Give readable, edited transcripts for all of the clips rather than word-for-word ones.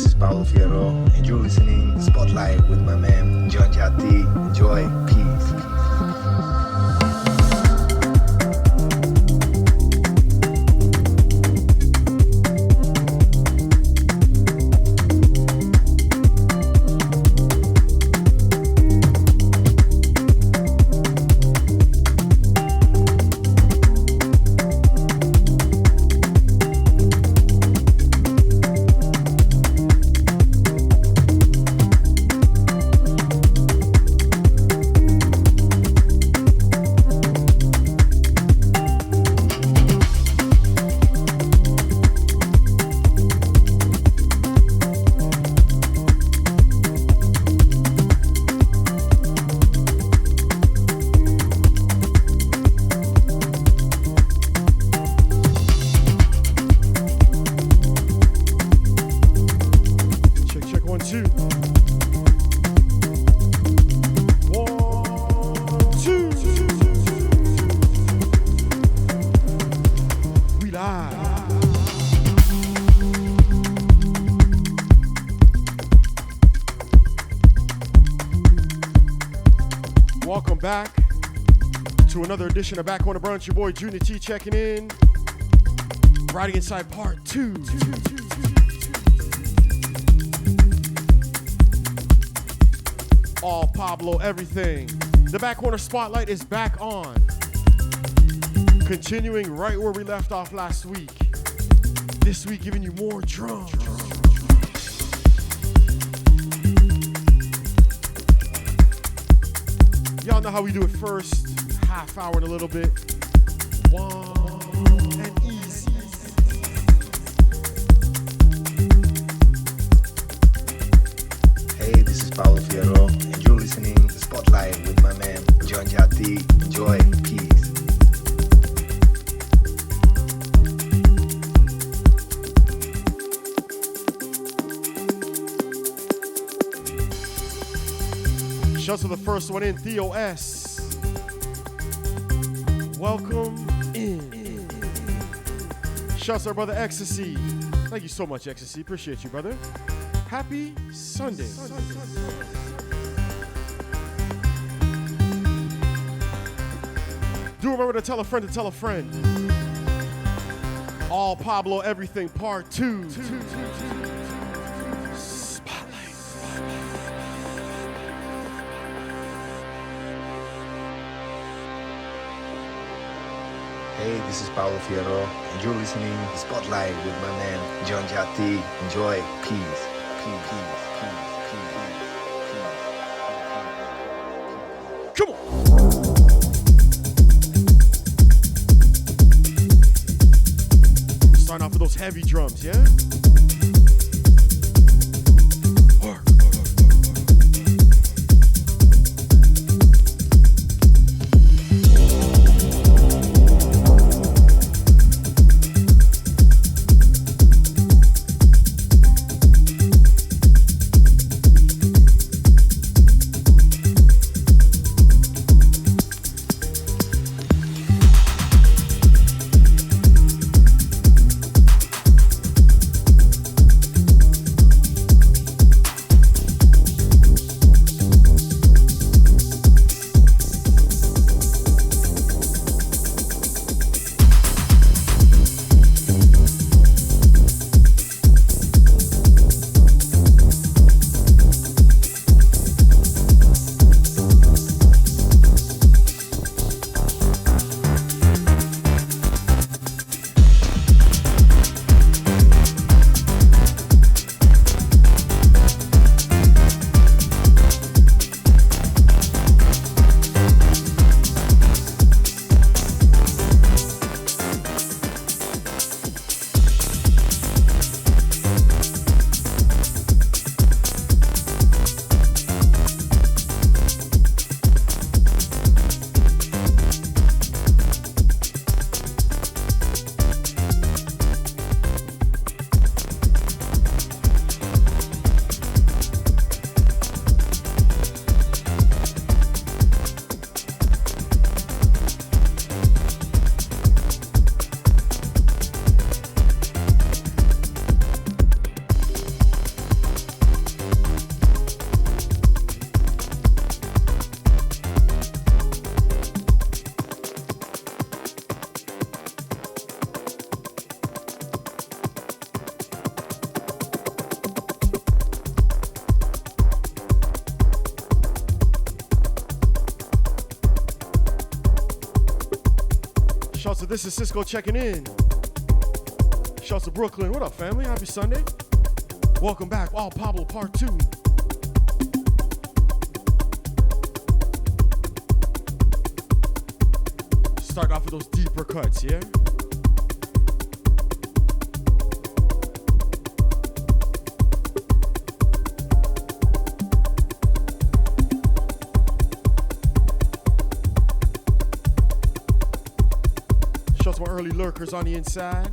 this is Pablo Fierro, and you're listening Spotlight with my man John Jati. Enjoy, peace. Welcome back to another edition of Back on the Brunch. Your boy Junior T checking in. Riding Inside Part 2. All Pablo, everything. The Back Corner Spotlight is back on. Continuing right where we left off last week. This week giving you more drums. Y'all know how we do it first. Half hour and a little bit. One and easy. Hey, this is Pablo Fierro, and you're listening to Spotlight with my man John Jati. Enjoy, peace. Shouts to the first one in, Theo S. Welcome in. Shouts to our brother Ecstasy. Thank you so much, Ecstasy. Appreciate you, brother. Happy Sunday. Do remember to tell a friend to tell a friend. All Pablo Everything Part 2. Hey, this is Pablo Fierro, and you're listening to Spotlight with my man John Jati. Enjoy, peace. Come on. Starting off with those heavy drums, yeah? This is Cisco checking in. Shouts to Brooklyn. What up, family? Happy Sunday. Welcome back. Oh, Pablo, part 2. Start off with those deeper cuts, yeah? Shouts to my early lurkers on the inside.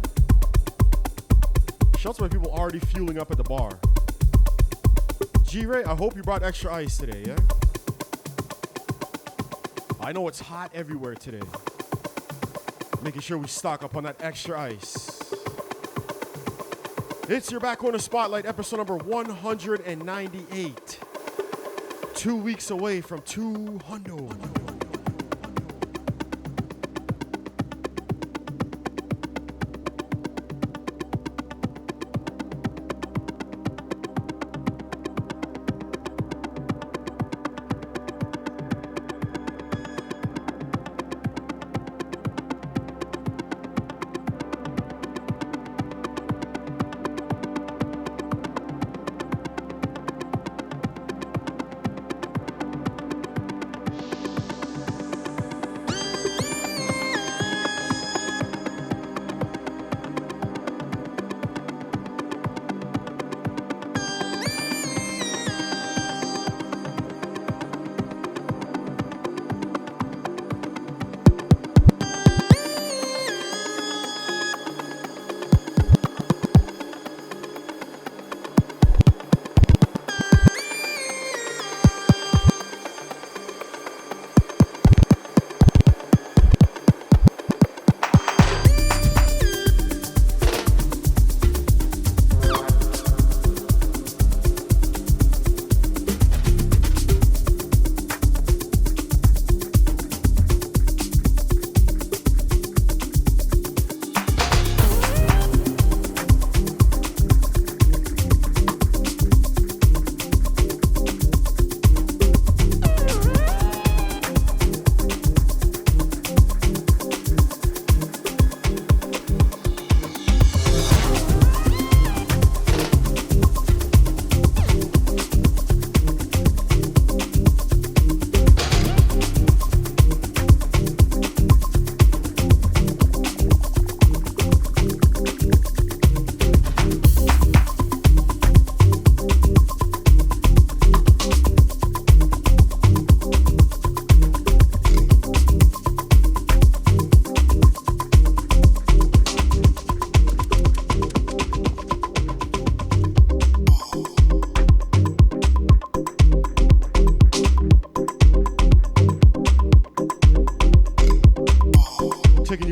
Shouts to my people already fueling up at the bar. G-Ray, I hope you brought extra ice today, yeah? I know it's hot everywhere today. Making sure we stock up on that extra ice. It's your Back Corner Spotlight, episode number 198. 2 weeks away from 200.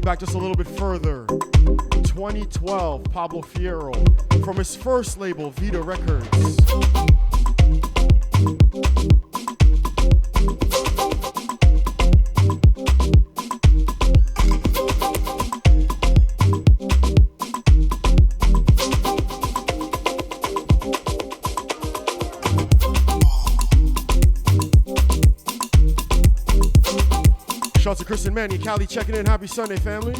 Back just a little bit further. 2012, Pablo Fierro from his first label, Vita Records. Shouts to Chris and Manny, Cali checking in. Happy Sunday, family.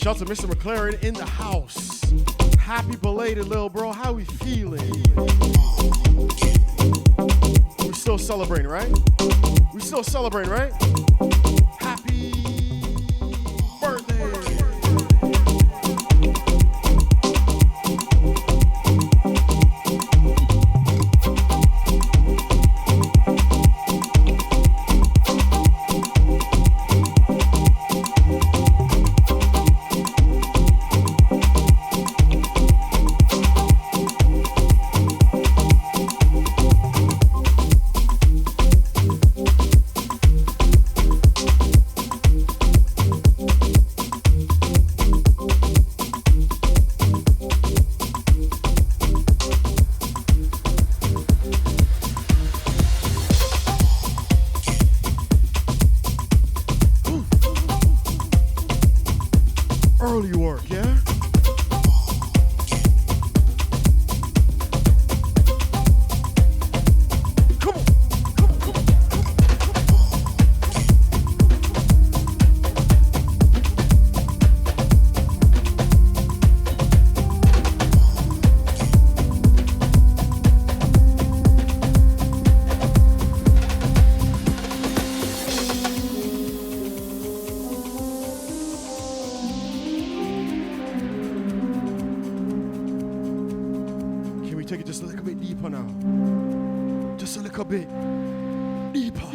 Shout out to Mr. McLaren in the house. Happy belated, little bro. How we feeling? We're still celebrating, right? We still celebrating, right? Happy birthday. Early work, yeah? Come on. Take it just a little bit deeper now. Just a little bit deeper.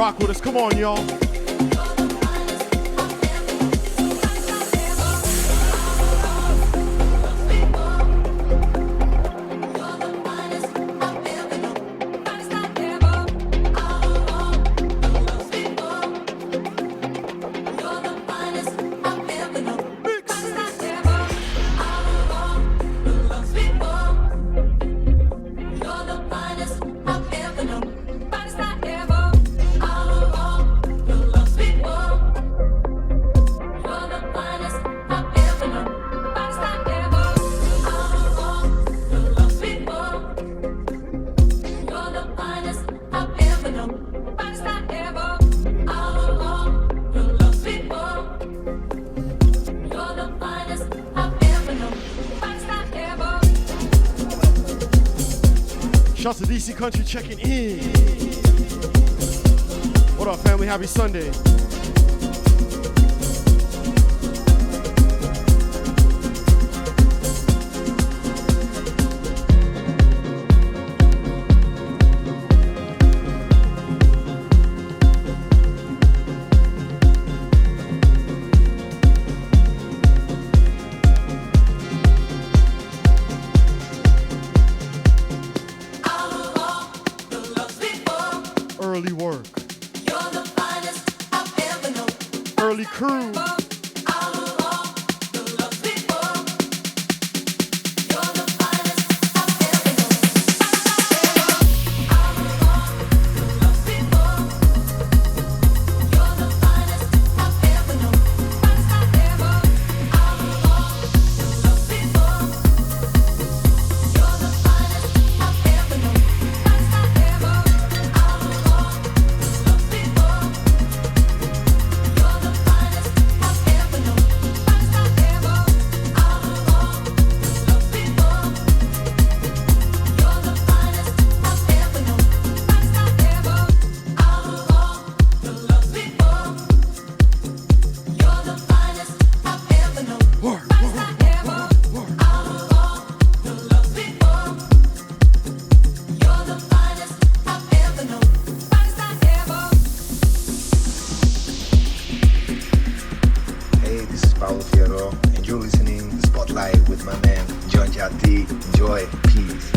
Rock with us. Come on, y'all. Shouts to DC Country checking in. What up, family? Happy Sunday. Early work. You're the finest I've ever known. Early crew. This is Pablo Fierro, and you're listening to Spotlight with my man John Jatti. Enjoy. Peace.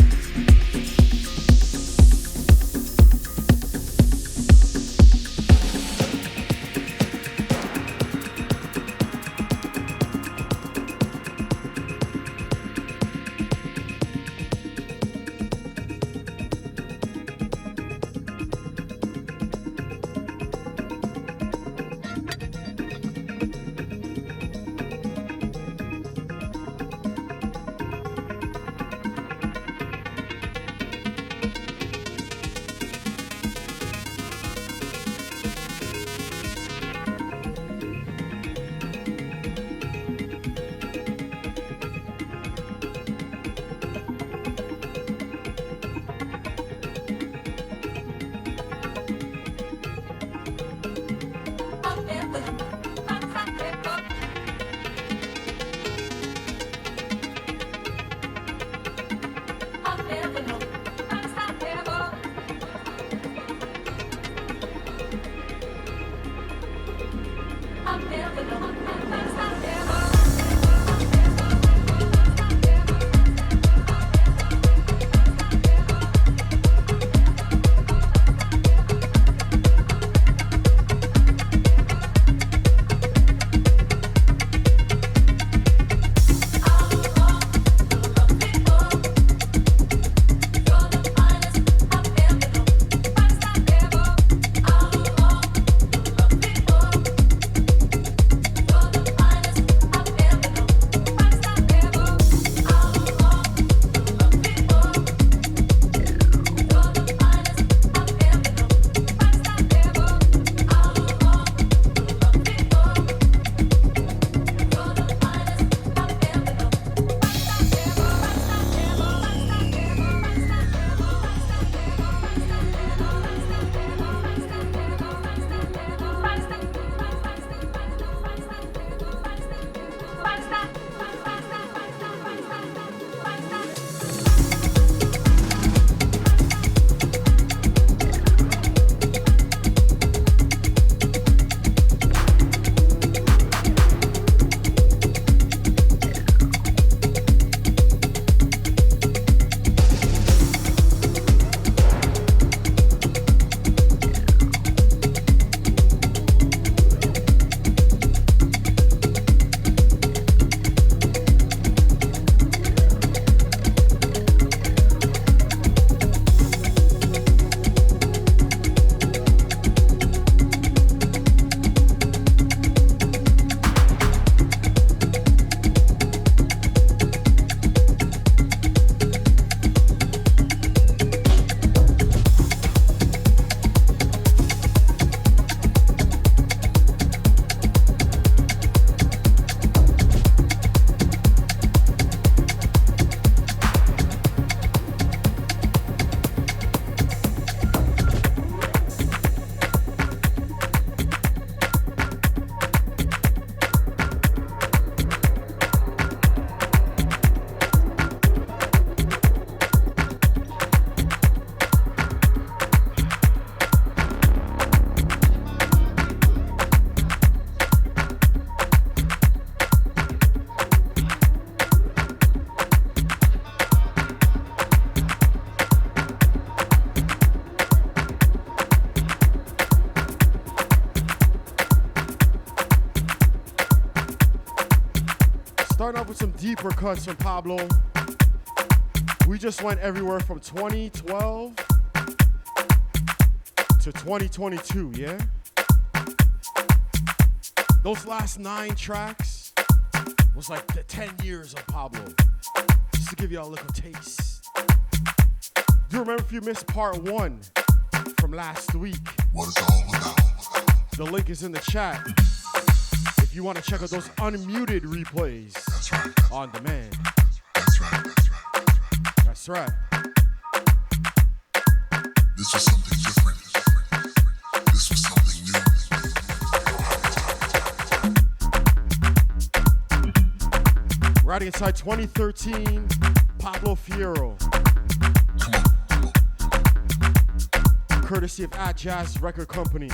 Starting off with some deeper cuts from Pablo. We just went everywhere from 2012 to 2022, yeah? Those last 9 tracks was like the 10 years of Pablo. Just to give y'all a little taste. Do you remember if you missed part 1 from last week? What it's all about. The link is in the chat. If you want to check out those unmuted replays. That's right. On demand. That's right. That's right. This was something different. This was something new. Riding inside 2013, Pablo Fierro. Courtesy of At Jazz Record Company.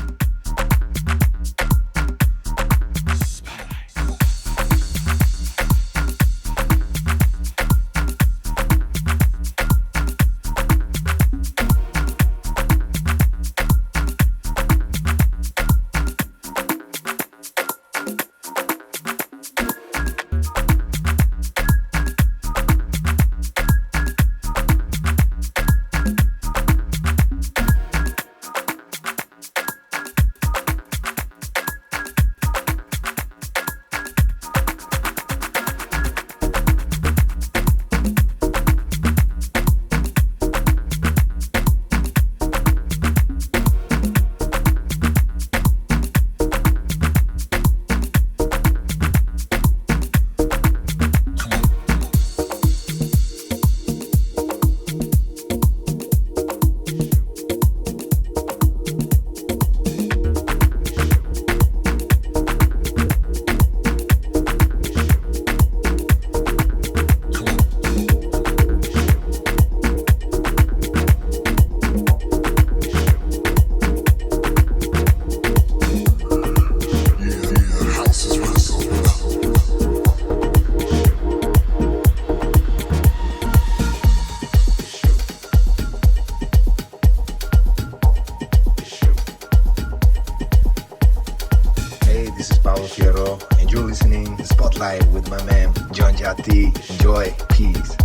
Pablo Fierro, and you're listening to Spotlight with my man John Jatti. Enjoy. Peace.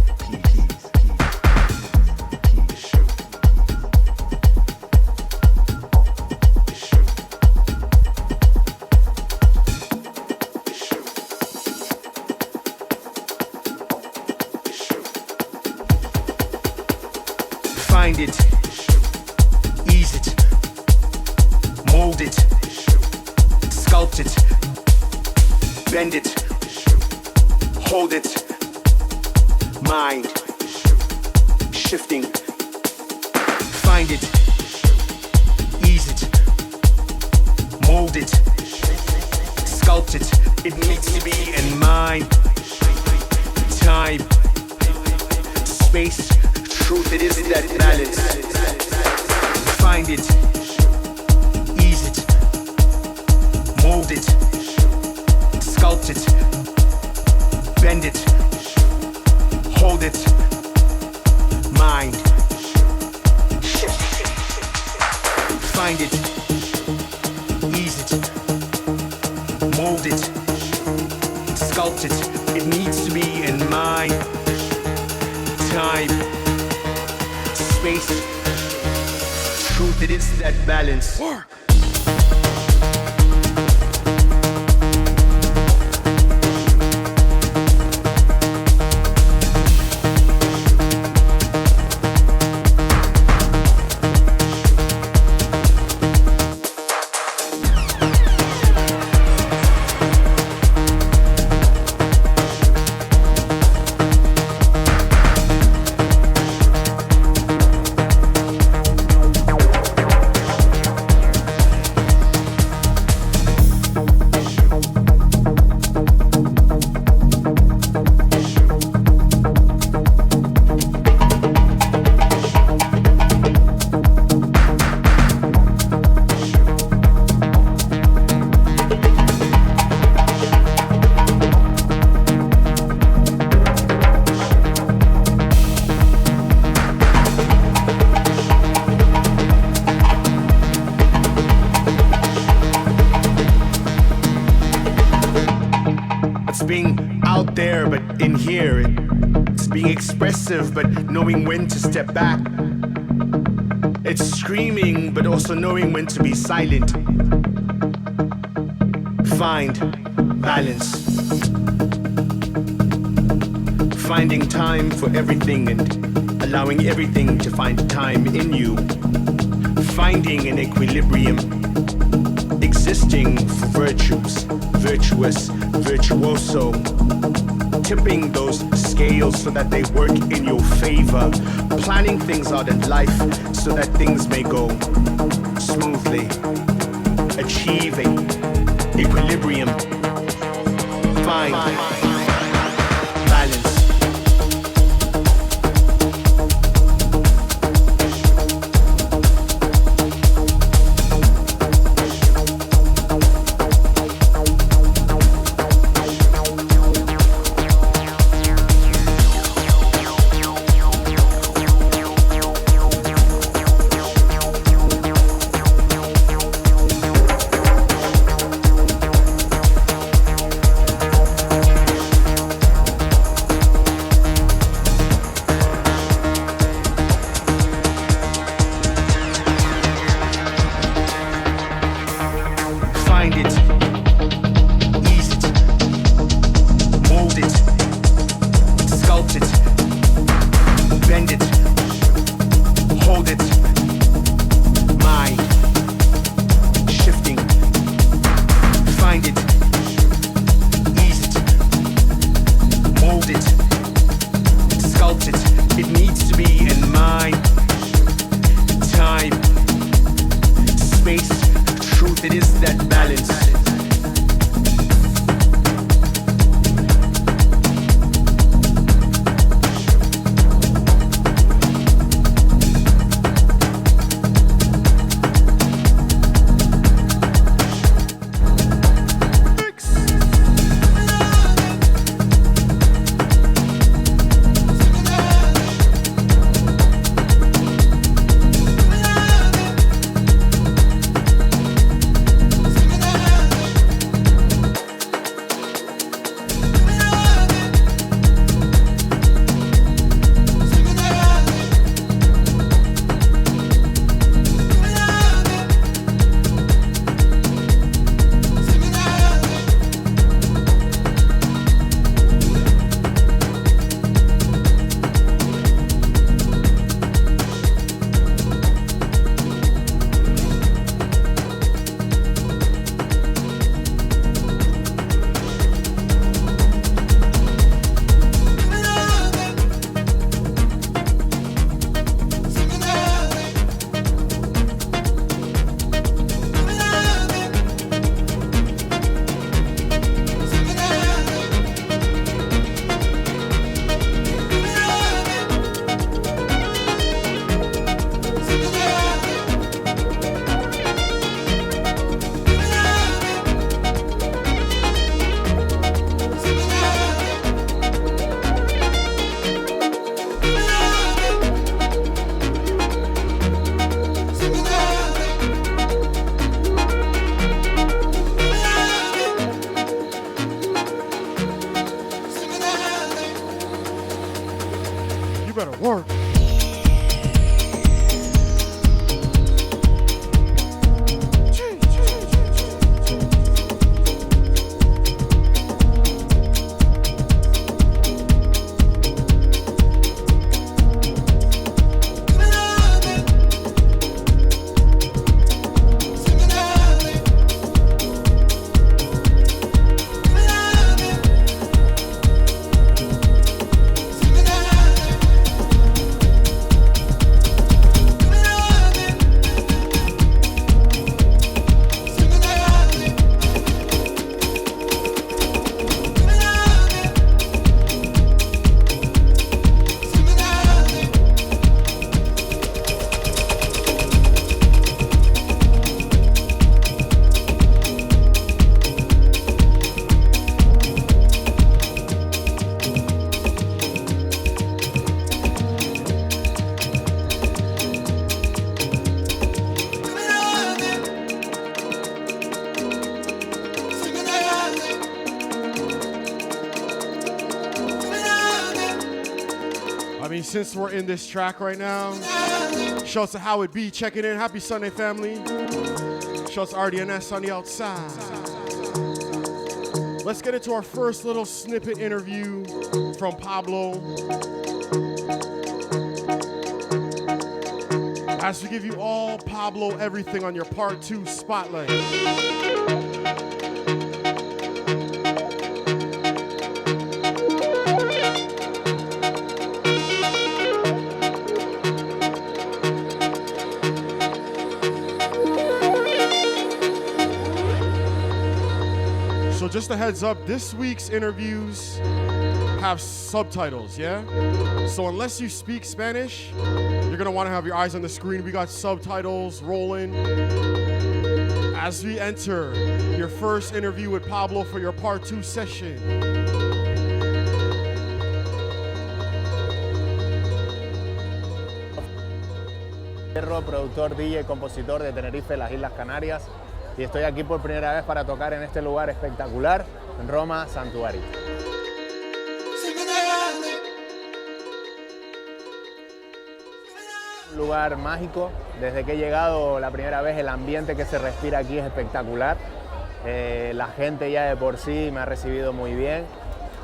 Find it, ease it, mold it, sculpt it, bend it, hold it, mind, shifting. Find it, ease it, mold it, sculpt it. It needs to be in mind, time, space. Truth, it is that balance. Find it, ease it, mold it, sculpt it, bend it, hold it, mind, shift. Find it, ease it, mold it, sculpt it. It needs to be in mind, time, space. Truth, it is that balance. Work. out there, but in here, it's being expressive, but knowing when to step back. It's screaming, but also knowing when to be silent. Find balance. Finding time for everything and allowing everything to find time in you. Finding an equilibrium. Existing for virtues, virtuous, virtuoso. Tipping those scales so that they work in your favor. Planning things out in life so that things may go smoothly. Achieving equilibrium. Find balance. better work. I mean, since we're in this track right now, shouts to How It Be checking in. Happy Sunday, family. Shouts to RDNS on the outside. Let's get into our first little snippet interview from Pablo. As we give you all Pablo everything on your part 2 spotlight. So just a heads up, this week's interviews have subtitles, yeah? So unless you speak Spanish, you're gonna wanna have your eyes on the screen. We got subtitles rolling. As we enter your first interview with Pablo for your part 2 session. Fierro, productor, DJ y compositor de Tenerife, las Islas Canarias, y estoy aquí por primera vez para tocar en este lugar espectacular, en Roma, Santuari. Un lugar mágico. Desde que he llegado la primera vez, el ambiente que se respira aquí es espectacular. La gente ya de por sí me ha recibido muy bien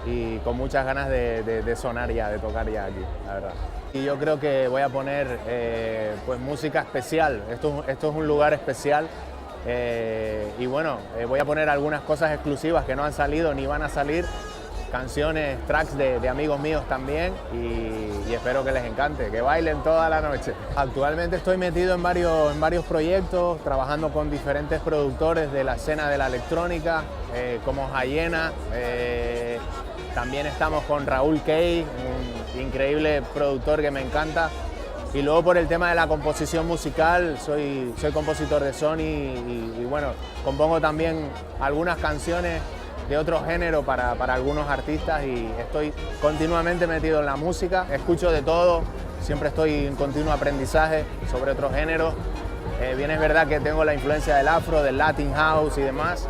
y con muchas ganas de sonar ya, de tocar ya aquí, la verdad. Y yo creo que voy a poner pues música especial. Esto es un lugar especial. Y bueno, voy a poner algunas cosas exclusivas que no han salido ni van a salir, canciones, tracks de amigos míos también, y espero que les encante, que bailen toda la noche. Actualmente estoy metido en varios proyectos, trabajando con diferentes productores de la escena de la electrónica, como Hyena. También estamos con Raúl Kay, un increíble productor que me encanta. Y luego por el tema de la composición musical, soy compositor de Sony y bueno, compongo también algunas canciones de otro género para algunos artistas y estoy continuamente metido en la música, escucho de todo, siempre estoy en continuo aprendizaje sobre otros géneros. Bien es verdad que tengo la influencia del afro, del Latin House y demás,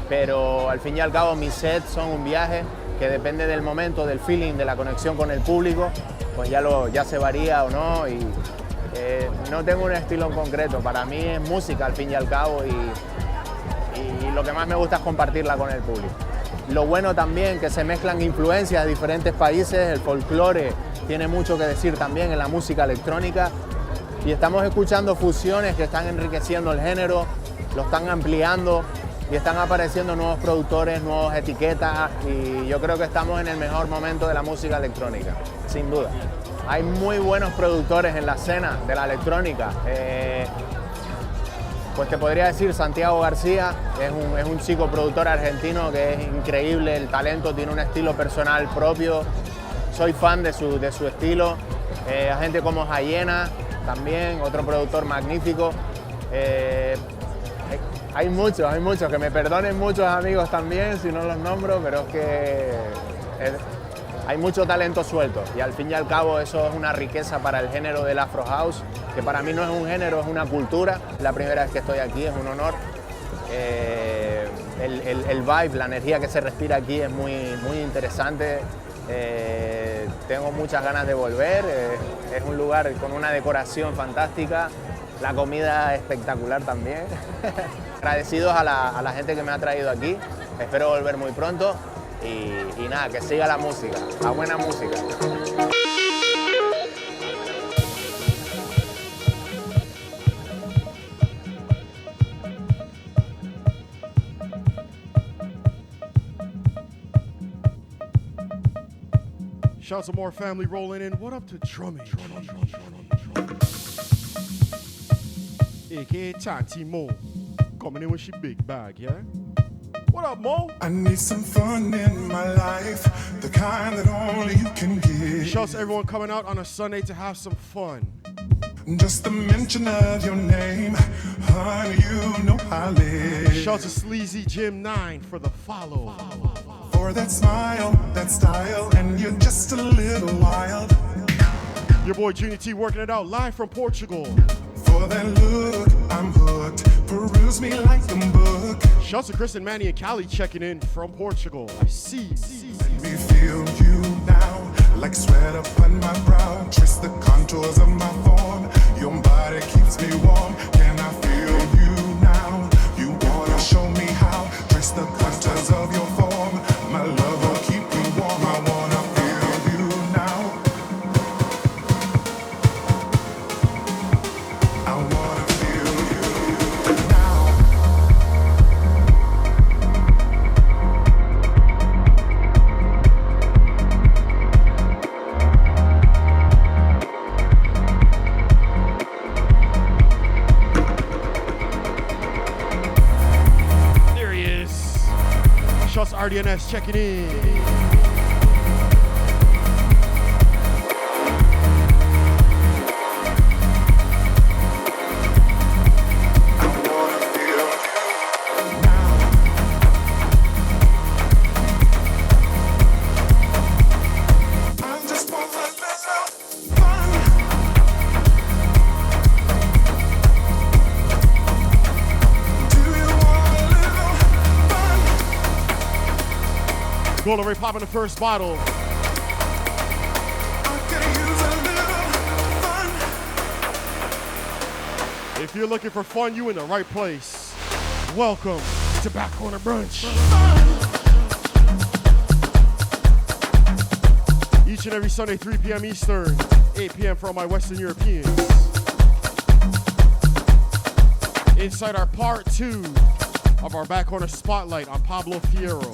pero al fin y al cabo mis sets son un viaje que depende del momento, del feeling, de la conexión con el público, pues ya se varía o no, y no tengo un estilo en concreto. Para mí es música al fin y al cabo, y lo que más me gusta es compartirla con el público. Lo bueno también que se mezclan influencias de diferentes países, el folclore tiene mucho que decir también en la música electrónica, y estamos escuchando fusiones que están enriqueciendo el género, lo están ampliando, y están apareciendo nuevos productores, nuevas etiquetas, y yo creo que estamos en el mejor momento de la música electrónica, sin duda. Hay muy buenos productores en la escena de la electrónica. Pues te podría decir Santiago García, es un chico productor argentino que es increíble, el talento, tiene un estilo personal propio. Soy fan de su estilo. Gente como Hyena, también, otro productor magnífico. Hay muchos, que me perdonen muchos amigos también si no los nombro, pero es que hay mucho talento suelto y al fin y al cabo eso es una riqueza para el género del Afro House, que para mí no es un género, es una cultura. La primera vez que estoy aquí es un honor. El vibe, la energía que se respira aquí es muy interesante. Tengo muchas ganas de volver. Es un lugar con una decoración fantástica, la comida espectacular también. Agradecidos a la gente que me ha traído aquí. Espero volver muy pronto y nada, que siga la música, la buena música. Shouts to more family rolling in. What up to Drummy? AKA Tati Mo. Coming in with she big bag, yeah? What up, Mo? I need some fun in my life, the kind that only you can give. Shouts to everyone coming out on a Sunday to have some fun. Just the mention of your name, honey, you know I live. Shouts to Sleazy Jim 9 for the follow. For that smile, that style, and you're just a little wild. Your boy Junior T working it out live from Portugal. For that look, I'm hooked. Peruse me like a book. Shouts to Chris and Manny and Cali checking in from Portugal. I see. Let me feel you now, like sweat upon my brow. RDNS checking in. Golden Ray popping the first bottle. If you're looking for fun, you in the right place. Welcome to Back Corner Brunch. Each and every Sunday, 3 p.m. Eastern, 8 p.m. for all my Western Europeans. Inside our part 2 of our Back Corner Spotlight on Pablo Fierro.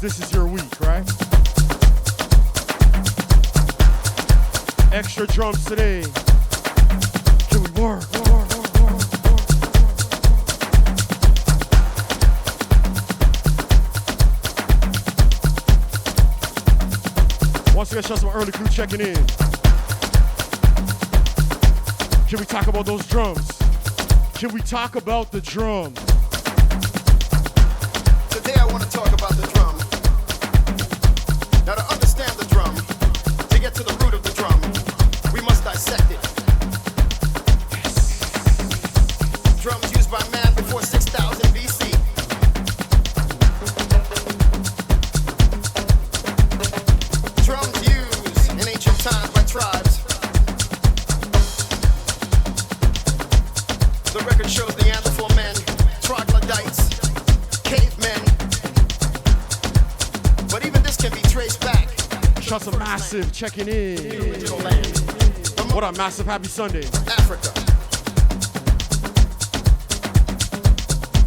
This is your week, right? Extra drums today. Can we work? Once again, show some early crew checking in. Can we talk about those drums? Can we talk about the drum? Today I want to talk about the drum. Now to understand the drum, to get to the root of the drum, we must dissect it. Drums used by man before 6000 BC. Drums used in ancient times by tribes. The record shows Neanderthal men, troglodytes, cavemen. But even this can be traced back. Shots of Massive checking in. What up, Massive? Happy Sunday. Africa.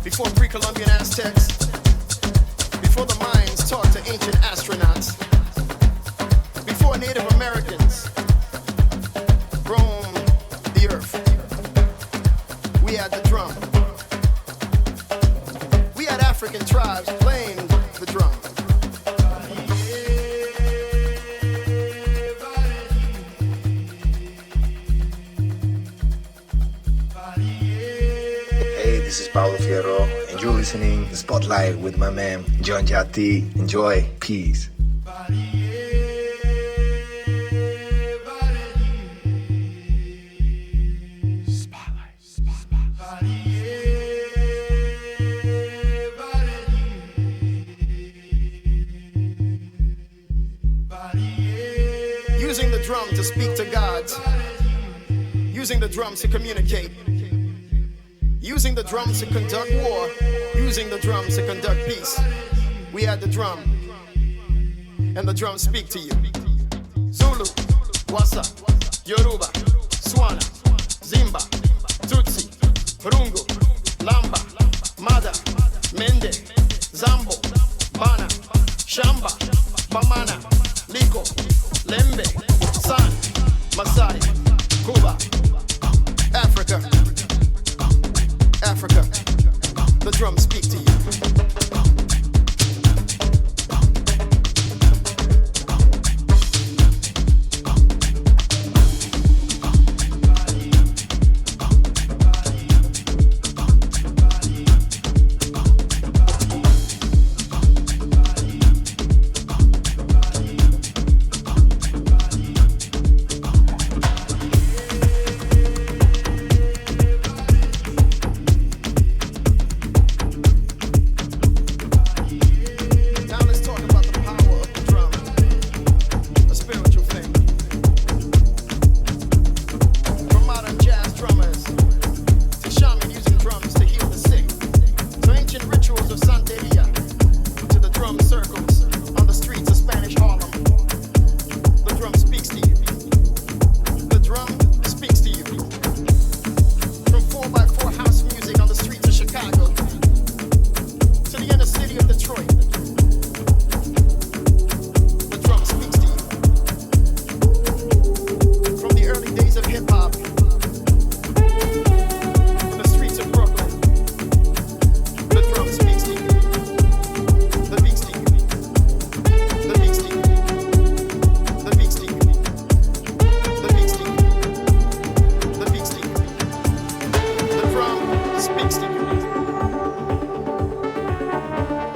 Before pre-Columbian Aztecs, before the Mayans talked to ancient astronauts, before Native Americans roamed the earth, we had the drum. We had African tribes playing the drum. This is Pablo Fierro, and you're listening to Spotlight with my man, John Jatti. Enjoy. Peace. Using the drum to speak to gods. Using the drums to communicate. Using the drums to conduct war, using the drums to conduct peace. We had the drum, and the drums speak to you. Zulu, what's up? Yoruba, Swana, Zimba, Tutsi, Rungu, Lamba, Mada, Mende, Zambo, Bana, Shamba, Bamana, Liko, Lembe, San, Masai, Cuba, Africa, Africa, the drums speak to you.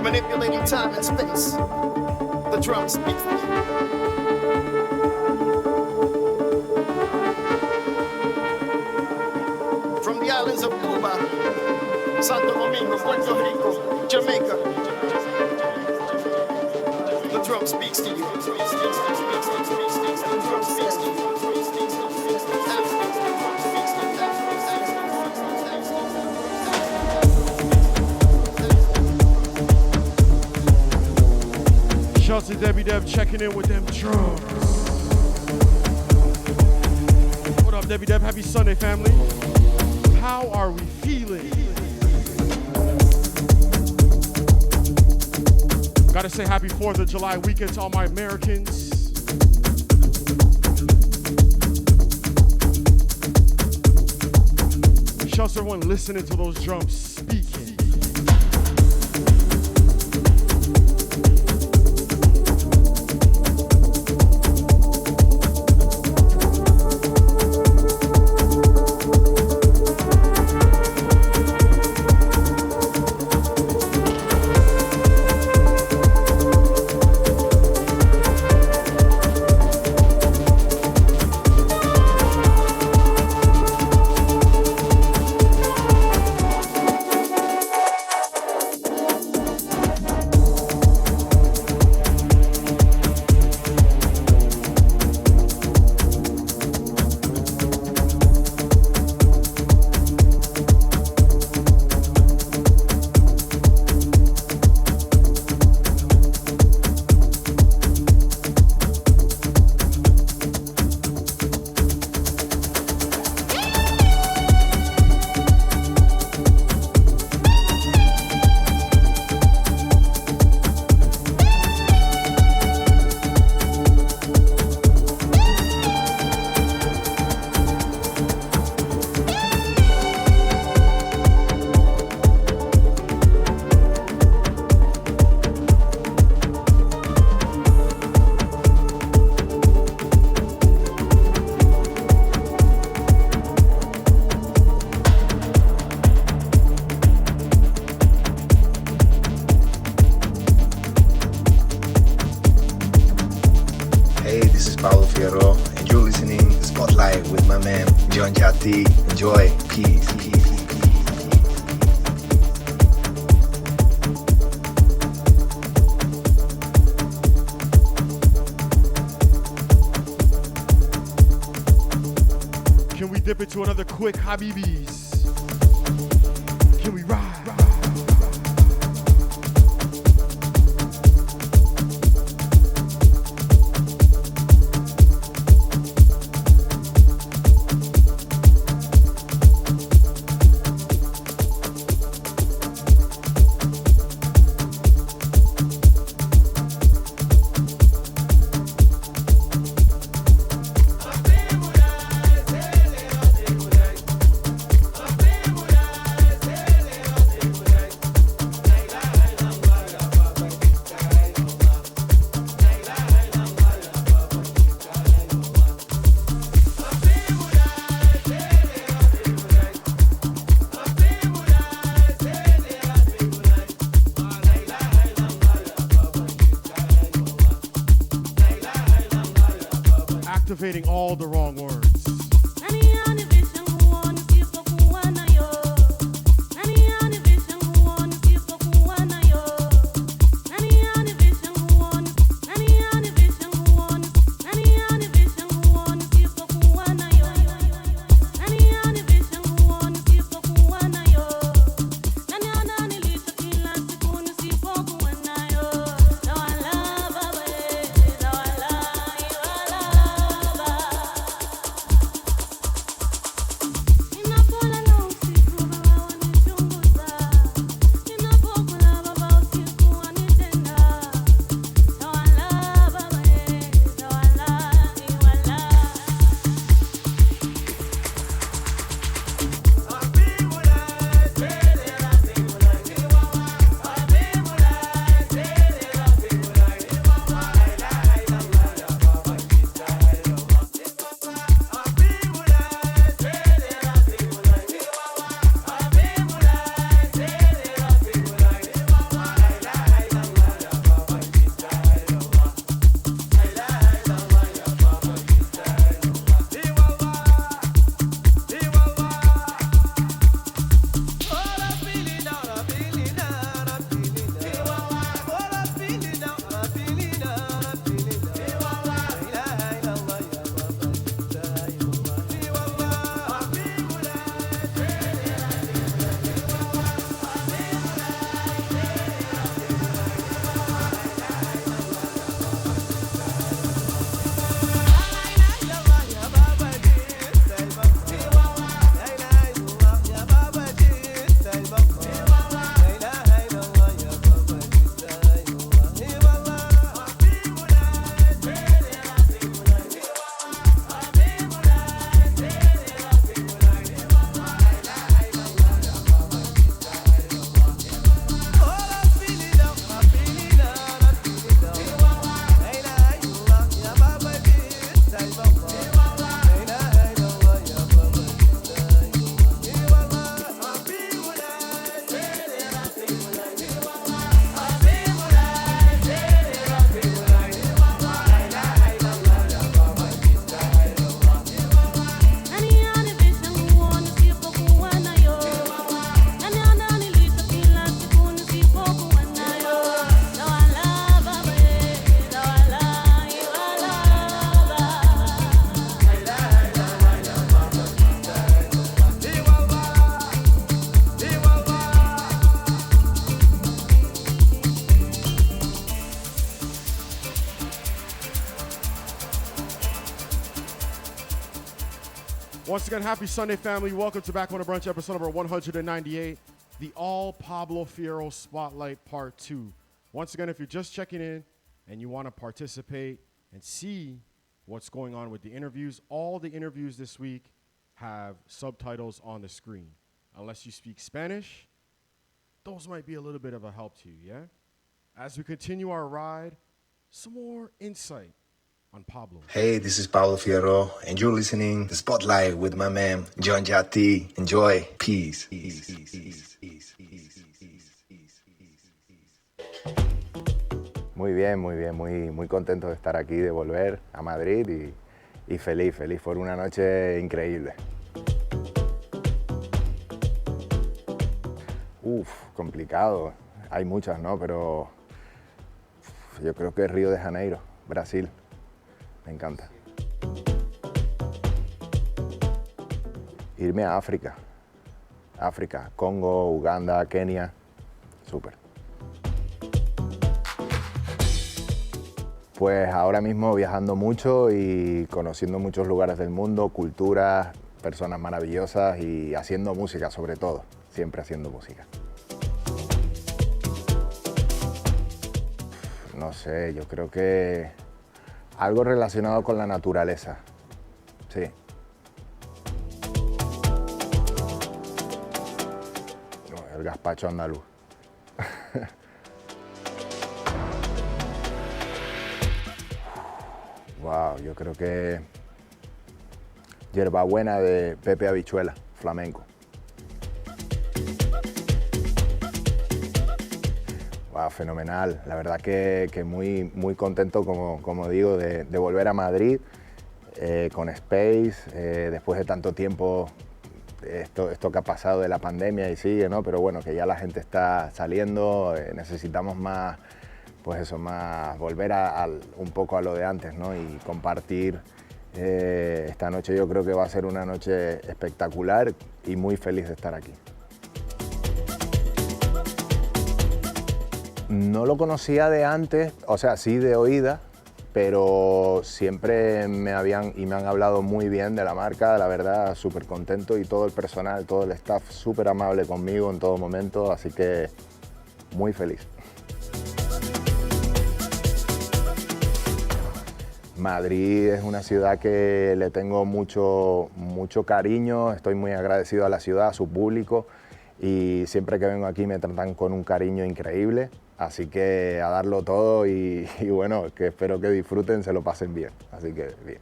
Manipulating time and space, the drum speaks. From the islands of Cuba, Santo Domingo, Puerto Rico, Jamaica, the drum speaks to you. The drum speaks to you. Shout to Debbie Deb checking in with them drums. What up, Debbie Deb? Happy Sunday, family. How are we feeling? Gotta say happy 4th of July weekend to all my Americans. Shouts to everyone listening to those drums speaking. This is Pablo Fierro, and you're listening to Spotlight with my man, John Jatti. Enjoy. Peace. Can we dip into another quick Habibis? Can we ride? activating all the wrong words. Once again, happy Sunday, family. Welcome to Back on the Brunch, episode number 198, the All Pablo Fierro Spotlight Part 2. Once again, if you're just checking in and you want to participate and see what's going on with the interviews, all the interviews this week have subtitles on the screen. Unless you speak Spanish, those might be a little bit of a help to you, yeah? As we continue our ride, some more insight on Pablo. Hey, this is Pablo Fierro, and you're listening to Spotlight with my man, John Jatti. Enjoy. Peace. Muy bien, muy contento de estar aquí, de volver a Madrid y feliz. Fue una noche increíble. Complicado. Hay muchas, ¿no? Pero yo creo que Río de Janeiro, Brasil. Me encanta. Irme a África, Congo, Uganda, Kenia, súper. Pues ahora mismo viajando mucho y conociendo muchos lugares del mundo, culturas, personas maravillosas y haciendo música sobre todo, siempre haciendo música. No sé, yo creo que algo relacionado con la naturaleza, sí. El gazpacho andaluz. Wow, yo creo que hierbabuena de Pepe Habichuela, flamenco. Wow, fenomenal. La verdad que muy contento, como digo, de volver a Madrid. con Space, después de tanto tiempo, esto que ha pasado de la pandemia y sigue, ¿no? Pero bueno, que ya la gente está saliendo, necesitamos más, pues eso, más volver un poco a lo de antes, ¿no? Y compartir esta noche. Yo creo que va a ser una noche espectacular y muy feliz de estar aquí. No lo conocía de antes, o sea, sí de oída, pero siempre me han hablado muy bien de la marca, la verdad, súper contento, y todo el personal, todo el staff súper amable conmigo en todo momento, así que muy feliz. Madrid es una ciudad que le tengo mucho cariño, estoy muy agradecido a la ciudad, a su público, y siempre que vengo aquí me tratan con un cariño increíble. Así que a darlo todo y bueno, que espero que disfruten, se lo pasen bien. Así que bien.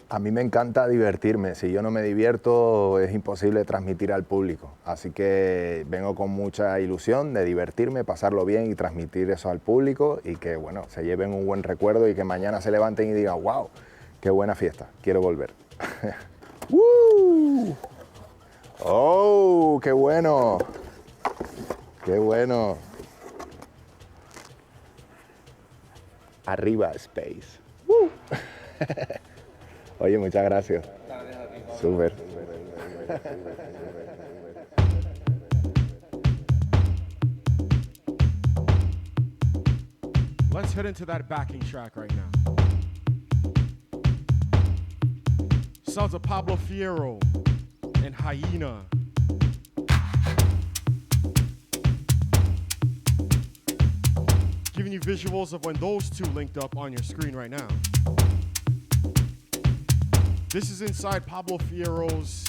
A mí me encanta divertirme. Si yo no me divierto, es imposible transmitir al público. Así que vengo con mucha ilusión de divertirme, pasarlo bien y transmitir eso al público, y que bueno, se lleven un buen recuerdo y que mañana se levanten y digan, wow, qué buena fiesta, quiero volver. ¡Oh, qué bueno! ¡Qué bueno! Arriba, Space. Oye, muchas gracias. Súper. Let's head into that backing track right now. Sounds of Pablo Fierro and Hyena. Giving you visuals of when those two linked up on your screen right now. This is inside Pablo Fierro's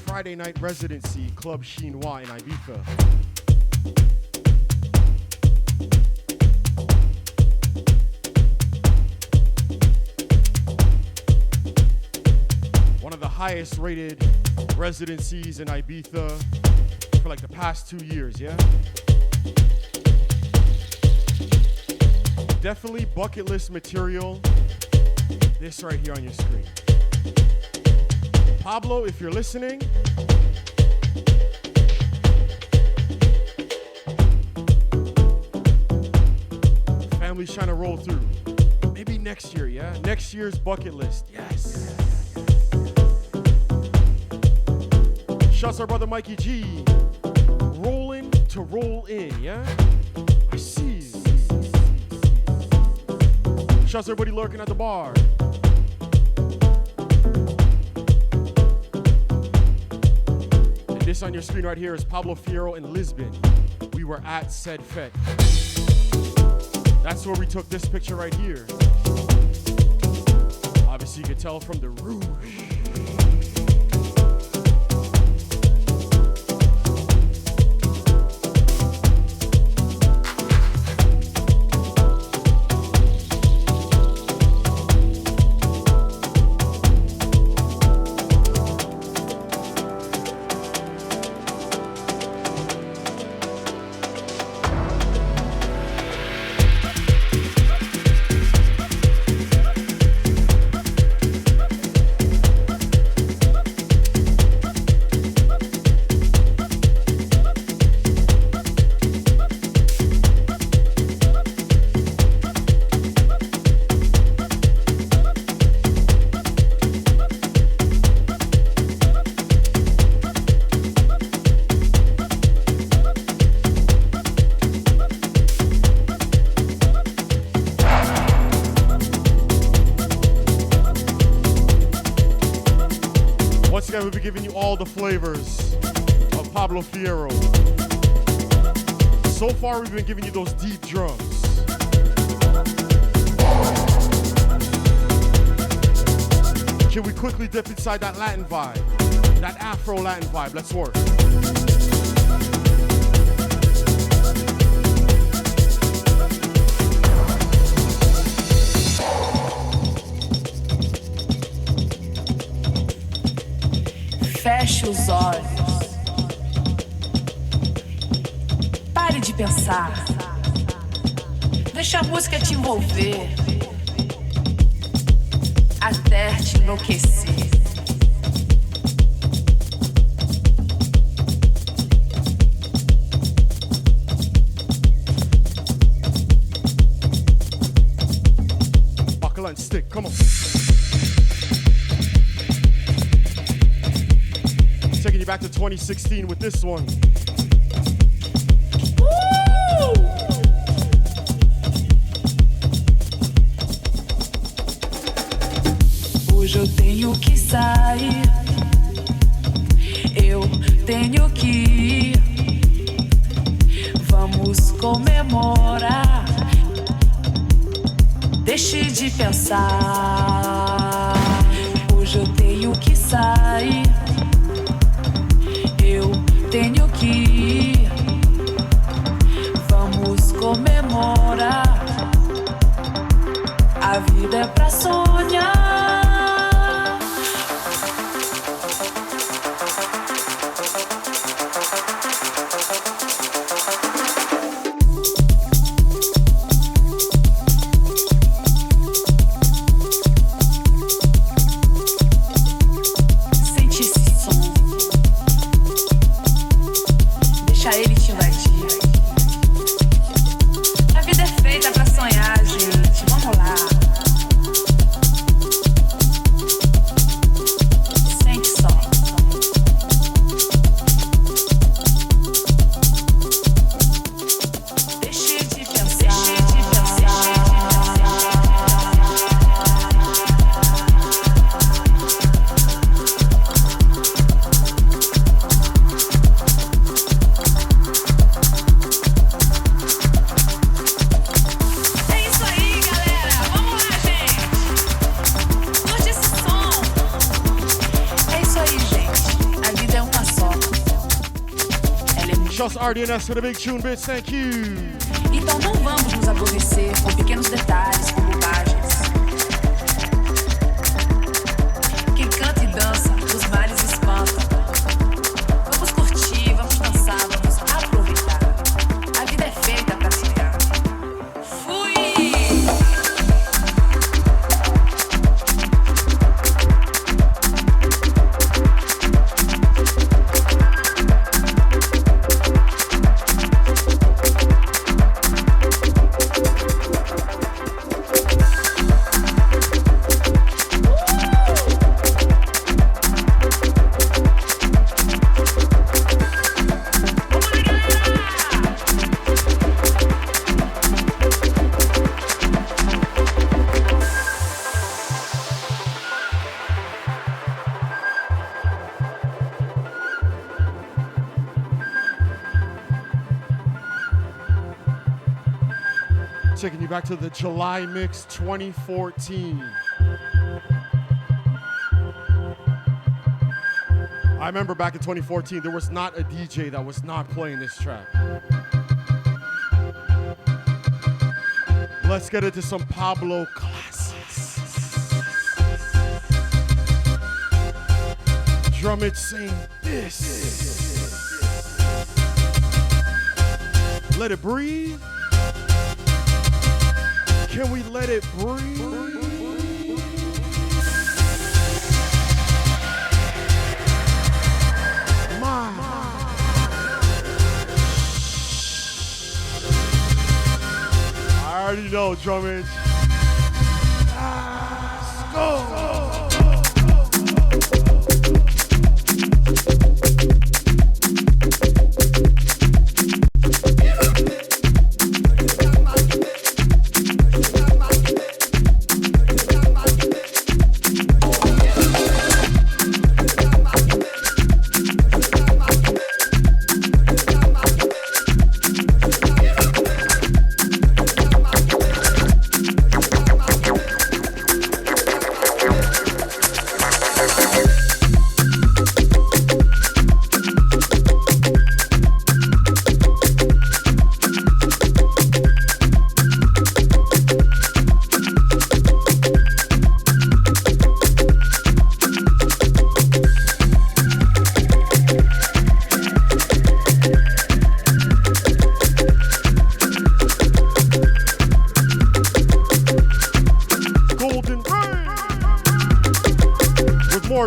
Friday night residency, Club Chinois in Ibiza. One of the highest rated residencies in Ibiza for like the past 2 years, yeah? Definitely bucket list material. This right here on your screen. Pablo, if you're listening, family's trying to roll through. Maybe next year, yeah? Next year's bucket list, yes. Shouts our brother Mikey G. Rolling to roll in, yeah? I see you. Shouts everybody lurking at the bar. And this on your screen right here is Pablo Fierro in Lisbon. We were at said fete. That's where we took this picture right here. Obviously you can tell from the rouge. We'll be giving you all the flavors of Pablo Fierro. So far, we've been giving you those deep drums. Can we quickly dip inside that Latin vibe? That Afro-Latin vibe, let's work. Feche os olhos. Pare de pensar. Deixa a música te envolver. até te enlouquecer. Buckle and stick, come on. Taking you back to 2016 with this one. Hoje eu tenho que sair, eu tenho que ir. Vamos comemorar. Deixe de pensar. Hoje eu tenho que sair, eu tenho que ir. Vamos comemorar. A vida é pra sonhar. RDNS for the big tune bits, thank you. Então não vamos nos aborrecer com pequenos detalhes, com bobagens. Quem canta e dança, os males espanta. Vamos curtir, vamos dançar, vamos aproveitar. A vida é feita pra ficar. Fui! Taking you back to the July Mix 2014. I remember back in 2014, there was not a DJ that was not playing this track. Let's get into some Pablo classics. Drum it saying this. Let it breathe. Can we let it breathe? My. I already know, drummers. Let's go.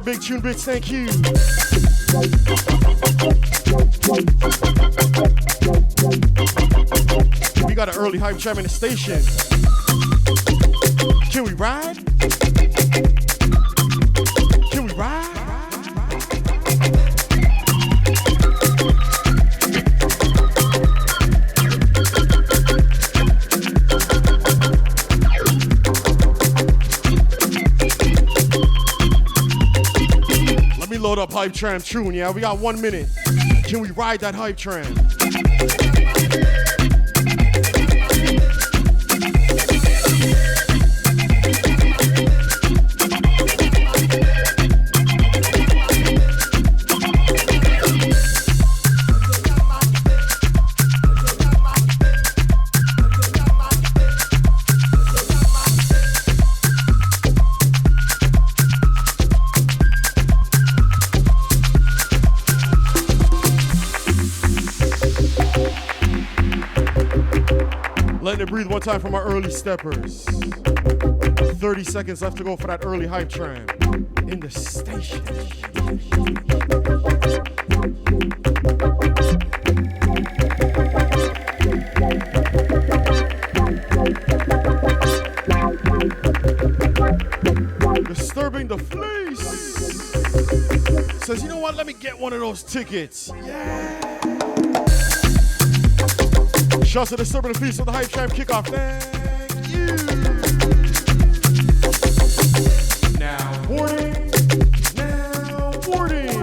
Big Tune Bits, thank you. We got an early hype jam in the station. Can we ride? Can we ride? Let me load up Hype Tram Tune, yeah? We got 1 minute. Can we ride that Hype Tram? Letting it breathe one time for my early steppers. 30 seconds left to go for that early hype tram in the station. Disturbing the fleece. Says, you know what? Let me get one of those tickets. Yeah. Shouts to Disturbing the Feast of the Hype Tram kickoff. Thank you. Now boarding. Now boarding.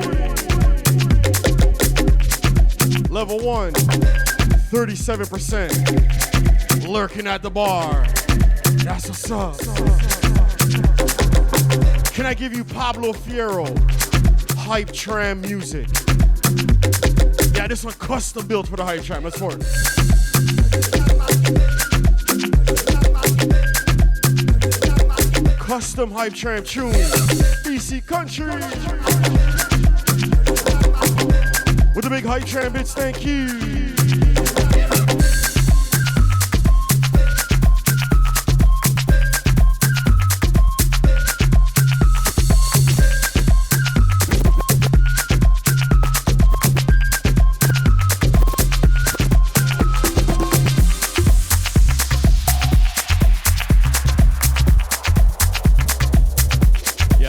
Level 1, 37%. Lurking at the bar. That's what's up. Can I give you Pablo Fierro Hype Tram music? Yeah, this one custom built for the Hype Tram. Let's for it. Custom Hype Tram tune, BC Country. With the big Hype Tram bits, thank you.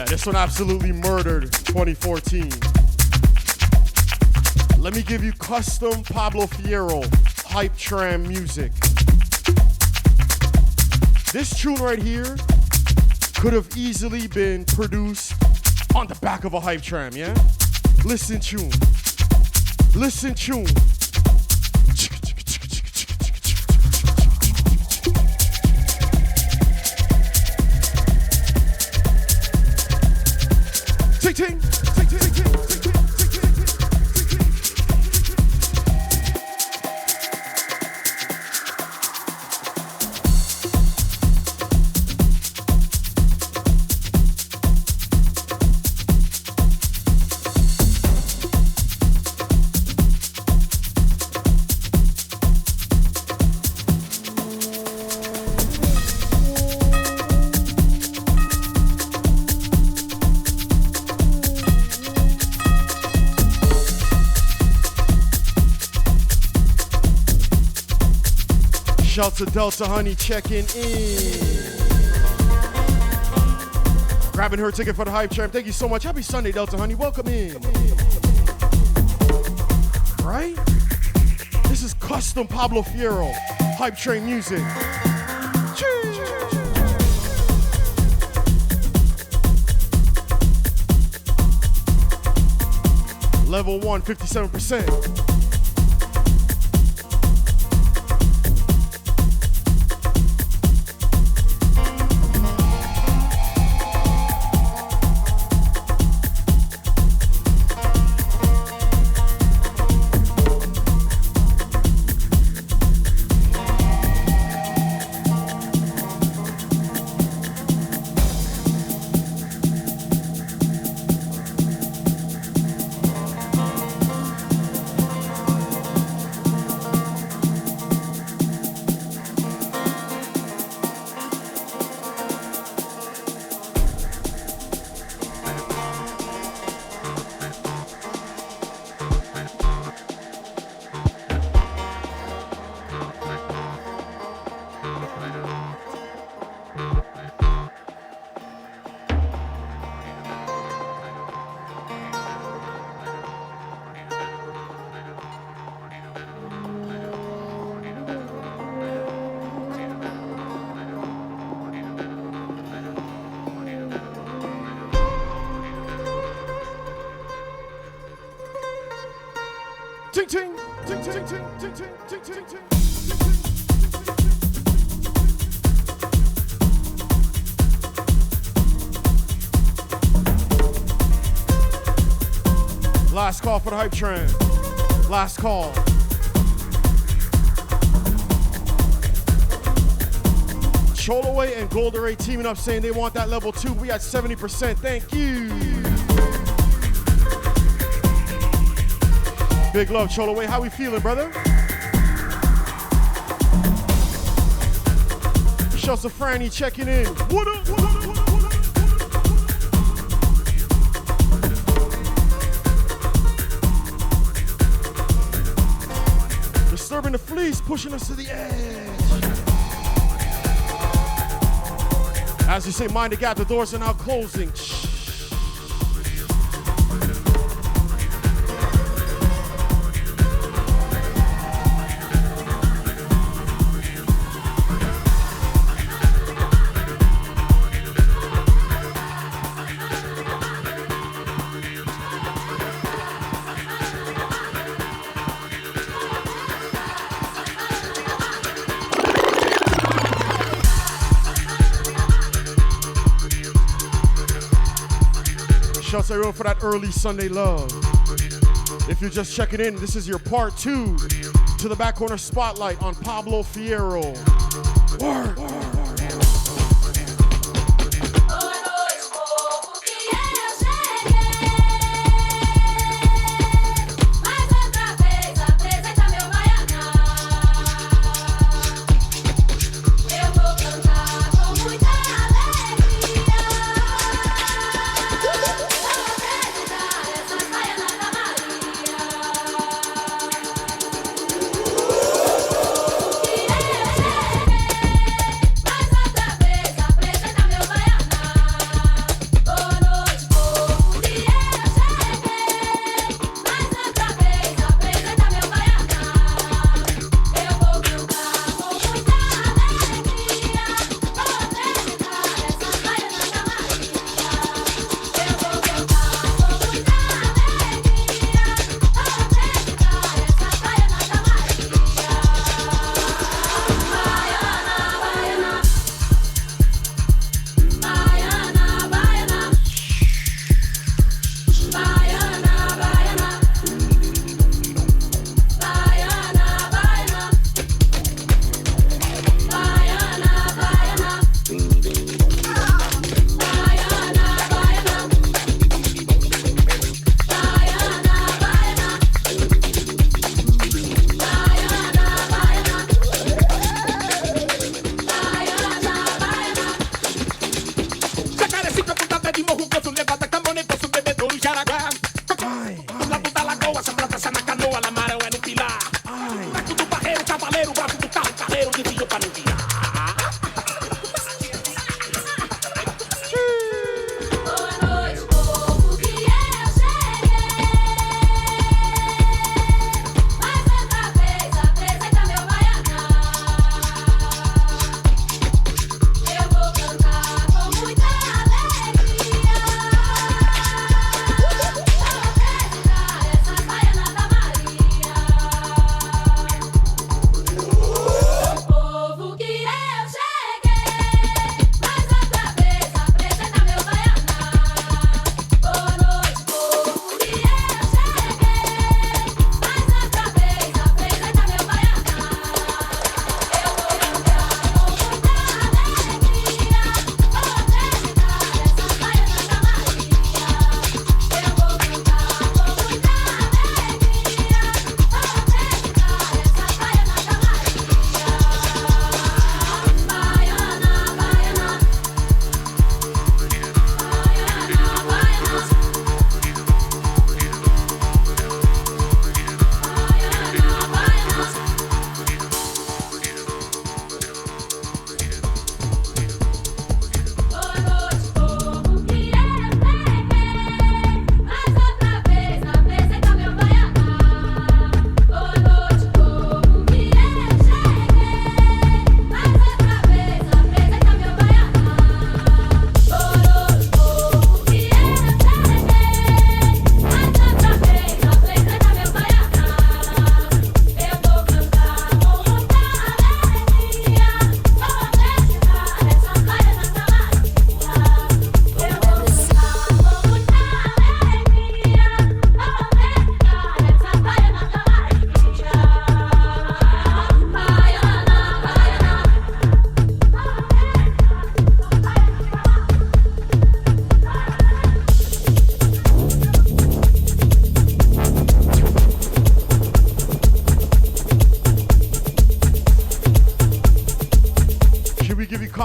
This one absolutely murdered 2014. Let me give you custom Pablo Fierro Hype Tram music. This tune right here could have easily been produced on the back of a Hype Tram, yeah? Listen tune. Listen tune. Ting, ting, ting, ting, ting, ting, ting, ting, ting. Shout to Delta Honey checking in. Grabbing her ticket for the Hype Tram. Thank you so much. Happy Sunday, Delta Honey. Welcome in. Right? This is custom Pablo Fierro Hype Train music. Level 1, 57%. Ting ting, ting ting, ting ting, ting ting, ting ting. Last call for the hype train. Last call. Cholaway and Golderay teaming up saying they want that level 2. We at 70%. Thank you. Big love, Cholaway. How we feeling, brother? Shouts to Franny checking in. What up? What up? What up? Disturbing the fleece, pushing us to the edge. As you say, mind the gap, the doors are now closing. Shouts everyone for that early Sunday love. If you're just checking in, this is your part 2 to the Back Corner Spotlight on Pablo Fierro. Word.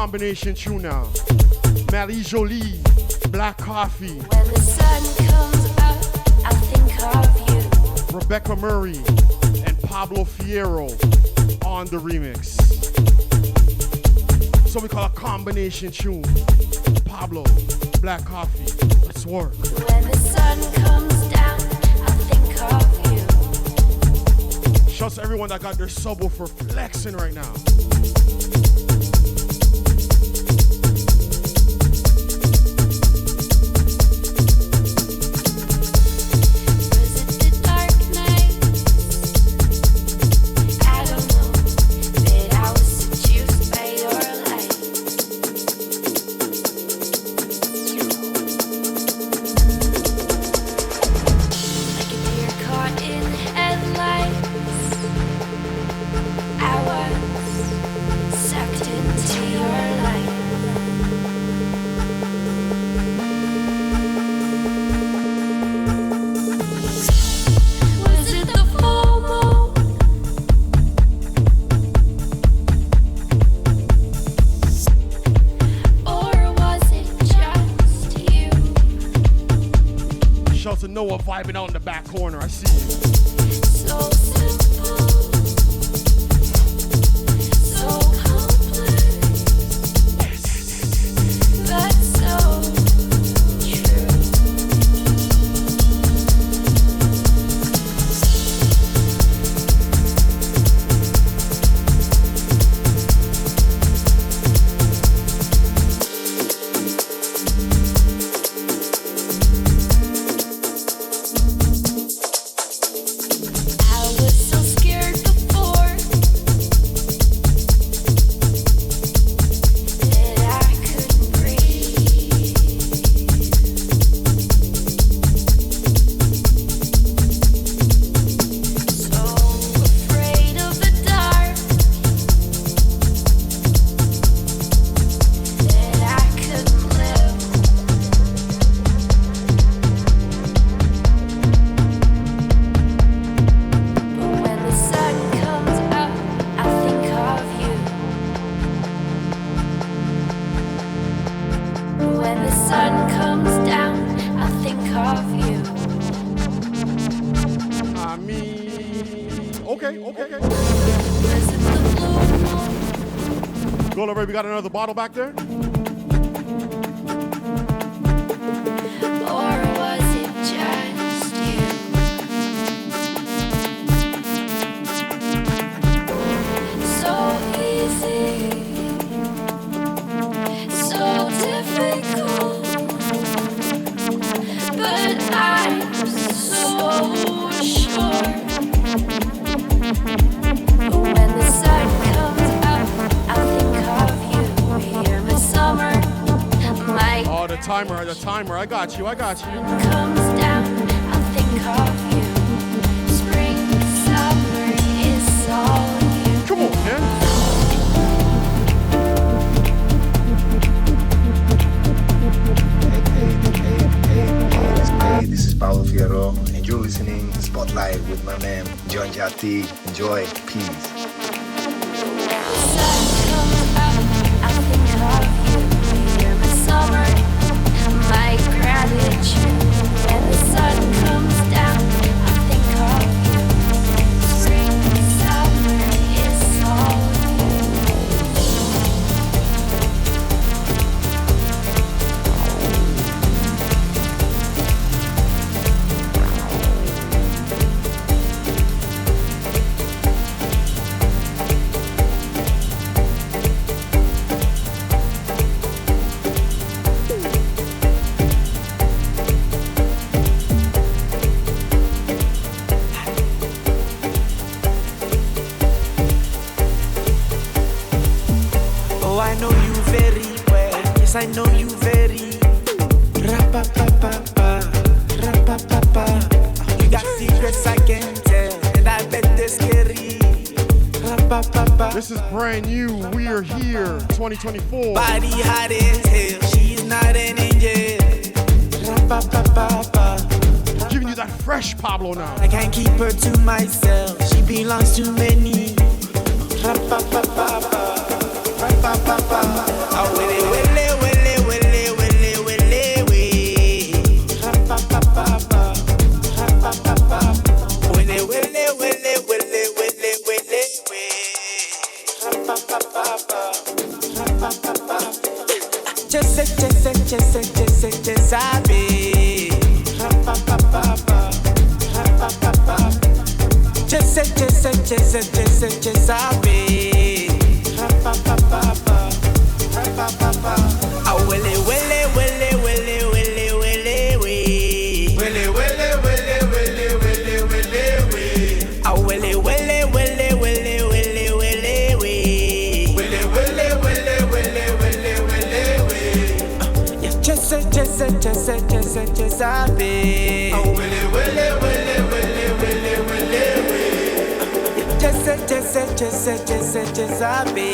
combination tune now. Marie Jolie, Black Coffee. When the sun comes up, I think of you. Rebecca Murray and Pablo Fierro on the remix. So we call a combination tune. Pablo, Black Coffee. Let's work. When the sun comes down, I think of you. Shouts to everyone that got their subwoofer flexing right now. Was it the dark night? I don't know, but I was seduced by your light. Like a deer caught in headlights, I was sucked into your light. Was it the full moon? Or was it just you? Shouts to Noah vibing out in the back corner. I see you. So simple, so complex, but so true. I was so scared before that I couldn't breathe. So afraid of the dark that I couldn't live. But when the sun comes up, I think of you. When the sun comes down, I think of you. I mean, okay. Was it the blue moon? Gola Ray, we got another bottle back there? Or was it just you? So easy, so difficult, but I'm so sure. When the sun comes up, I think of you. Here, my summer, my Oh, the timer. I got you. comes down, I think of you. Spring, summer is all you. Come on, man. Hey, this is Pablo Fierro, and you're listening to Spotlight with my man John Jatti. Enjoy. Peace. Sun comes up, I think of you. You're my summer, my gratitude. When the sun comes down, I think of you. Spring, summer is all you. Oh, I know you very well. Yes, I know you very. Ra-pa-pa-pa-pa, ra-pa-pa-pa. You got secrets I can tell, and I bet they're scary. Ra-pa-pa-pa. This is brand new. We are here, 2024. Body hot as hell. She's not an angel. Ra-pa-pa-pa-pa. Giving you that fresh Pablo now. I can't keep her to myself. She belongs to many. Ra-pa-pa-pa-pa. Ra-pa-pa-pa. I sabe. Rapapapapa, rapapapapa. Sabe. Rapapapapa, rapapapa. Ah, wele, wele, wele, wele, wele, wele, we. Wele, wele, wele, wele, wele, wele, we. Ah, wele, wele, wele, wele, wele, wele, we. Wele, wele, wele, wele, wele, wele, we. Yeah, sabe. Ah, wele, wele, wele, wele, wele, wele, we. Yeah, sabe.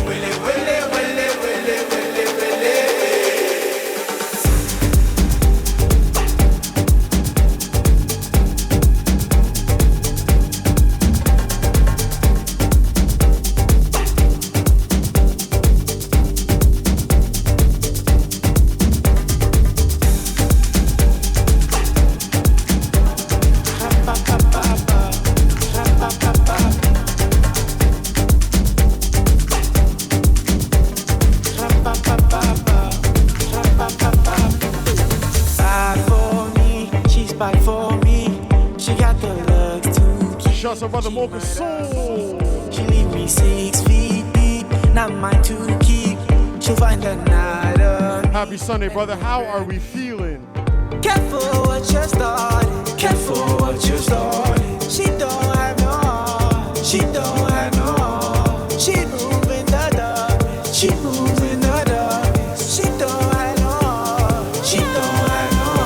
Wele, wele, wele, wele, wele, wele, we. Shouts out brother Mocha Soul. She leave me 6 feet deep, not mine to keep. She'll find another. Happy Sunday, brother. How are we feeling? Careful what you started. Careful what you started. She don't have no heart. She don't have no heart. She moving the darkness. She moving the darkness. She don't have no heart. She don't have no heart.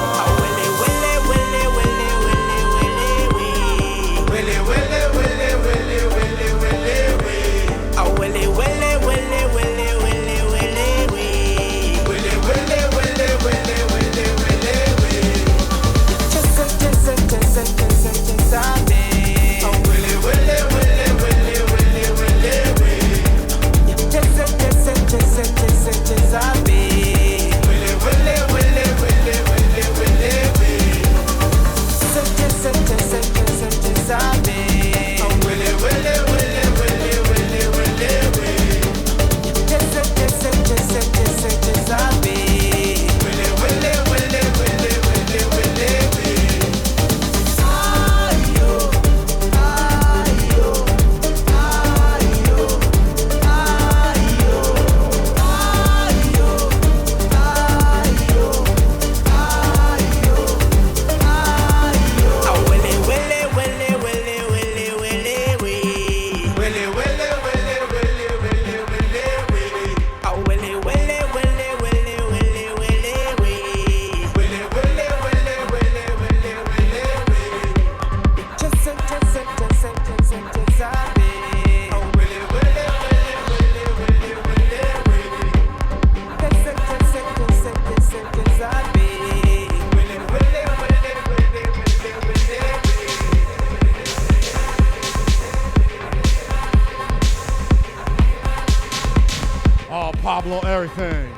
Pablo everything.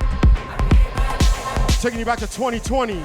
Taking you back to 2020.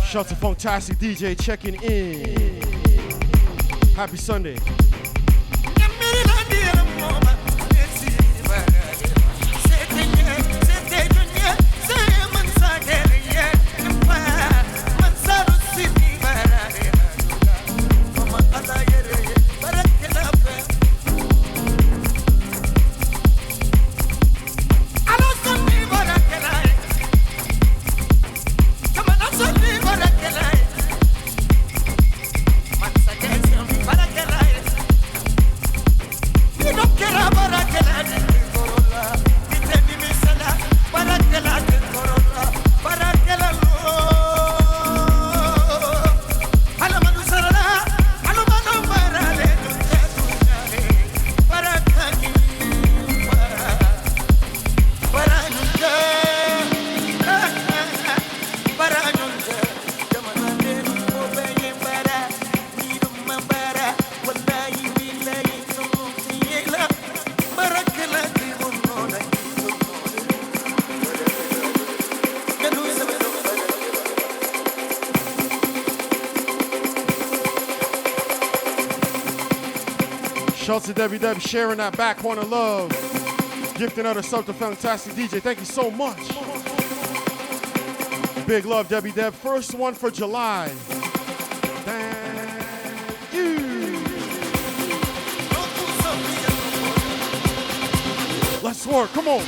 Shout to Funktastic DJ checking in. Happy Sunday. Shouts to Debbie Deb sharing that back corner love. Gifting out a sub to fantastic DJ. Thank you so much. Big love, Debbie Deb. First one for July. Thank you. Let's work. Come on.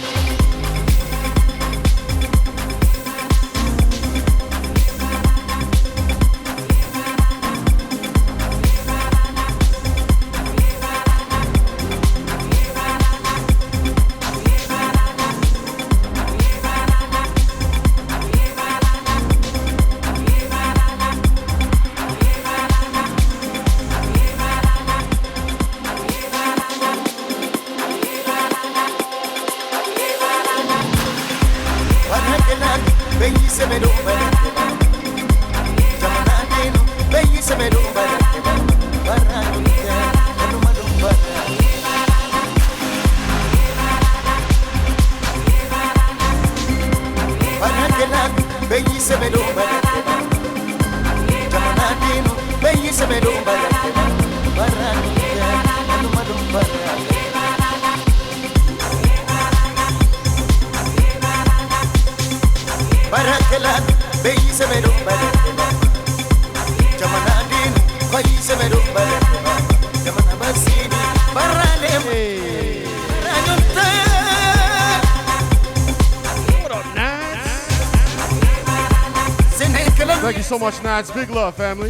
Thank you so much, Nats. Big love, family.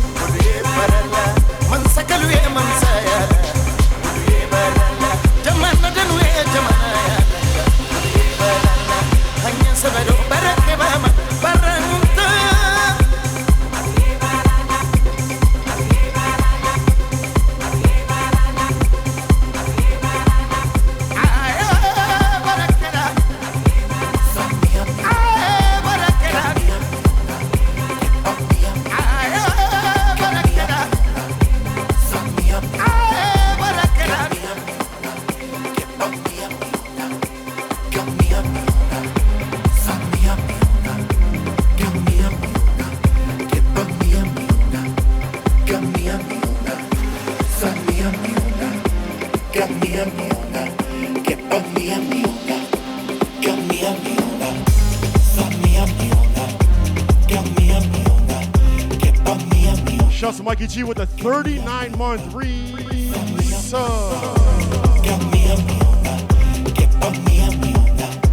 Shouts to Mikey G with a 39-month resub.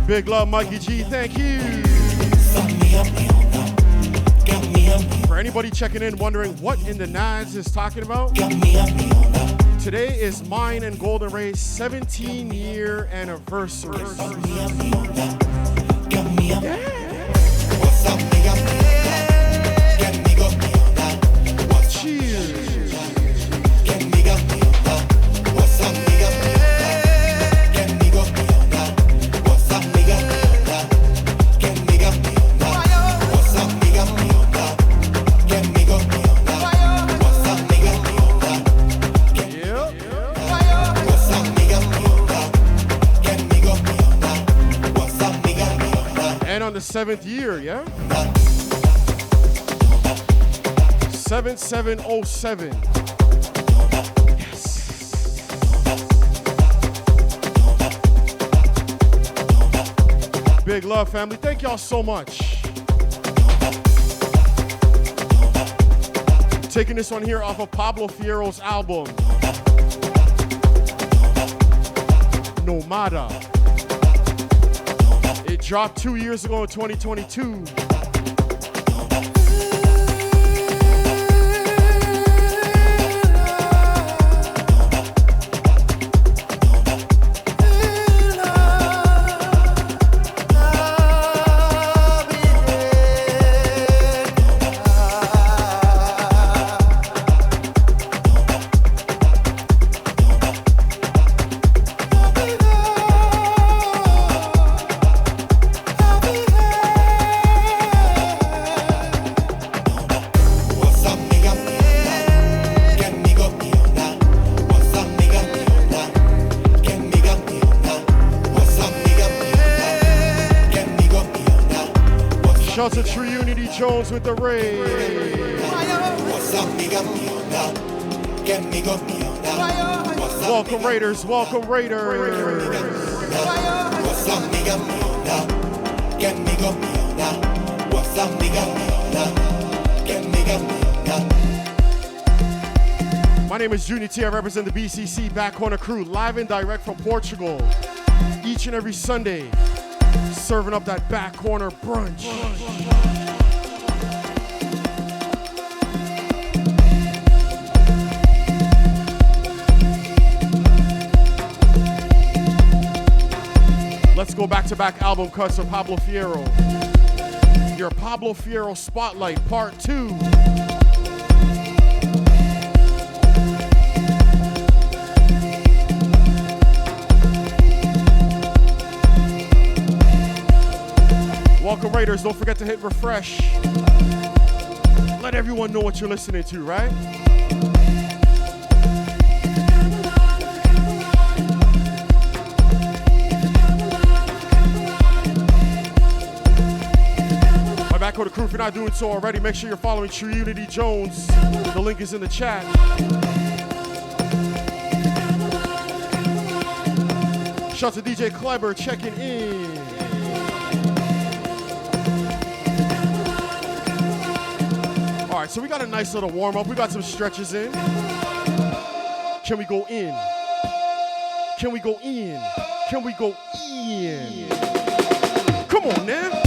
Big love, Mikey G. Thank you. For anybody checking in wondering what In the Nads is talking about, today is mine and Golden Ray's 17-year anniversary. Yeah. The 7th year, yeah? 7707. Yes. Big love, family. Thank y'all so much. Taking this one here off of Pablo Fierro's album, Nomada. It dropped 2 years ago in 2022. Shouts to True Unity Jones with the raid. What's up, nigga? Get me go. What's Welcome Raiders, welcome Raiders. My name is Junior T. I represent the BCC Back Corner crew, live and direct from Portugal. Each and every Sunday, serving up that back corner brunch. Let's go back-to-back album cuts of Pablo Fierro. Your Pablo Fierro Spotlight Part 2. Welcome Raiders, don't forget to hit refresh. Let everyone know what you're listening to, right? My back the crew, if you're not doing so already, make sure you're following True Unity Jones. The link is in the chat. Shout out to DJ Kleber checking in. All right, so we got a nice little warm up. We got some stretches in. Can we go in? Can we go in? Can we go in? Come on now.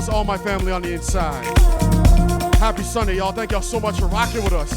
All my family on the inside. Happy Sunday, y'all. Thank y'all so much for rocking with us.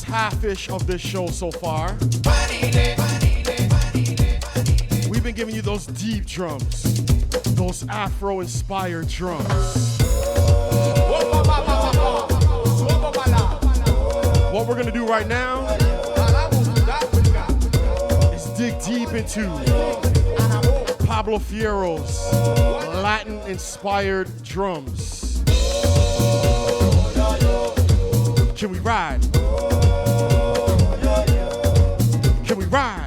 Half-ish of this show so far. We've been giving you those deep drums, those Afro-inspired drums. What we're gonna do right now is dig deep into Pablo Fierro's Latin-inspired drums. Can we ride? Can we ride?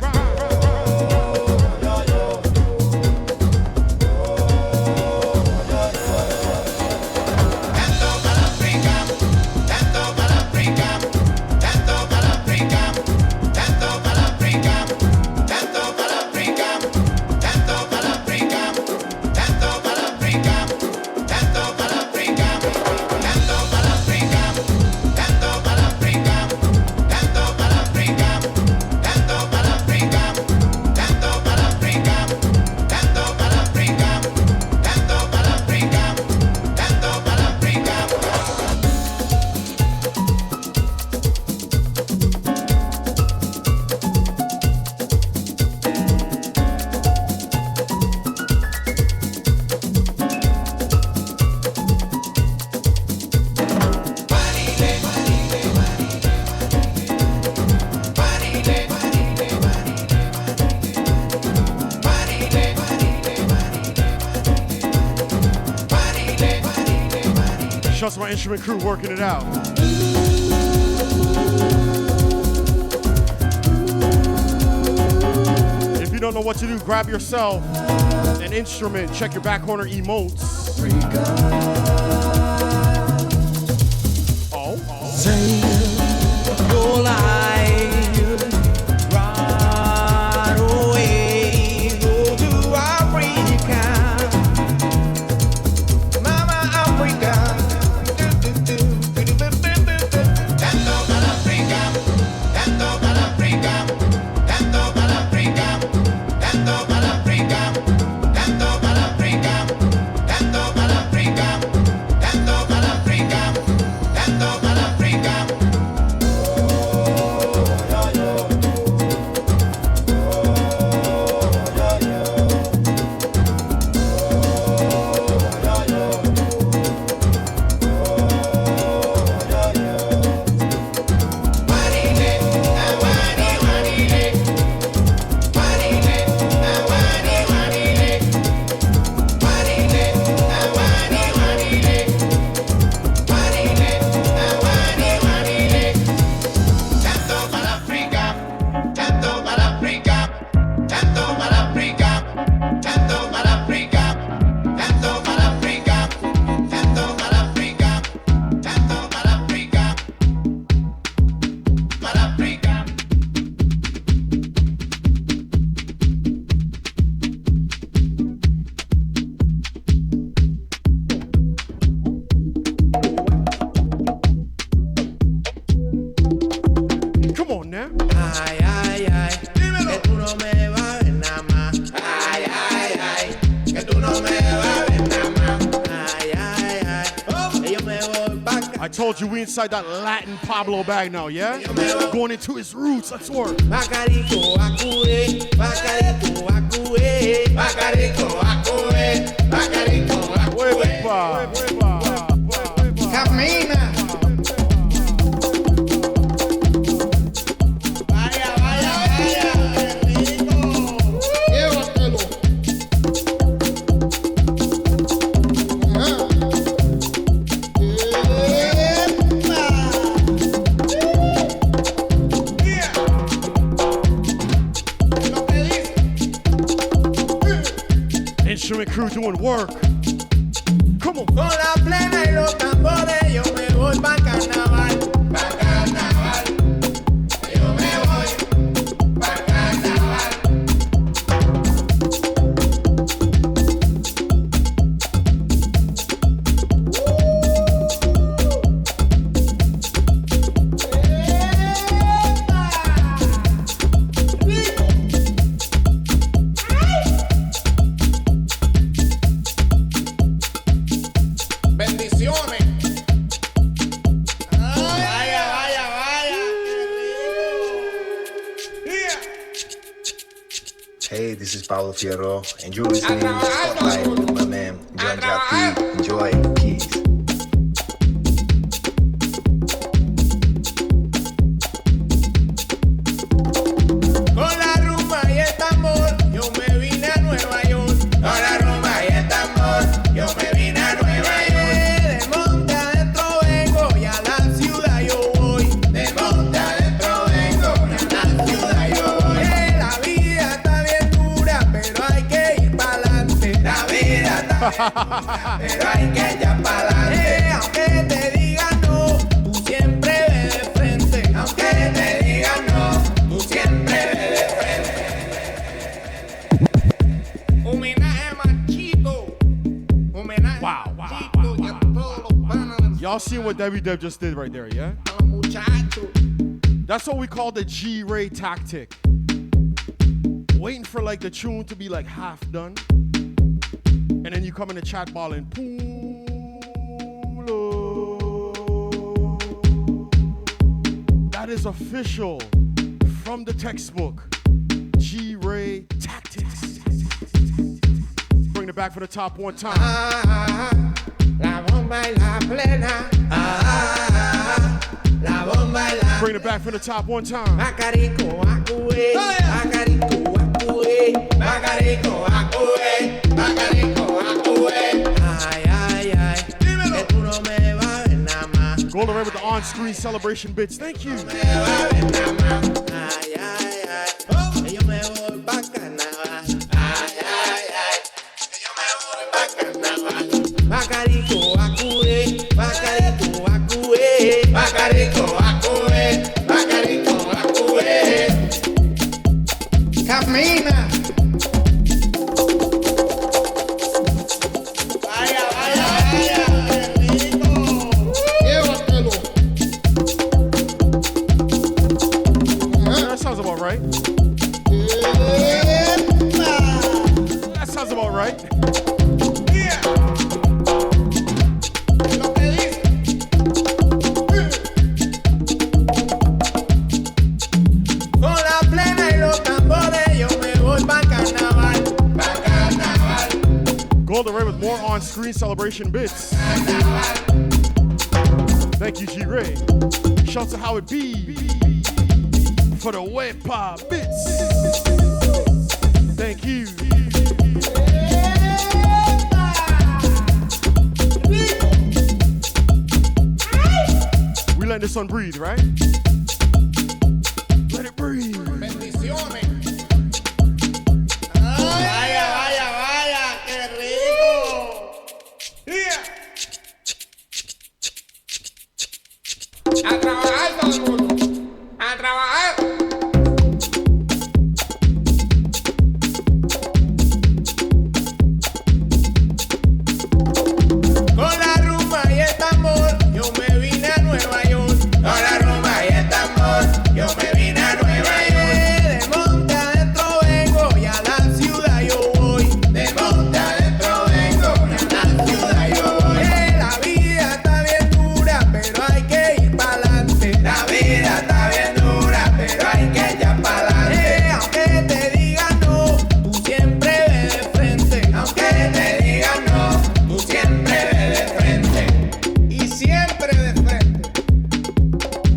Shouts to my instrument crew working it out. If you don't know what to do, grab yourself an instrument, check your back corner emotes. Sail your life, run away, go to Africa, Mama Africa. Tanto para Africa, tanto para Africa, tanto para Africa, tanto para Africa, tanto para Africa, tanto para Africa, tanto para Africa, tanto para Africa. Come on now. Ay, ay, ay, que tú no me vas a ver nada más. Ay, ay, ay, que tú no me vas a ver nada más. Ay, ay, ay, que yo me voy pa' I told you we inside that Latin Pablo bag now, yeah? Going into his roots, let's work. Bacarico, acure, bacarico, acue, bacarico, acue, bacarico, acue. Camina. Vaya, vaya, vaya, qué rico. Llévatelo. Instrument crew doing work. Come on. Con la plena y los tambores yo me voy pa' carnaval, pa' carnaval. Yo me voy pa' carnaval. Bendiciones. Vaya, vaya, vaya. Hey, this is Pablo Fierro, and you're listening to Spotlight with my man John Jatti. Enjoy. Peace. Con la rumba y el tambor, yo me vine a Nueva York. Con la rumba y el tambor, yo me vine a Nueva York. De monte adentro vengo y a la ciudad yo voy. De monte adentro vengo y a la ciudad yo voy. La vida está bien dura, pero hay que ir pa'lante. La vida está bien dura, pero hay que echar pa'lante. Aunque te digan no, tú siempre ve de frente. Aunque te digan no, tú siempre ve de frente. Homenaje a Machito. Homenaje a Machito y a todos los panas. Y'all seen what WW just did right there, yeah? A los muchachos. That's what we call the G-Ray tactic. Waiting for like the tune to be like half done. And then you come in the chat ball and that is official from the textbook. G-Ray tactics. Bring it back for the top one time. La bomba y la plena. La bomba y la. Bring it back for the top one time. Bacarico, acue, bacarico, acue, bacarico, acue, bacarico, acue. Ay, ay, ay, que tú no me vas Golden Ray with the on-screen celebration bits. Thank you. Bacarico, acue, bacarico, acue, bacarico, acue, bacarico, acue. Camina. Vaya, vaya, vaya, rico. Llévatelo. That sounds about right. That sounds about right. Golden Ray with more on-screen celebration bits. Thank you, G-Ray. Shouts to how it be for the wet pop bits. Thank you. We let this one breathe, right? Let it breathe. Bendiciones. Vaya, vaya, vaya, qué rico. Yeah. A trabajar todo el mundo. A trabajar. Con la rumba y el tambor, yo me vine a Nueva York. Con la rumba y el tambor, yo me vine a Nueva York. De monte adentro vengo y a la ciudad yo voy. De monte adentro vengo y a la ciudad yo voy. La vida está bien dura, pero hay que ir pa'lante. La vida está bien dura, pero hay que echar pa'lante. Aunque te digan no, tú siempre ve de frente. Aunque te digan no, tú siempre ve de frente. Y siempre de frente.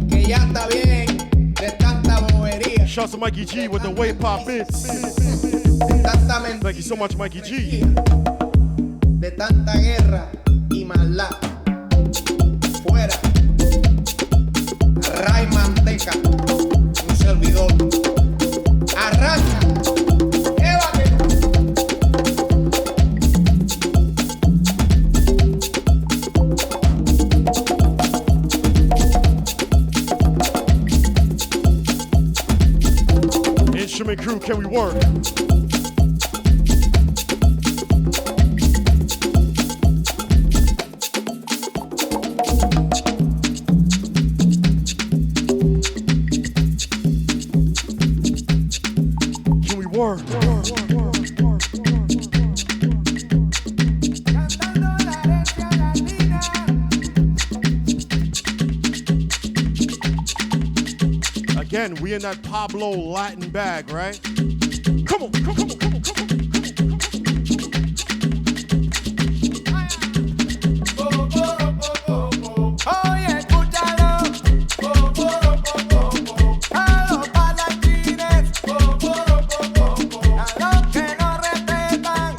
Que ya está bien de tanta bobería. Shouts to Mikey G with the wave pop bits. De tanta mentira. Thank you so much, Mikey G. De tanta guerra y maldad. Fuera. Ray Manteca. Un servidor. Arranca. Llévate. Instrument crew, can we work? Can we work? Again, we in that Pablo Latin bag, right? Come on, come on, come on, come on, come on. Oye, escúchalo. A los palatines. A los que no respetan.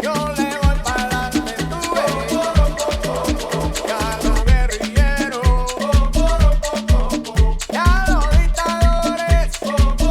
Yo le voy para adelante, tú ves. Y a los guerrilleros. Y a los dictadores. Tú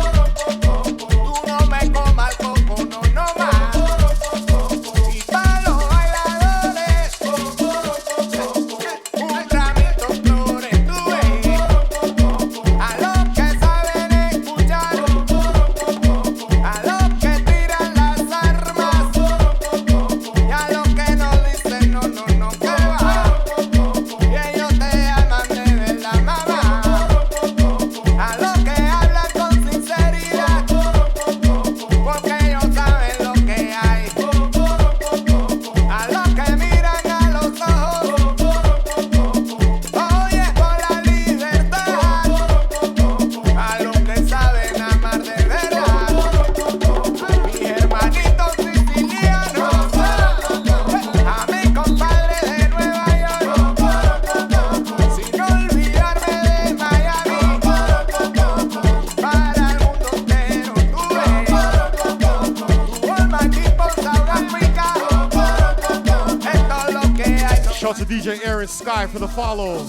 Shout out to DJ Aaron Sky for the follow.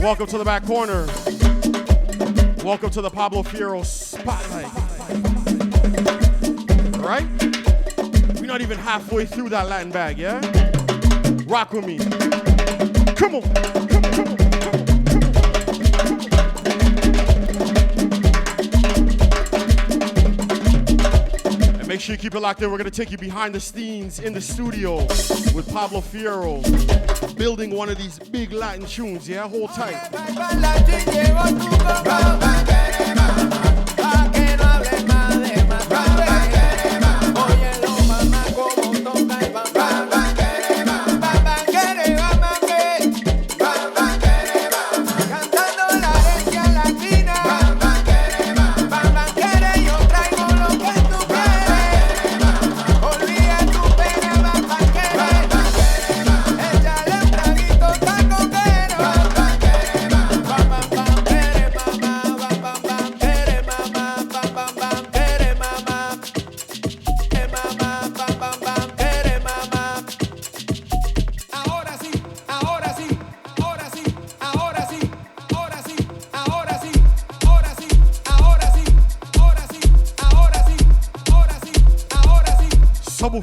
Welcome to the back corner. Welcome to the Pablo Fierro Spotlight. Right? We're not even halfway through that Latin bag, yeah? Rock with me. Come on. Come on. Make sure you keep it locked in. We're going to take you behind the scenes in the studio with Pablo Fierro, building one of these big Latin tunes, yeah? Hold tight.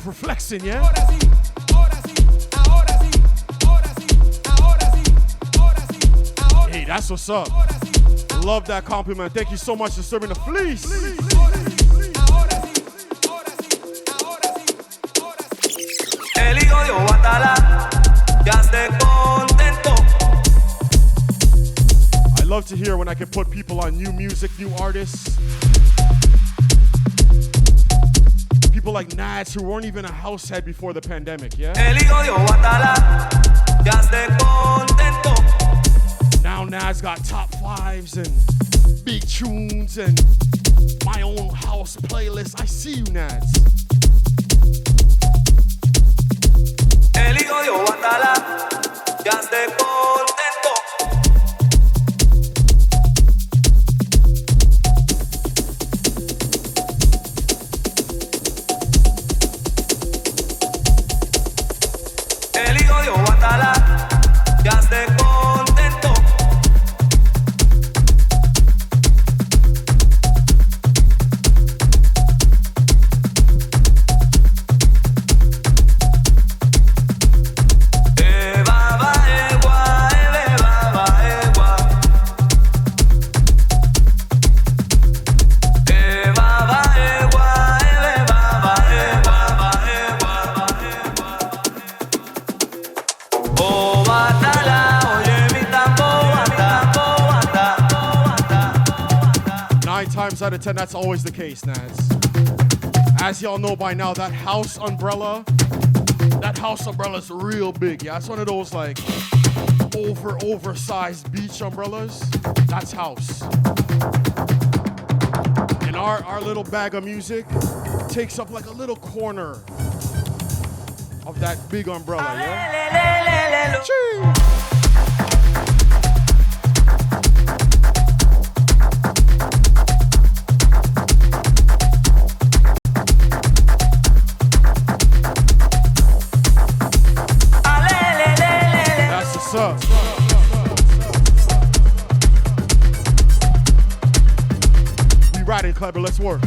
For flexing, yeah? Hey, that's what's up. Love that compliment. Thank you so much for serving the fleece. I love to hear when I can put people on new music, new artists. People like Nads who weren't even a house head before the pandemic, yeah? Now Nads got top fives and big tunes and my own house playlist. I see you, Nads. Out of 10, that's always the case, Nads. As y'all know by now, that house umbrella is real big, yeah? It's one of those like oversized beach umbrellas. That's house. And our little bag of music takes up like a little corner of that big umbrella, yeah? Chee! Up. We riding, Clever, let's work.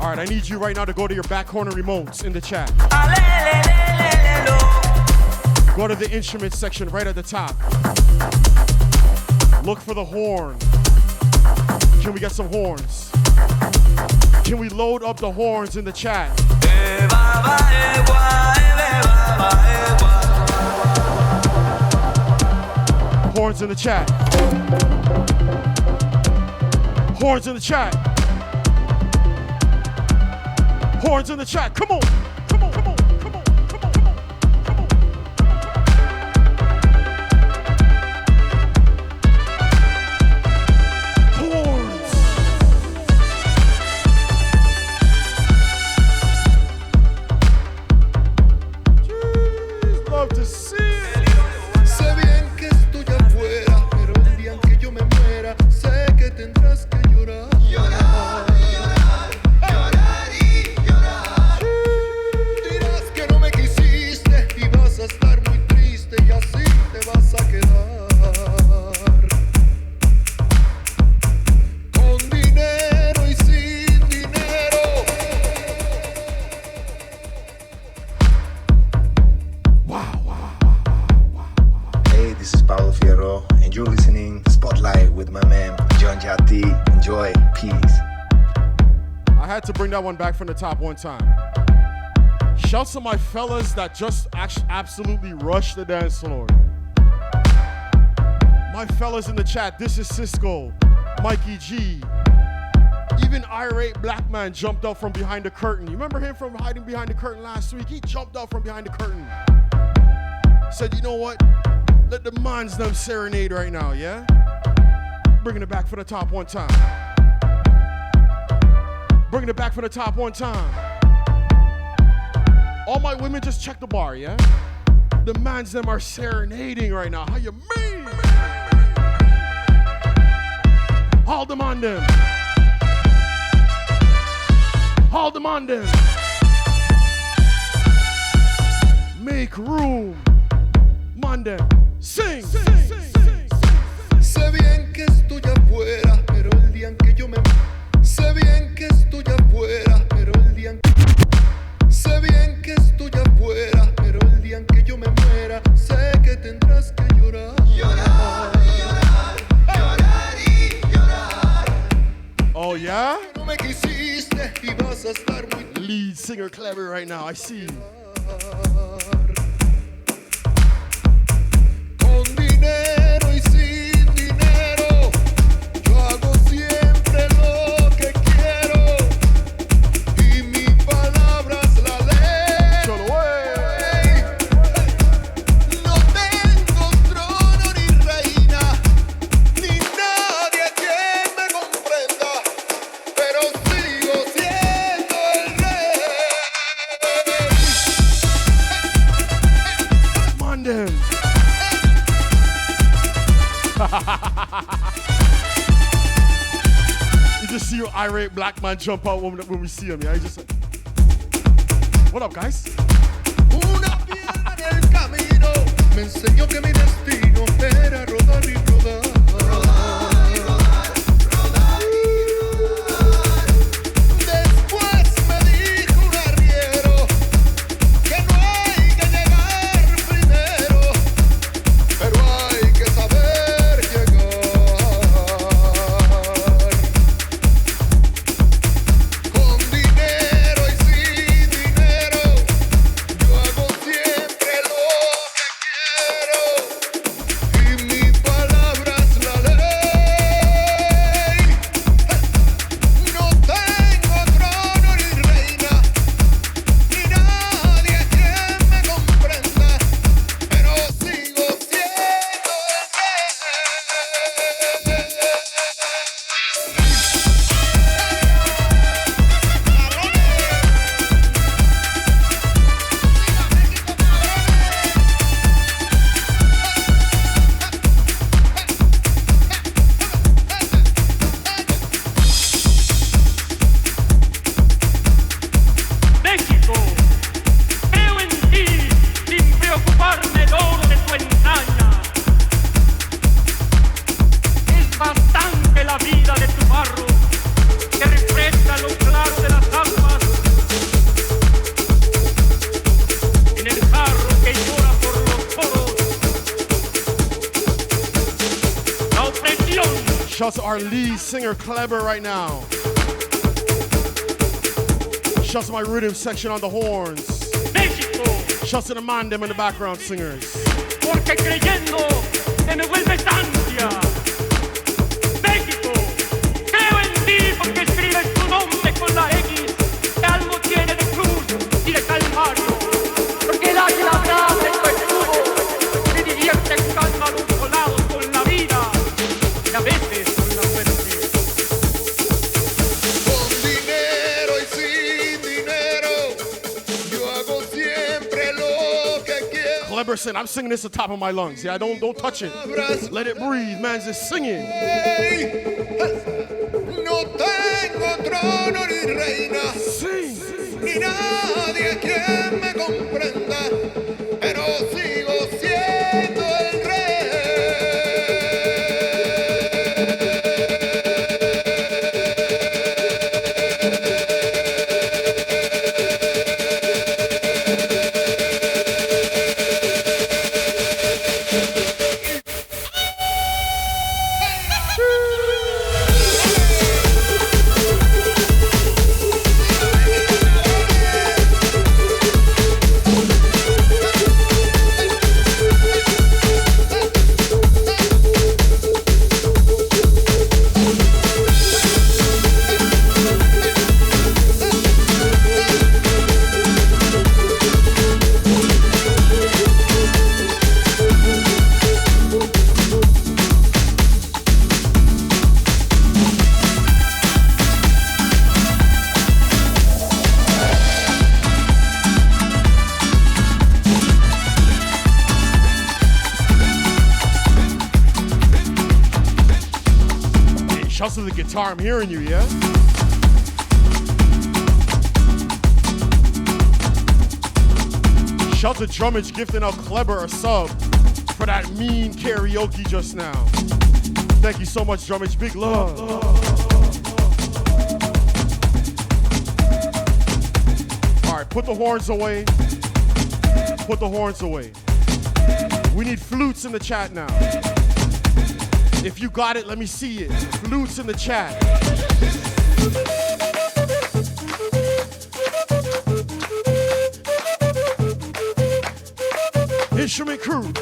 Alright, I need you right now to go to your back corner remotes in the chat. Go to the instruments section right at the top. Look for the horn. Can we get some horns? Can we load up the horns in the chat? Horns in the chat. Horns in the chat. Horns in the chat. Come on. Come on. Come on. Come on. Come on. Come on. Horns. I had to bring that one back from the top one time. Shouts to my fellas that just absolutely rushed the dance floor. My fellas in the chat, this is Cisco, Mikey G. Even irate black man jumped out from behind the curtain. You remember him from hiding behind the curtain last week? He jumped out from behind the curtain. Said, you know what? Let the mans them serenade right now, yeah? Bringing it back for the top one time. Bringing it back for the top one time. All my women just check the bar, yeah? The mans them are serenading right now. How you mean? Hold them on them. Hold them on them. Make room. Man them. Sing. Sé bien que estoy afuera, pero el día en que yo me... Sé bien que estoy afuera, pero el día en que... Sé bien que estoy afuera, pero el día en que yo me muera, sé que tendrás que llorar. Llorar y llorar, llorar y llorar. Oh, yeah? No me quisiste y vas a estar muy... Lead singer clever right now, I see you. Con dinero y sin dinero, yo hago siempre lo que quiero. Y mi palabra es la ley. No tengo trono ni reina, ni nadie quien me comprenda, pero sigo siendo el rey. Monday. You just see your irate black man jump out when we see him, yeah? He's just like, what up, guys? Una piedra en el camino me enseñó que mi destino era rodar y rodar. Rodar y rodar, rodar y rodar. Después me dijo un arriero que no hay que llegar primero, pero hay que saber llegar. Con dinero y sin dinero, yo hago siempre lo que quiero. Y mi palabra es la ley. No tengo trono ni reina, ni nadie quien me comprenda, pero sigo siendo México, creo en ti sin preocuparme el oro de tu entraña. Es bastante la vida de tu barro que refresca lo claro de las aguas en el jarro que llora por los poros. La opresión. Shouts to our lead singer clever right now. Shouts to my rhythm section on the horns. México, Shouts to the man them in the background singers. porque creyendo te me vuelves ansia. México, creo en ti porque escribes tu nombre con la X que algo tiene de cruz y de calvario. Porque el águila abraza en tu escudo, se divierte en calma los volados con la vida y a veces con la muerte. con dinero y sin dinero, yo hago siempre lo que quiero. Clever said, I'm singing this at the top of my lungs. Yeah, don't touch it. Let it breathe. Man's just singing. No tengo trono ni reina, Sing. ni nadie quien me comprenda, pero sigo siendo el rey. guitar, I'm hearing you, yeah? Shout to Drummage gifting out Kleber a sub for that mean karaoke just now. Thank you so much, Drummage. Big love. All right, put the horns away. Put the horns away. We need flutes in the chat now. If you got it, let me see it. Flutes in the chat. Instrument crew.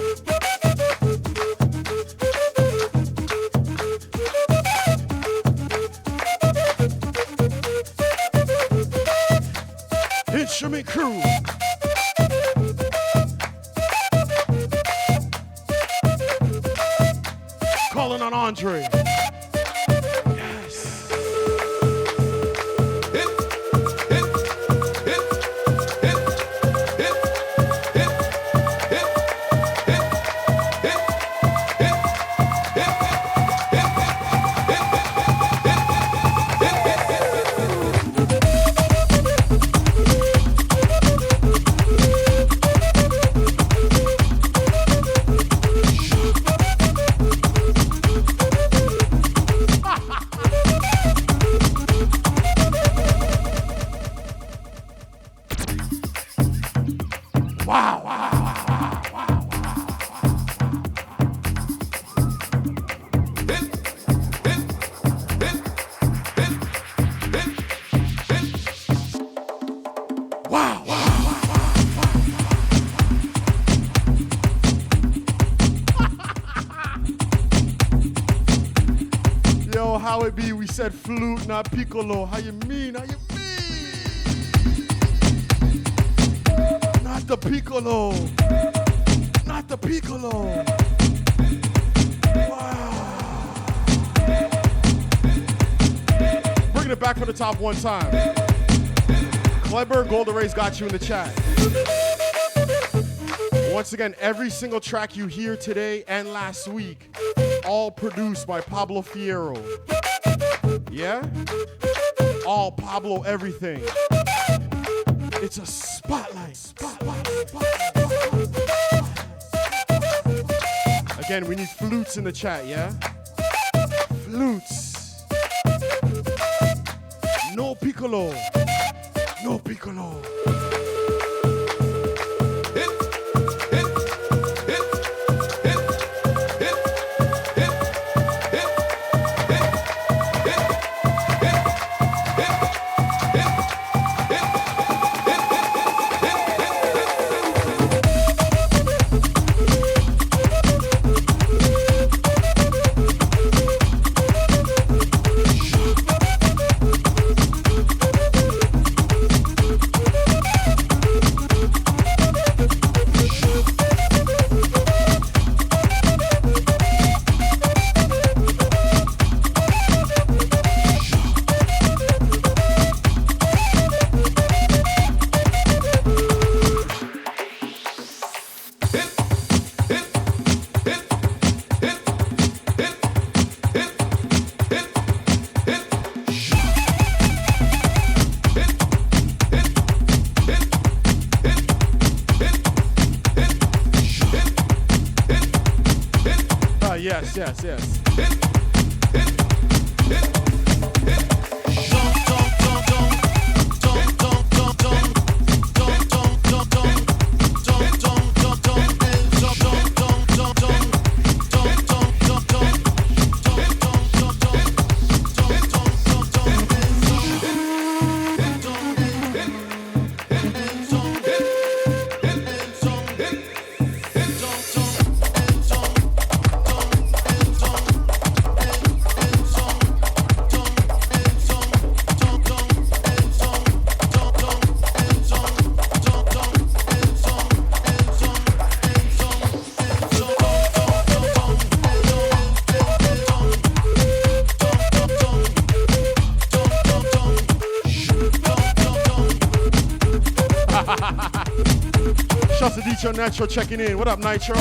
Instrument crew. Calling on Andre. Yes. Said flute, not piccolo. How you mean? How you mean? Not the piccolo. Not the piccolo. Wow. Bringing it back for the top one time. Kleber, Golden Rays got you in the chat. Once again, every single track you hear today and last week, all produced by Pablo Fierro. Yeah? All Pablo everything. It's a spotlight. Again, we need flutes in the chat, yeah? Flutes. No piccolo. No piccolo. Yes. Shouts to DJ Nitro checking in. What up, Nitro?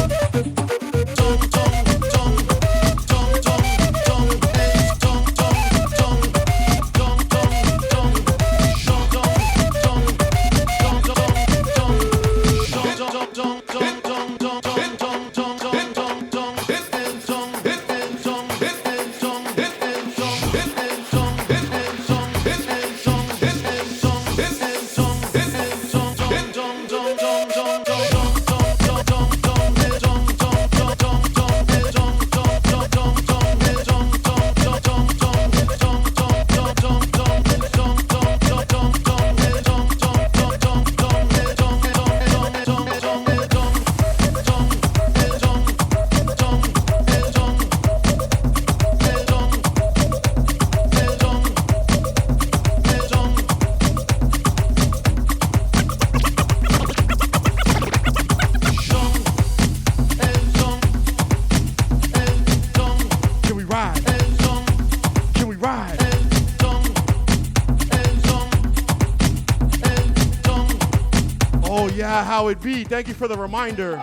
yeah, how it be. Thank you for the reminder.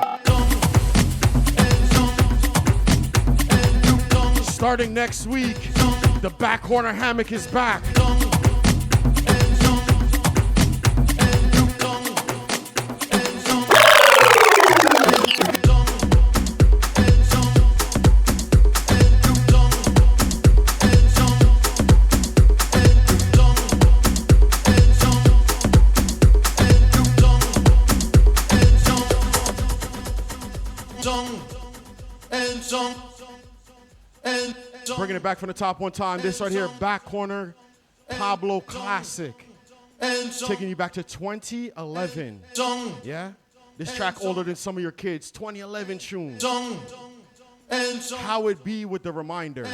Starting next week, the back corner hammock is back. Bringing it back from the top one time. This right here, back corner, Pablo classic. Taking you back to 2011. Yeah? This track older than some of your kids. 2011 tune. How it be with the reminder.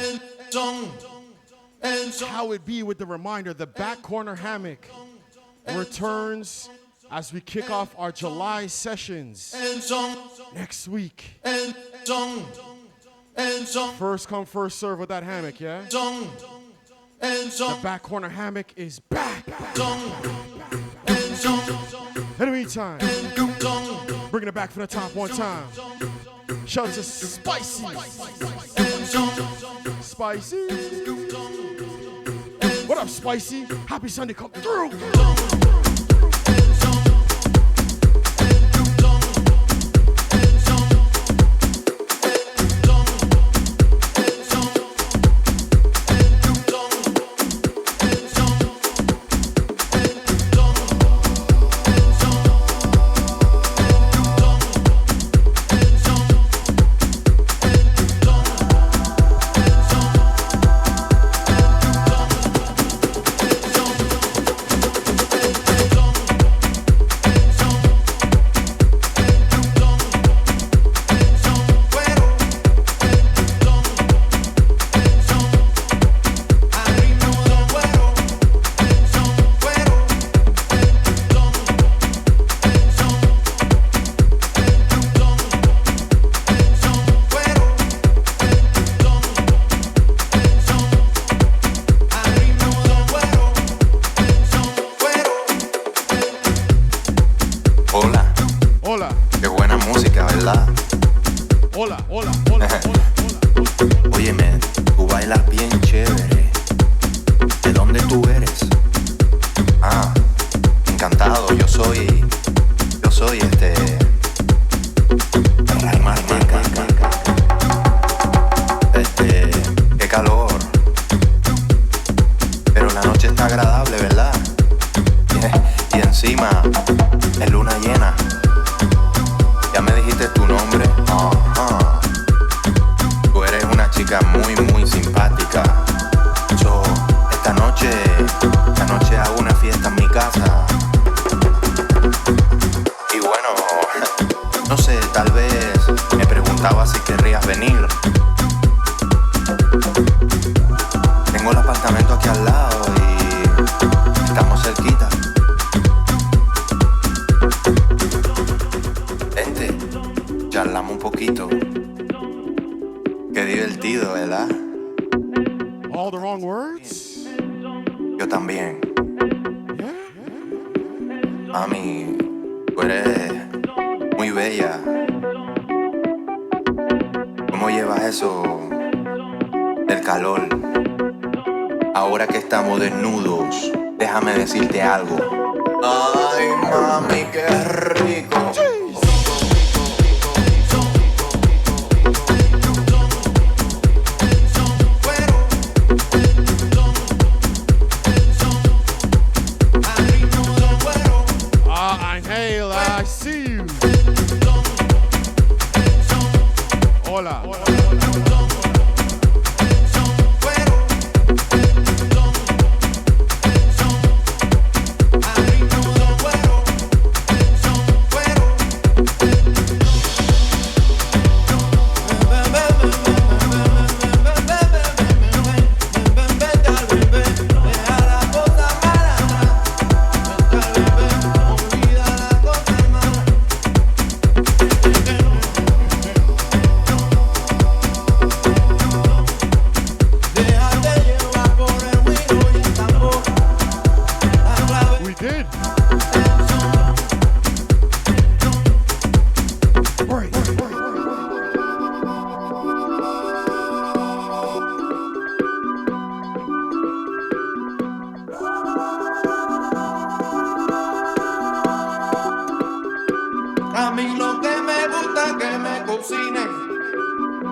How it be with the reminder. The back corner hammock returns as we kick off our July sessions next week. First come, first serve with that hammock, yeah? The back corner hammock is back. In the meantime, bringing it back from the top one time. Shout out to Spicy. Spicy. What up, Spicy? Happy Sunday, come through.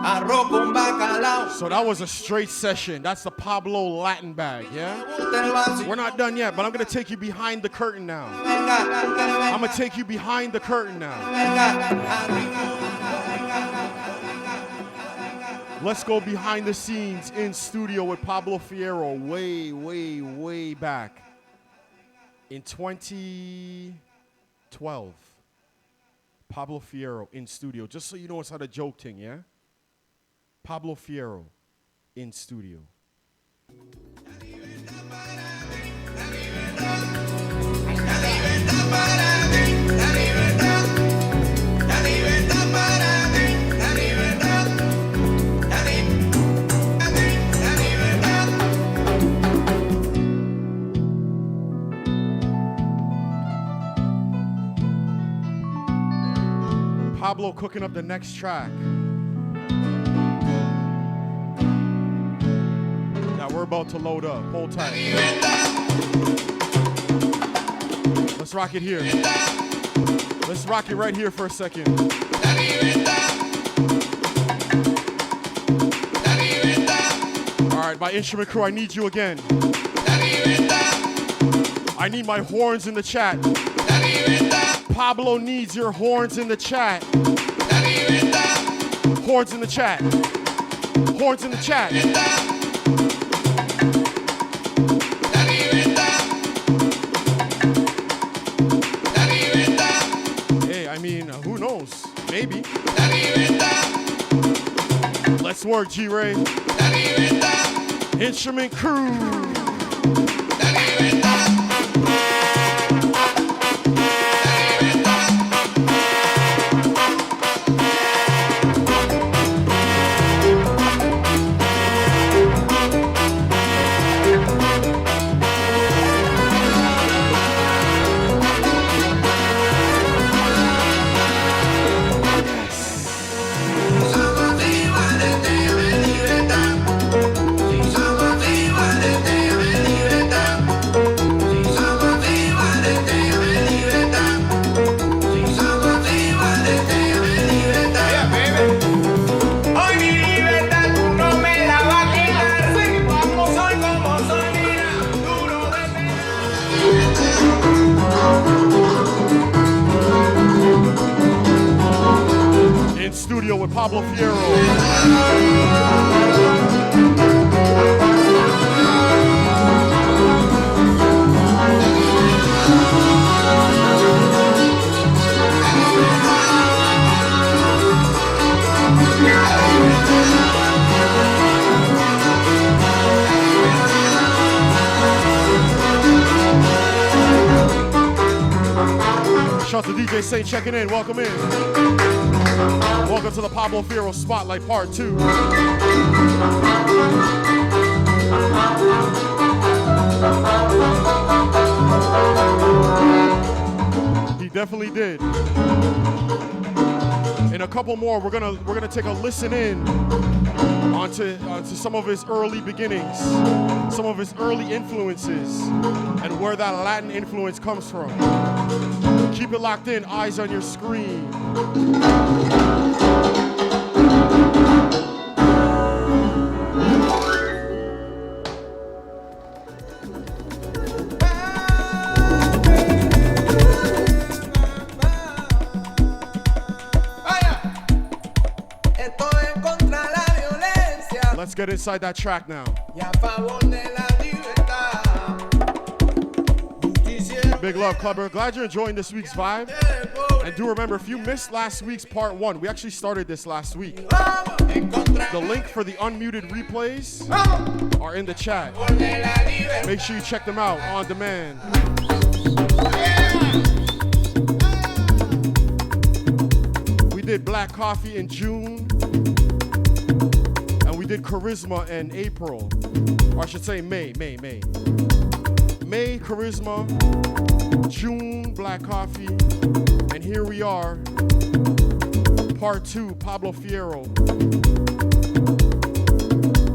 arroz con bacalao. So that was a straight session. That's the Pablo Latin bag, yeah? We're not done yet, but I'm gonna take you behind the curtain now. I'm gonna take you behind the curtain now. Let's go behind the scenes in studio with Pablo Fierro way, way, way back in 2012. Pablo Fierro in studio. Just so you know, it's not a joke thing, yeah? Pablo Fierro in studio. Pablo cooking up the next track that we're about to load up. Hold tight. Let's rock it here. Let's rock it right here for a second. All right, my instrument crew, I need you again. I need my horns in the chat. Pablo needs your horns in the chat. Horns in the chat. Horns in the chat. Hey, I mean, who knows? Maybe. Let's work, G-Ray. Instrument crew. Studio with Pablo Fierro. Shout out to DJ Saint checking in. Welcome in. Welcome to the Pablo Fierro Spotlight Part 2. He definitely did. In a couple more, we're gonna take a listen in onto some of his early beginnings, some of his early influences, and where that Latin influence comes from. Keep it locked in, eyes on your screen. Let's get inside that track now. Big love, Clubber. Glad you're enjoying this week's vibe. And do remember, if you missed last week's part 1, we actually started this last week. The link for the unmuted replays are in the chat. Make sure you check them out on demand. We did Black Coffee in June. And we did Charisma in April. Or I should say May, Charisma, June, Black Coffee, and here we are, Part 2, Pablo Fierro.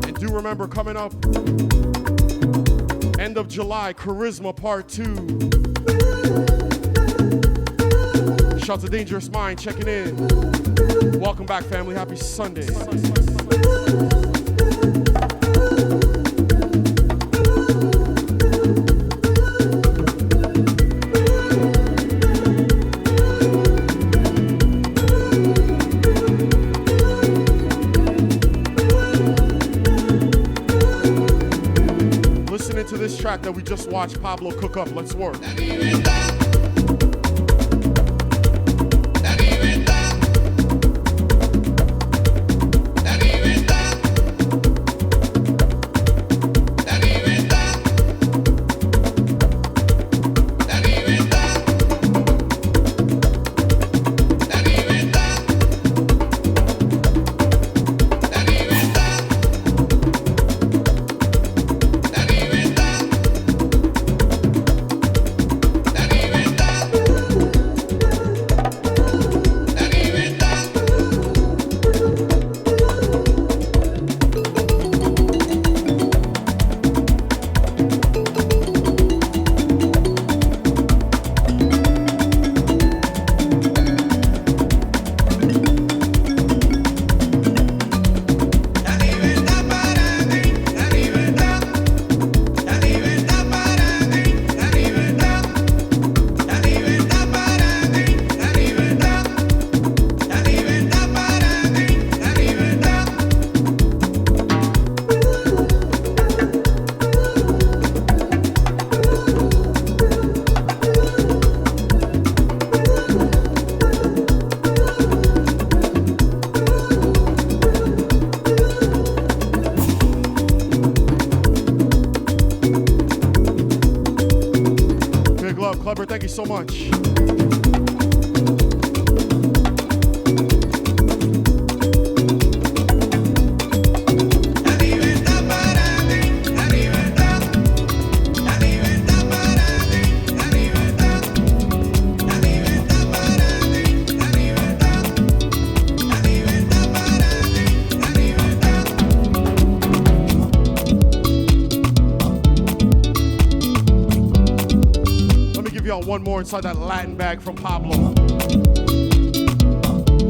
And do remember, coming up, end of July, Charisma Part 2. Shout out to Dangerous Mind checking in. Welcome back, family. Happy Sunday. Listening to this track that we just watched Pablo cook up. Let's work. Thank you so much. One more inside that Latin bag from Pablo.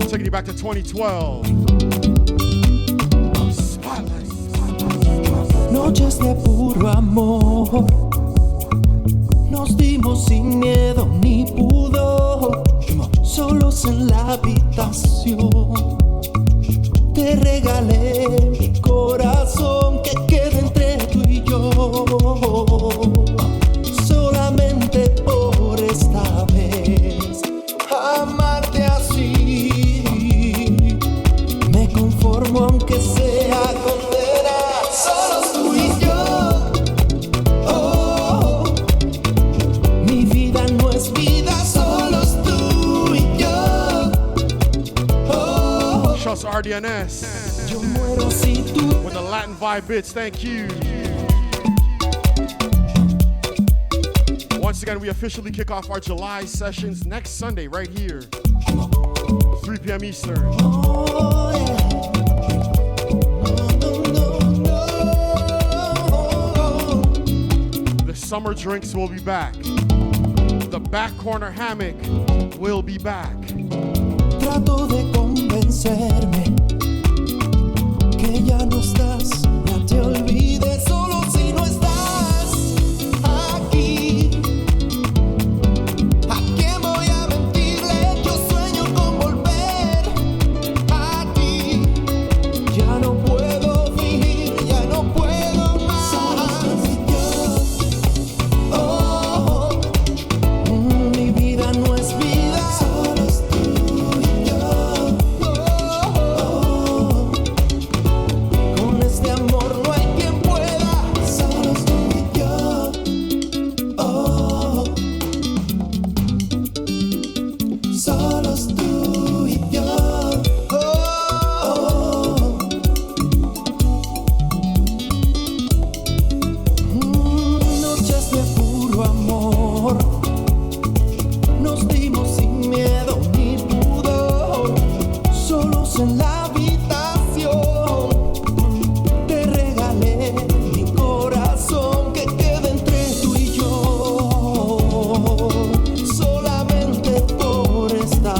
Taking you back to 2012. Spotlight. Noches de puro amor. Nos dimos sin miedo ni pudor. Solos en la habitación. Te regalé mi corazón que quede entre tú y yo. Solamente por esta vez amarte así. Me conformo aunque sea condena. Solos tú y yo. Oh, mi vida no es vida. Solos tú y yo. Oh, shouts to RDNS. Yo muero si tú. With the Latin vibe bits, thank you. Once again, we officially kick off our July sessions next Sunday right here, 3 p.m. Eastern. Oh, yeah. The summer drinks will be back. The back corner hammock will be back. Trato de convencerme que ya no estás, ya te olvidé solo si no estás. Esta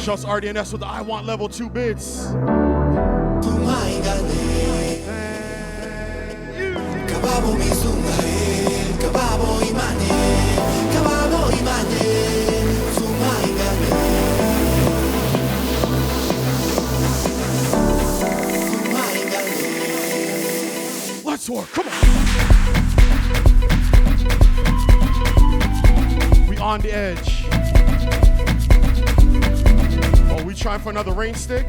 Shouts RDNS with the I Want Level 2 bits. Let's work, come on. We on the edge. Oh, we trying for another rain stick?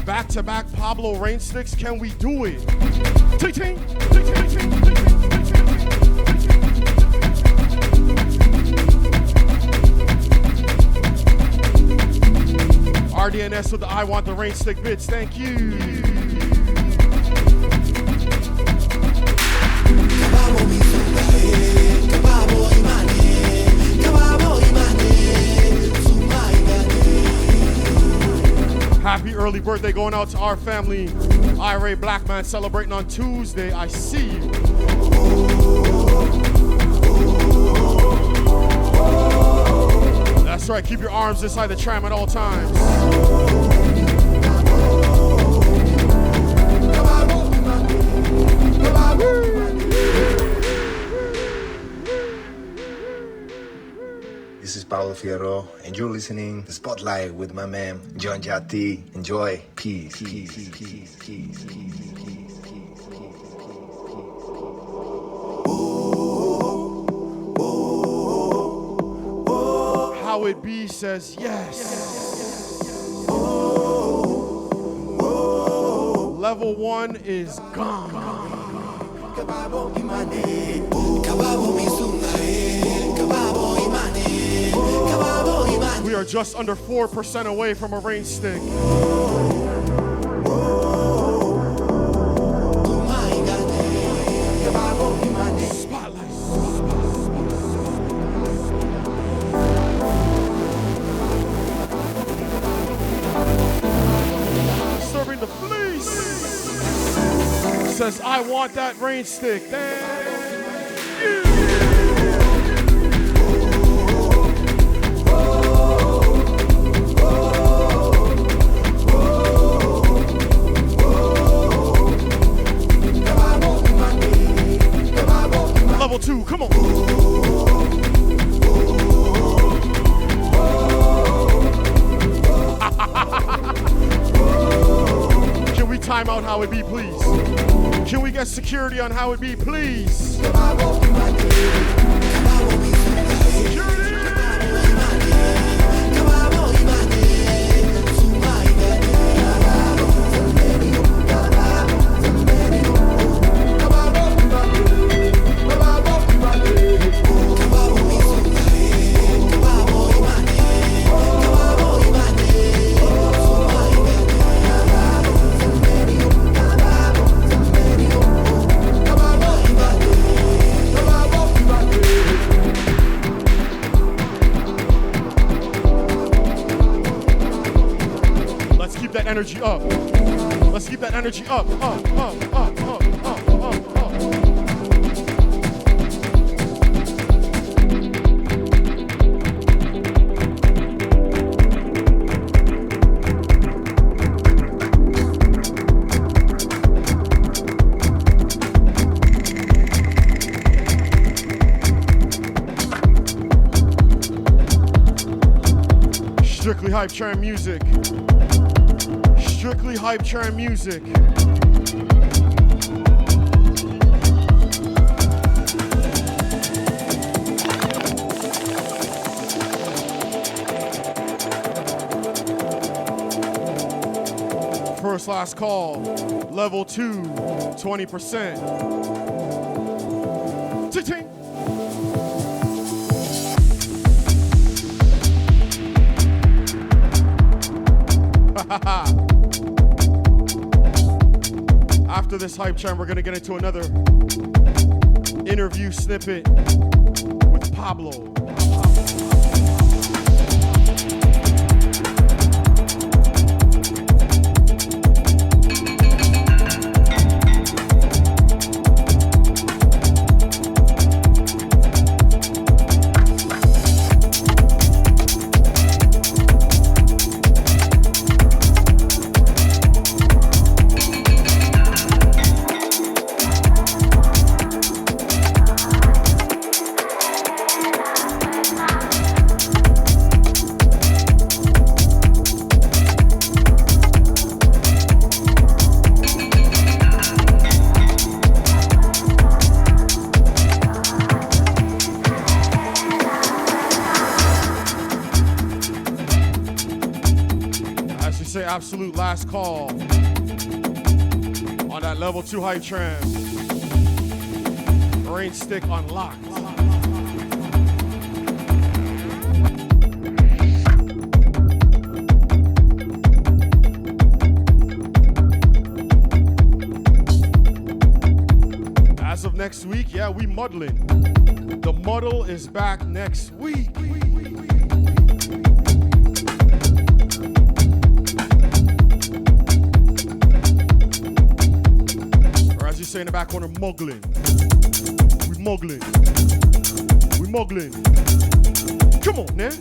Back-to-back Pablo rain sticks, can we do it? Ting-ting, ting-ting, ting-ting, ting-ting. RDNS with the I Want the Rain Stick bits, thank you. Happy early birthday going out to our family. IRA Black Man celebrating on Tuesday. I see you. That's right, keep your arms inside the tram at all times. This is Pablo Fierro, and you're listening to Spotlight with my man, John Jatti. Enjoy. Peace. How It Be says yes. Level 1 is gone. We are just under 4% away from a rain stick. Spotlight. Serving the fleece. Says, I want that rain stick. time out how it be, please? Can we get security on how it be, please? That energy up. Let's keep that energy up. Strictly hype train music. Strictly hype train music. First last call, level 2, 20%. Ting-ting. After this hype train, we're gonna get into another interview snippet with Pablo. Absolute last call on that level 2 hype train. Rain stick unlocked. As of next week, yeah, we muddling. The muddle is back next week. In the back corner, muggling. We muggling. We muggling. Come on, man.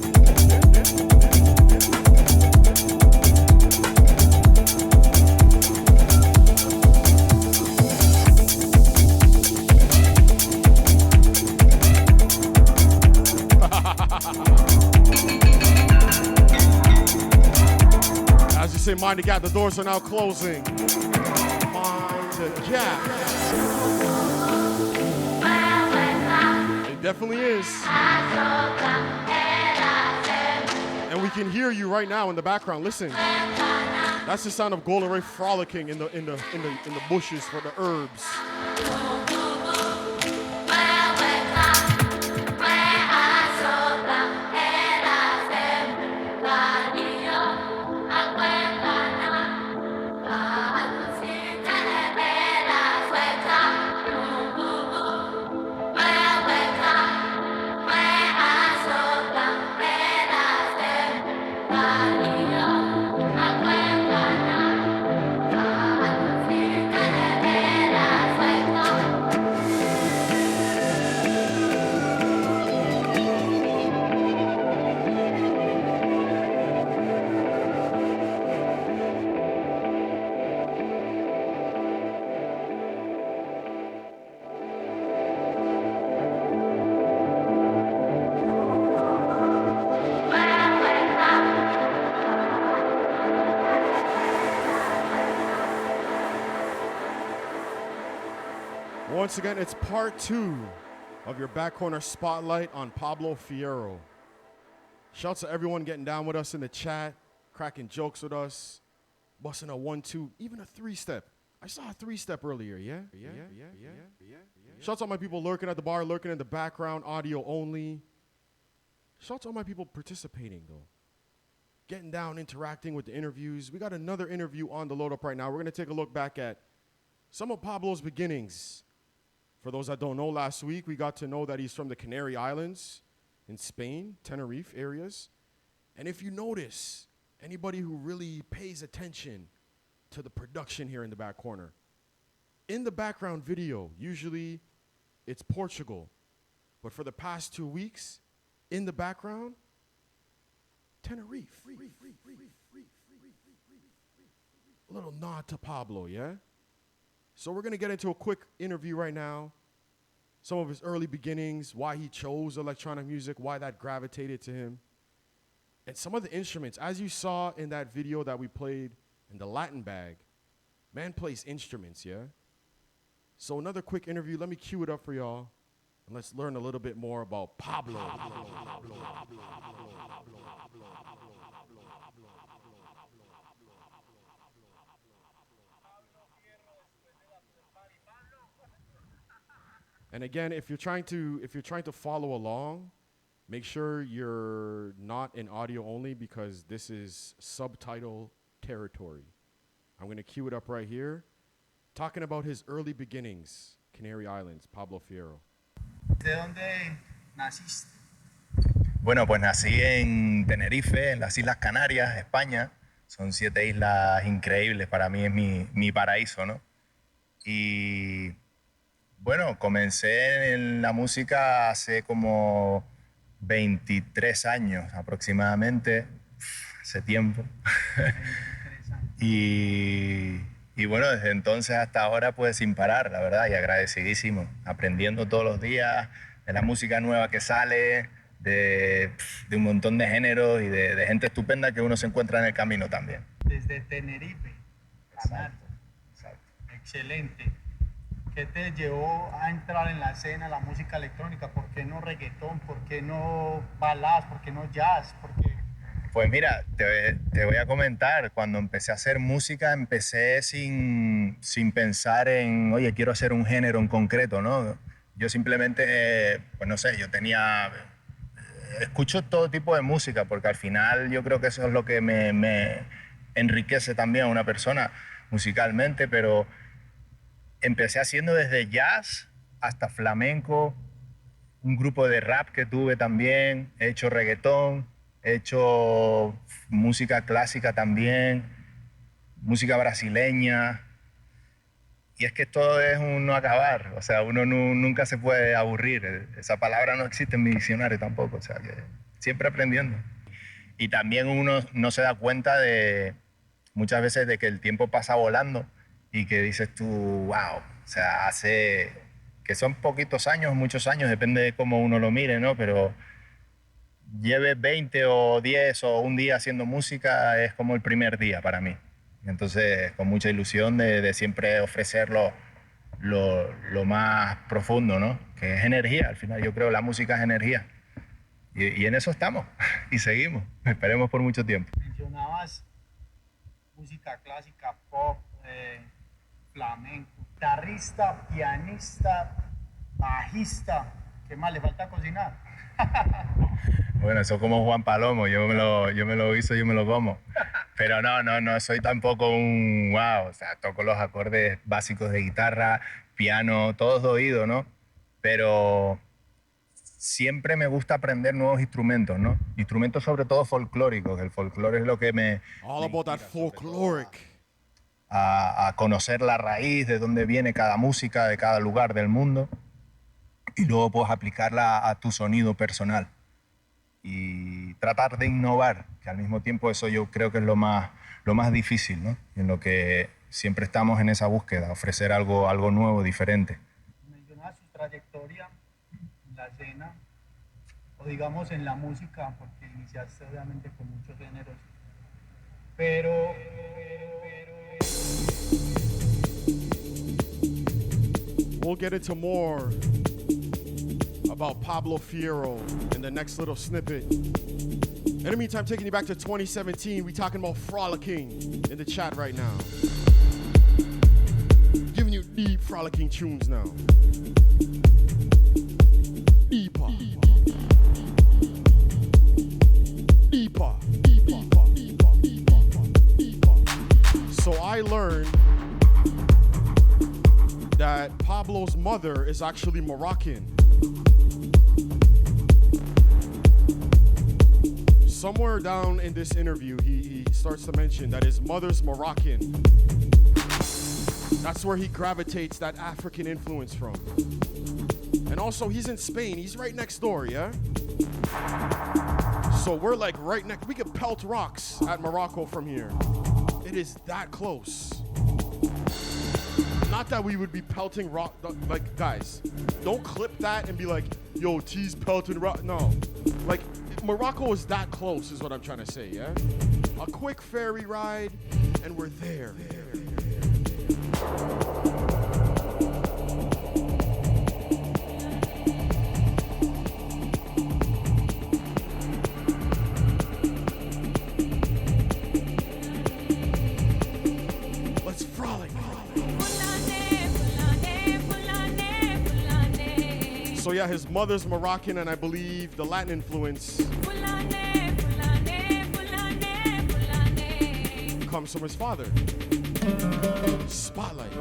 As you say, mind the gap, the doors are now closing. Yeah. It definitely is. And we can hear you right now in the background. Listen. That's the sound of Golden Ray frolicking in the bushes for the herbs. Once again, it's part 2 of your back corner spotlight on Pablo Fierro. Shouts to everyone getting down with us in the chat, cracking jokes with us, busting a 1-2, even a 3-step. I saw a 3-step earlier, yeah? Shouts to all my people lurking at the bar, lurking in the background, audio only. Shouts to all my people participating, though. Getting down, interacting with the interviews. We got another interview on the load up right now. We're going to take a look back at some of Pablo's beginnings. For those that don't know, last week we got to know that he's from the Canary Islands in Spain, Tenerife areas. And if you notice, anybody who really pays attention to the production here in the back corner, in the background video, usually it's Portugal. But for the past 2 weeks, in the background, Tenerife. A little nod to Pablo, yeah? So we're going to get into a quick interview right now. Some of his early beginnings, why he chose electronic music, why that gravitated to him. And some of the instruments, as you saw in that video that we played in the Latin bag, man plays instruments, yeah? So another quick interview. Let me cue it up for y'all. And let's learn a little bit more about Pablo. And again, if you're trying to follow along, make sure you're not in audio only because this is subtitle territory. I'm going to cue it up right here. Talking about his early beginnings, Canary Islands, Pablo Fierro. ¿De dónde naciste? Bueno, pues nací en Tenerife, en las Islas Canarias, España. Son 7 islas increíbles, para mí es mi paraíso, ¿no? Y bueno, comencé en la música hace como 23 años aproximadamente, hace tiempo. Y bueno, desde entonces hasta ahora pues sin parar, la verdad, y agradecidísimo, aprendiendo todos los días de la música nueva que sale, de un montón de géneros y de gente estupenda que uno se encuentra en el camino también. Desde Tenerife, Canarias. Exacto. Excelente. ¿Qué te llevó a entrar en la escena, la música electrónica? ¿Por qué no reggaetón? ¿Por qué no baladas? ¿Por qué no jazz? ¿Por qué? Pues mira, te voy a comentar, cuando empecé a hacer música, empecé sin pensar en, oye, quiero hacer un género en concreto, ¿no? Yo simplemente, pues no sé, escucho todo tipo de música, porque al final yo creo que eso es lo que me enriquece también a una persona musicalmente, pero empecé haciendo desde jazz hasta flamenco, un grupo de rap que tuve también, he hecho reggaetón, he hecho música clásica también, música brasileña. Y es que todo es un no acabar, o sea, uno nunca se puede aburrir. Esa palabra no existe en mi diccionario tampoco, o sea, que siempre aprendiendo. Y también uno no se da cuenta muchas veces de que el tiempo pasa volando y que dices tú, wow, o sea, hace que son poquitos años, muchos años, depende de cómo uno lo mire, ¿no? Pero lleve 20 o 10 o un día haciendo música es como el primer día para mí. Entonces, con mucha ilusión de siempre ofrecer lo más profundo, ¿no? Que es energía, al final yo creo que la música es energía. Y en eso estamos y seguimos, esperemos por mucho tiempo. Mencionabas música clásica, pop, flamenco, guitarrista, pianista, bajista. ¿Qué más le falta cocinar? Bueno, eso como Juan Palomo, yo me lo guiso, yo me lo como. Pero no soy tampoco un wow, o sea, toco los acordes básicos de guitarra, piano, todos de oído, ¿no? Pero siempre me gusta aprender nuevos instrumentos, ¿no? Instrumentos sobre todo folclóricos, el folclore es lo que me... All about that folkloric. A conocer la raíz, de dónde viene cada música, de cada lugar del mundo, y luego puedes aplicarla a tu sonido personal. Y tratar de innovar, que al mismo tiempo eso yo creo que es lo más difícil, ¿no? En lo que siempre estamos en esa búsqueda, ofrecer algo nuevo, diferente. Mencionaba su trayectoria en la escena, o digamos en la música, porque iniciaste obviamente con muchos géneros, pero we'll get into more about Pablo Fierro in the next little snippet. In the meantime, taking you back to 2017, we talking about frolicking in the chat right now. Giving you deep frolicking tunes now. Deeper. Deeper. So I learned that Pablo's mother is actually Moroccan. Somewhere down in this interview, he starts to mention that his mother's Moroccan. That's where he gravitates that African influence from. And also, he's in Spain. He's right next door, yeah? So we're like right next. We could pelt rocks at Morocco from here. It is that close. Not that we would be pelting rock. Like, guys, don't clip that and be like, yo, T's pelting rock. No. Like, Morocco is that close, is what I'm trying to say, yeah? A quick ferry ride, and we're there. Let's frolic. So yeah, his mother's Moroccan, and I believe the Latin influence comes from his father. Spotlight.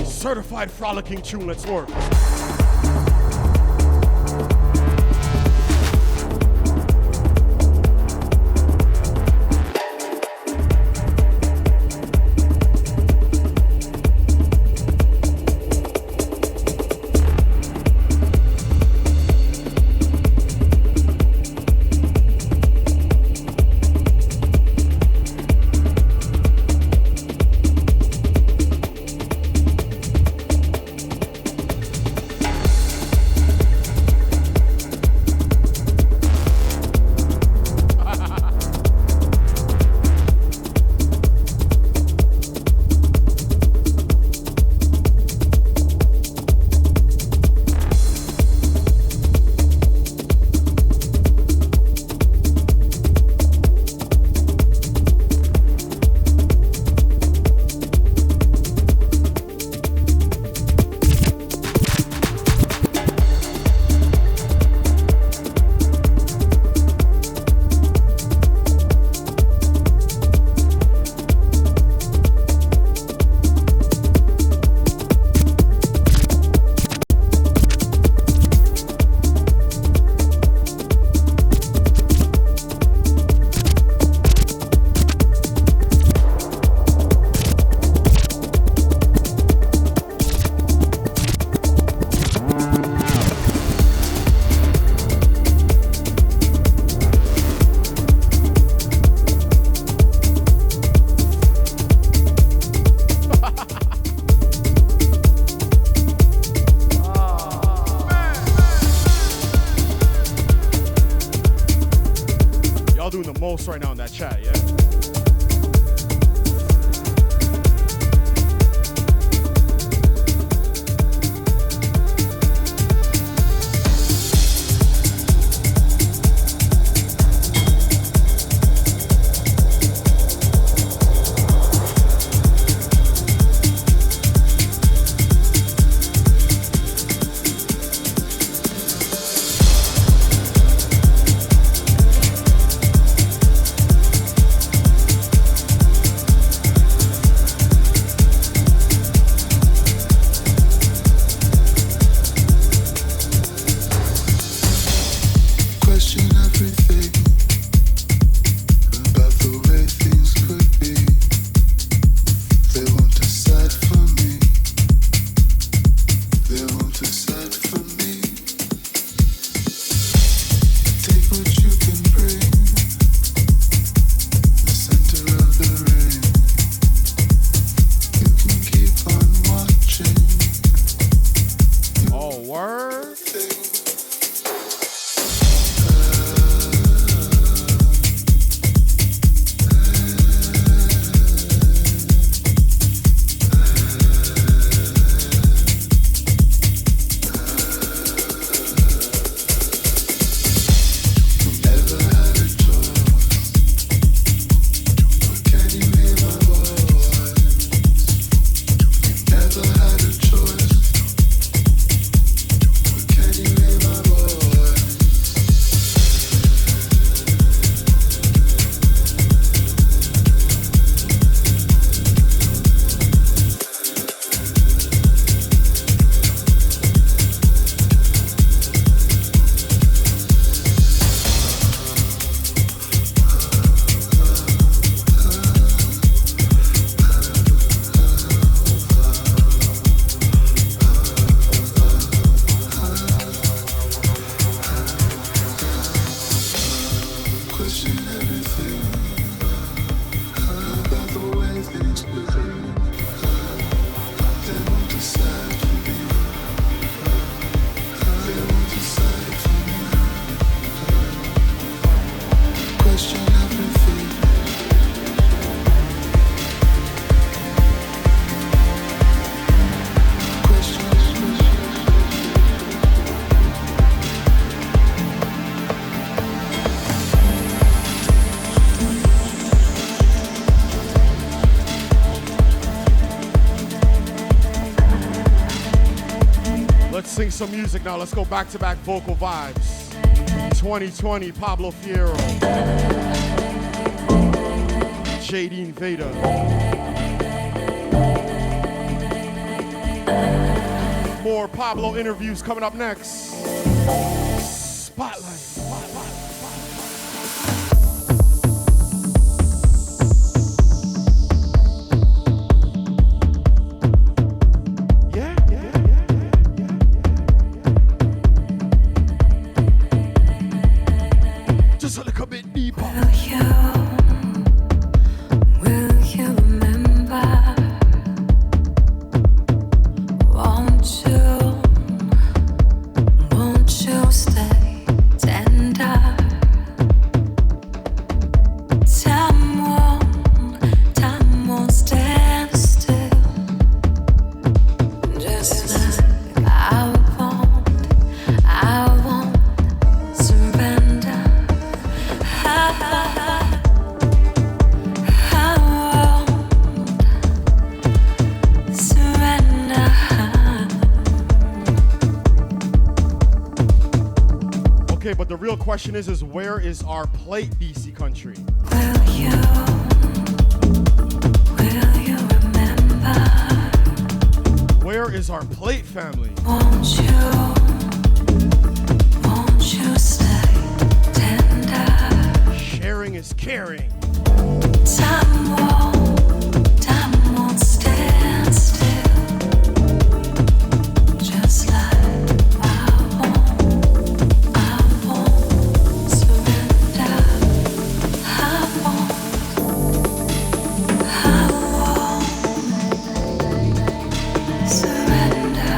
Certified frolicking tune, let's work. Right now in that chat, yeah? Let's sing some music now. Let's go back-to-back vocal vibes. 2020, Pablo Fierro. Jadine Veda. More Pablo interviews coming up next. Spotlight. Just a little bit deeper. Will you remember? Won't you stay tender? Time won't stand still. Just like I won't surrender. Okay, but the real question is where is our plate, DC Country? Will you remember? Where is our plate, family? Won't you stay tender? Sharing is caring. Time won't stand still. Just like I won't surrender. I won't surrender.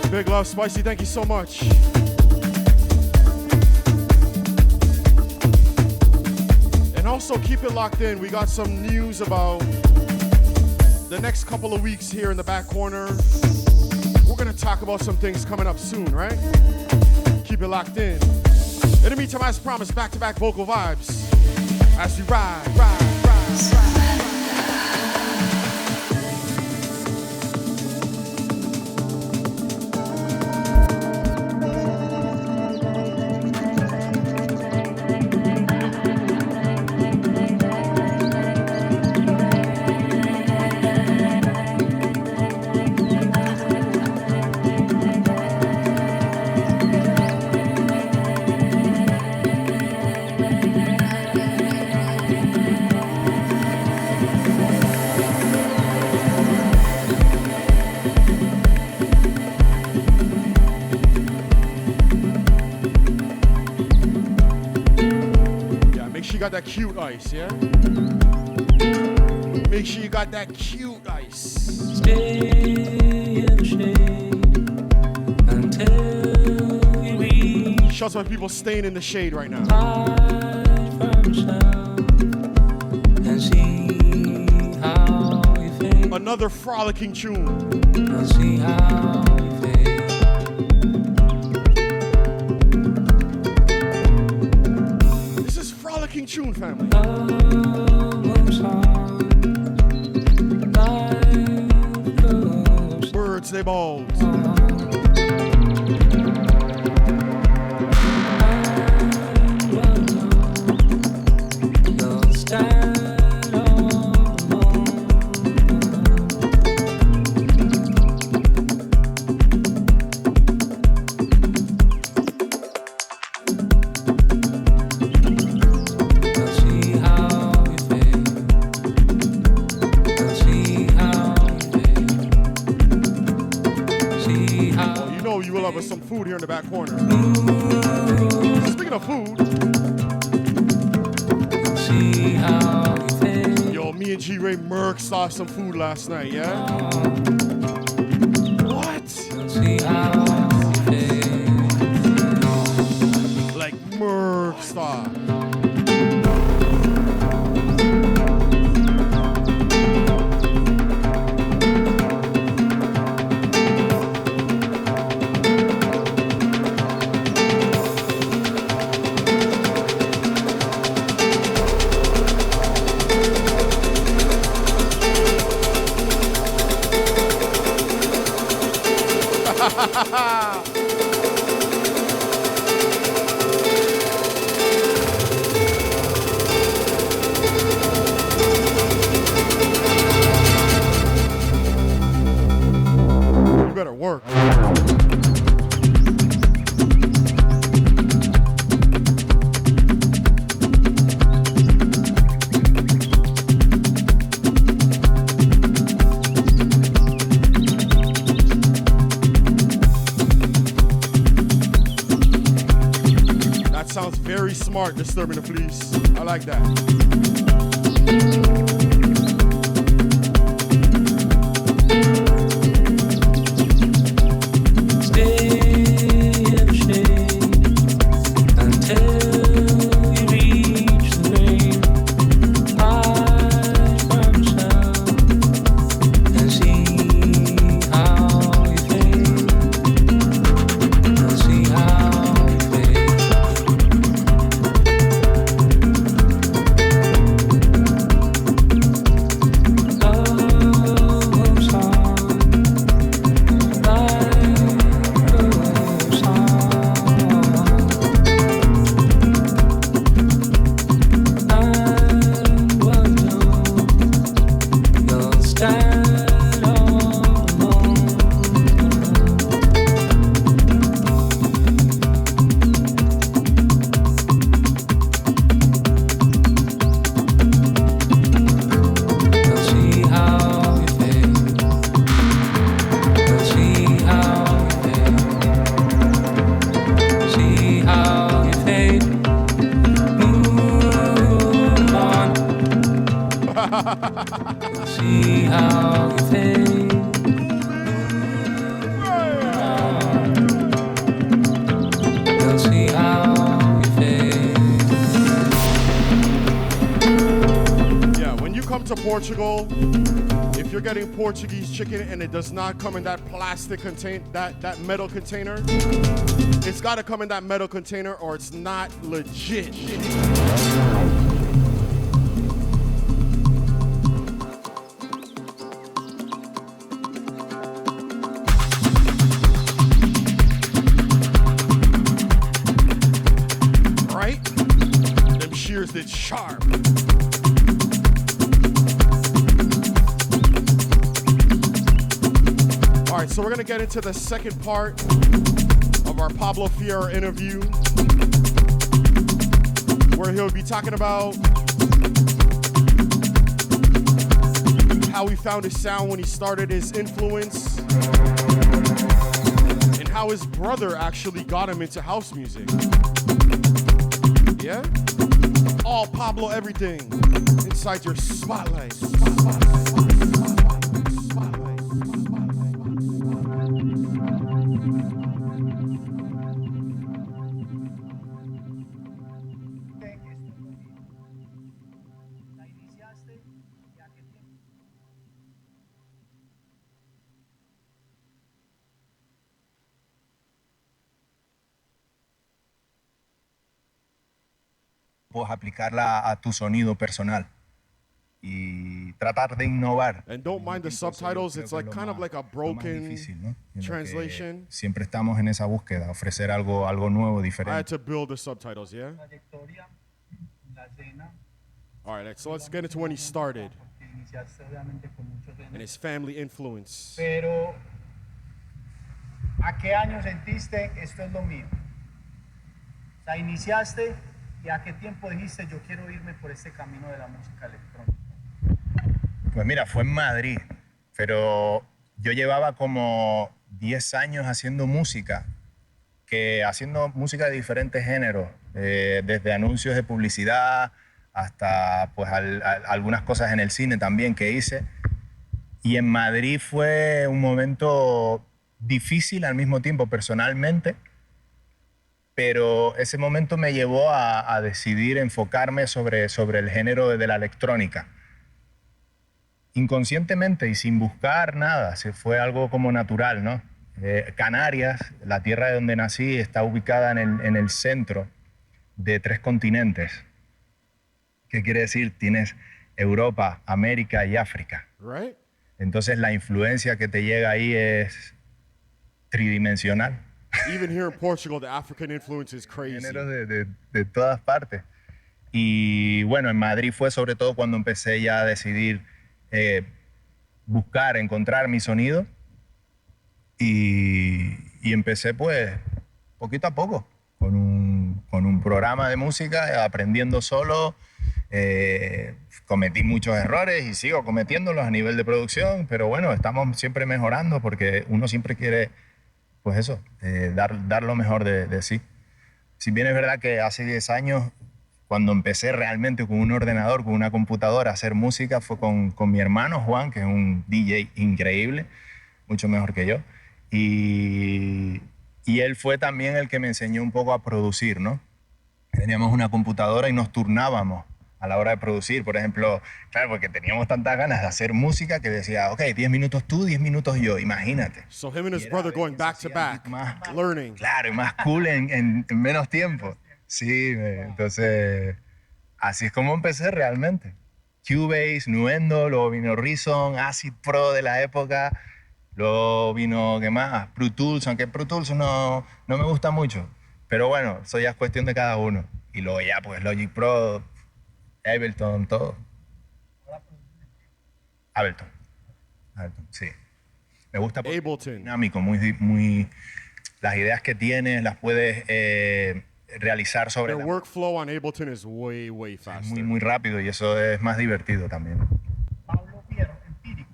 Big love, Spicy. Thank you so much. And also keep it locked in. We got some news about the next couple of weeks here in the back corner. We're going to talk about some things coming up soon, right? Keep it locked in. In the meantime, as promised, back-to-back vocal vibes as we ride. got that cute ice, yeah? Make sure you got that cute ice. Stay in the shade until you reach. Shouts to my people staying in the shade right now. From sound and see how you fade. Another frolicking tune. And see how you fade. This is frolicking tune, family. Birds, they balls. Some food here in the back corner. Speaking of food, yo, me and G-Ray Merck saw some food last night, yeah? What? Like Merck style. You better work. Sounds very smart, disturbing the police. I like that. See how you fade. You'll see how you fade. Yeah, when you come to Portugal, if you're getting Portuguese chicken and it does not come in that plastic that metal container, it's got to come in that metal container or it's not legit. Right? Them shears did sharp. All right, so we're gonna get into the second part of our Pablo Fierro interview, where he'll be talking about how he found his sound when he started his influence, and how his brother actually got him into house music. Yeah? All Pablo everything inside your spotlight. Puedes aplicarla a tu sonido personal y tratar de innovar. And don't mind the subtitles, it's like kind of like a broken translation. Siempre estamos en esa búsqueda, ofrecer algo nuevo, I had diferente. to build the subtitles, yeah? Trayectoria, la cena, All right, so let's get into when he started que iniciaste obviamente con muchos and géneros. his family influence. Pero, ¿a qué año sentiste esto es lo mío? O sea, iniciaste y ¿a qué tiempo dijiste yo quiero irme por este camino de la música electrónica? Pues mira, fue en Madrid, pero yo llevaba como 10 años haciendo música de diferentes géneros, desde anuncios de publicidad hasta pues algunas cosas en el cine también que hice. Y en Madrid fue un momento difícil al mismo tiempo personalmente, pero ese momento me llevó a decidir enfocarme sobre el género de la electrónica. Inconscientemente y sin buscar nada, fue algo como natural, ¿no? Canarias, la tierra de donde nací, está ubicada en el centro de 3 continentes. ¿Qué quiere decir? Tienes Europa, América y África. Right? Entonces la influencia que te llega ahí es tridimensional. Even here in Portugal, the African influence is crazy. Géneros de todas partes. Y bueno, en Madrid fue sobre todo cuando empecé ya a decidir buscar, encontrar mi sonido y empecé pues poquito a poco con un programa de música, aprendiendo solo. Cometí muchos errores y sigo cometiéndolos a nivel de producción, pero bueno, estamos siempre mejorando porque uno siempre quiere, pues eso, dar lo mejor de sí. Si bien es verdad que hace 10 años, cuando empecé realmente con un ordenador, con una computadora a hacer música, fue con mi hermano Juan, que es un DJ increíble, mucho mejor que yo. Y él fue también el que me enseñó un poco a producir, ¿no? Teníamos una computadora y nos turnábamos a la hora de producir. Por ejemplo, claro, porque teníamos tantas ganas de hacer música que decía, ok, 10 minutos tú, 10 minutos yo, imagínate. So him and his brother going back to back, learning. Claro, y más cool en menos tiempo. Sí, entonces así es como empecé realmente. Cubase, Nuendo, luego vino Reason, Acid Pro de la época, luego vino, ¿qué más? Pro Tools, aunque Pro Tools no me gusta mucho, pero bueno, eso ya es cuestión de cada uno. Y luego ya pues Logic Pro, Ableton, todo. Ableton, sí. Me gusta porque es dinámico, muy, las ideas que tienes las puedes realizar sobre Their workflow on Ableton is way faster. muy rápido y eso es más divertido también. Pablo Fierro, empírico.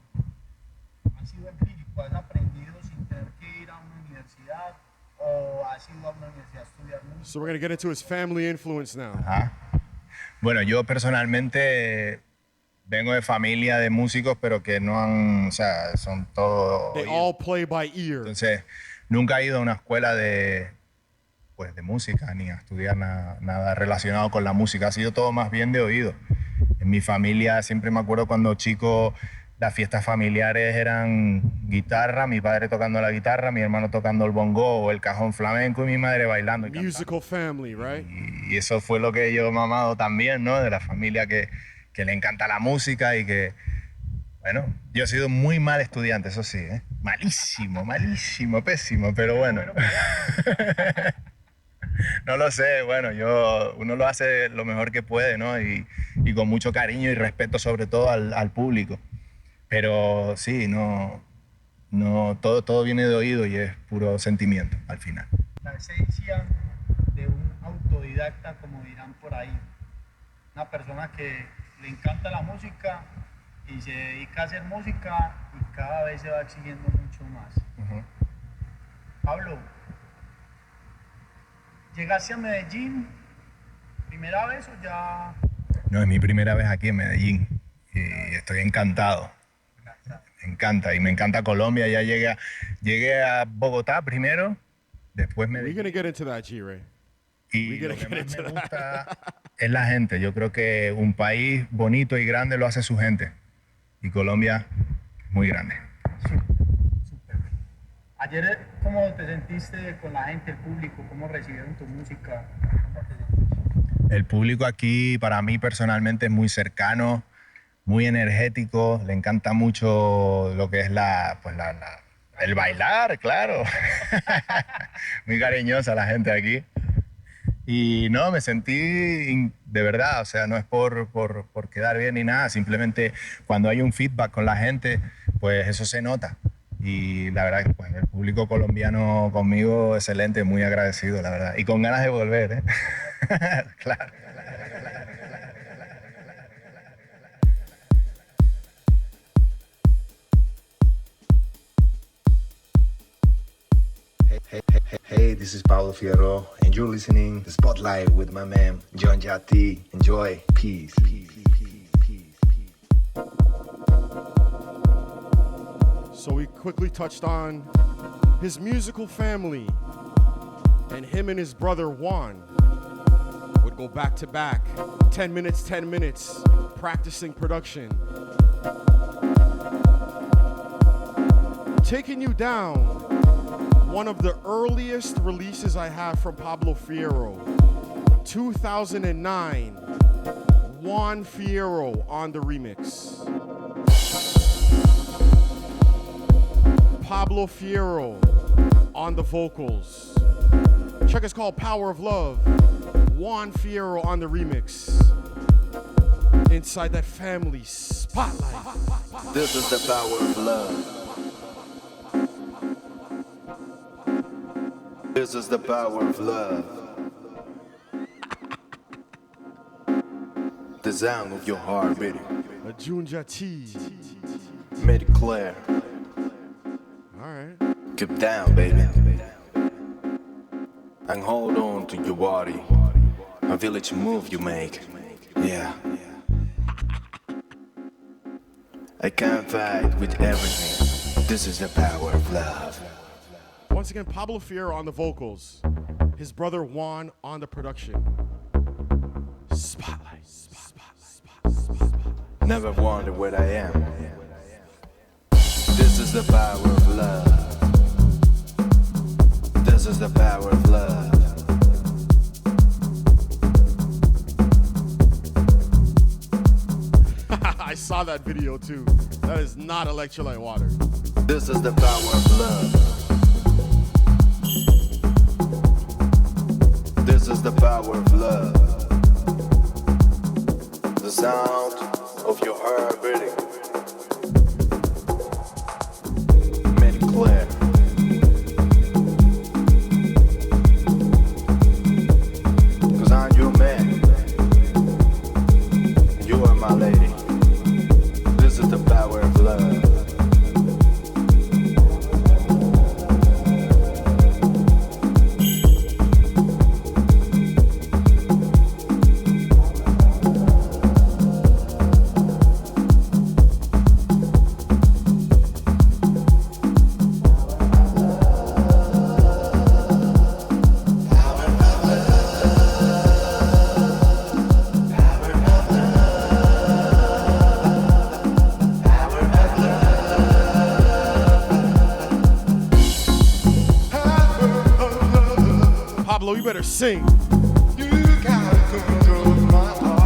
¿Has sido empírico? ¿Has aprendido sin tener que ir a una universidad o has ido a una universidad a estudiar música? So we're going to get into his family influence now. Ajá. Bueno, yo personalmente vengo de familia de músicos, pero que no han, o sea, son todos... They all play by ear. Entonces, nunca he ido a una escuela de música ni a estudiar nada relacionado con la música. Ha sido todo más bien de oído. En mi familia siempre me acuerdo cuando chico las fiestas familiares eran guitarra, mi padre tocando la guitarra, mi hermano tocando el bongo o el cajón flamenco y mi madre bailando. Y musical family, right? Y eso fue lo que yo he mamado también, ¿no? De la familia que le encanta la música y que, bueno, yo he sido muy mal estudiante, eso sí, ¿eh? Malísimo, pésimo, pero bueno. No lo sé, bueno, uno lo hace lo mejor que puede, ¿no? Y con mucho cariño y respeto sobre todo al público. Pero sí, todo viene de oído y es puro sentimiento al final. La esencia de un autodidacta, como dirán por ahí. Una persona que le encanta la música y se dedica a hacer música y cada vez se va exigiendo mucho más. Pablo, llegaste a Medellín ¿Primera vez o ya? No, es mi primera vez aquí en Medellín y estoy encantado. Me encanta y me encanta Colombia. Ya llegué a Bogotá primero, después Medellín. We're gonna get into that, G-Ray. Y lo que más me gusta es la gente. Yo creo que un país bonito y grande lo hace su gente. Y Colombia, muy grande. Ayer, ¿cómo te sentiste con la gente, el público? ¿Cómo recibieron tu música? El público aquí, para mí personalmente, es muy cercano, muy energético. Le encanta mucho lo que es el bailar, claro. Muy cariñosa la gente aquí. Y no, me sentí de verdad, o sea, no es por quedar bien ni nada, simplemente cuando hay un feedback con la gente, pues eso se nota. Y la verdad que pues, el público colombiano conmigo, excelente, muy agradecido, la verdad. Y con ganas de volver, ¿eh? Claro. Hey, this is Pablo Fierro, and you're listening to Spotlight with my man, John Jatti. Enjoy. Peace. So we quickly touched on his musical family, and him and his brother Juan would go back to back, 10 minutes, practicing production. Taking you down, one of the earliest releases I have from Pablo Fierro, 2009, Juan Fierro on the remix. Pablo Fierro on the vocals. Track is called Power of Love. Juan Fierro on the remix. Inside that family spotlight. This is the power of love. This is the power of love. The sound of your heart beating. A Junja T. Made it clear. Alright. Keep down, baby. And hold on to your body. I feel each move you make. Yeah. I can't fight with everything. This is the power of love. Once again, Pablo Fierro on the vocals. His brother Juan on the production. Spotlight. Never wonder what I am. This is the power of love. This is the power of love. I saw that video too. That is not electrolyte water. This is the power of love. This is the power of love. The sound of your heart beating. Made it clear. Cause I'm your man. You are my lady. This is the power of love. Pablo, you better sing. Take control of my heart.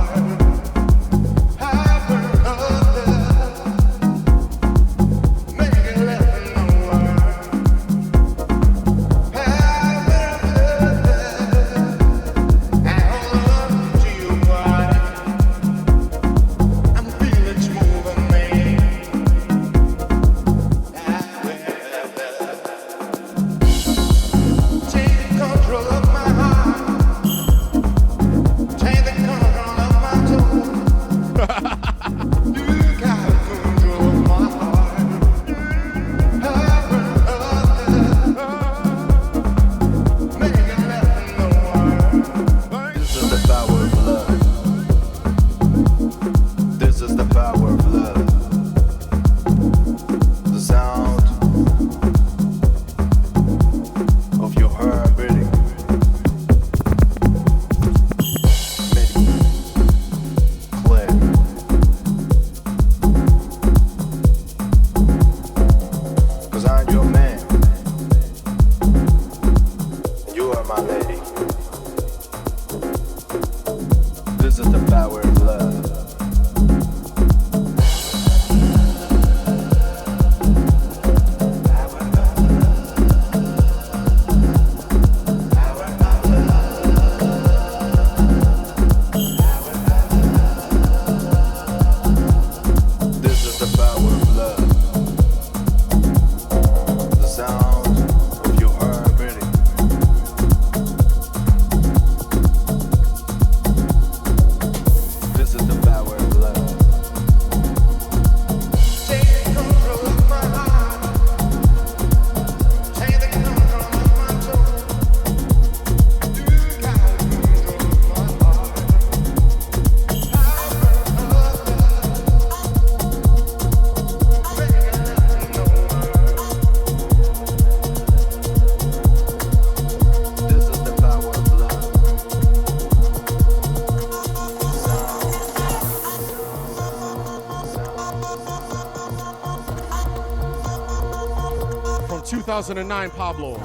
2009 Pablo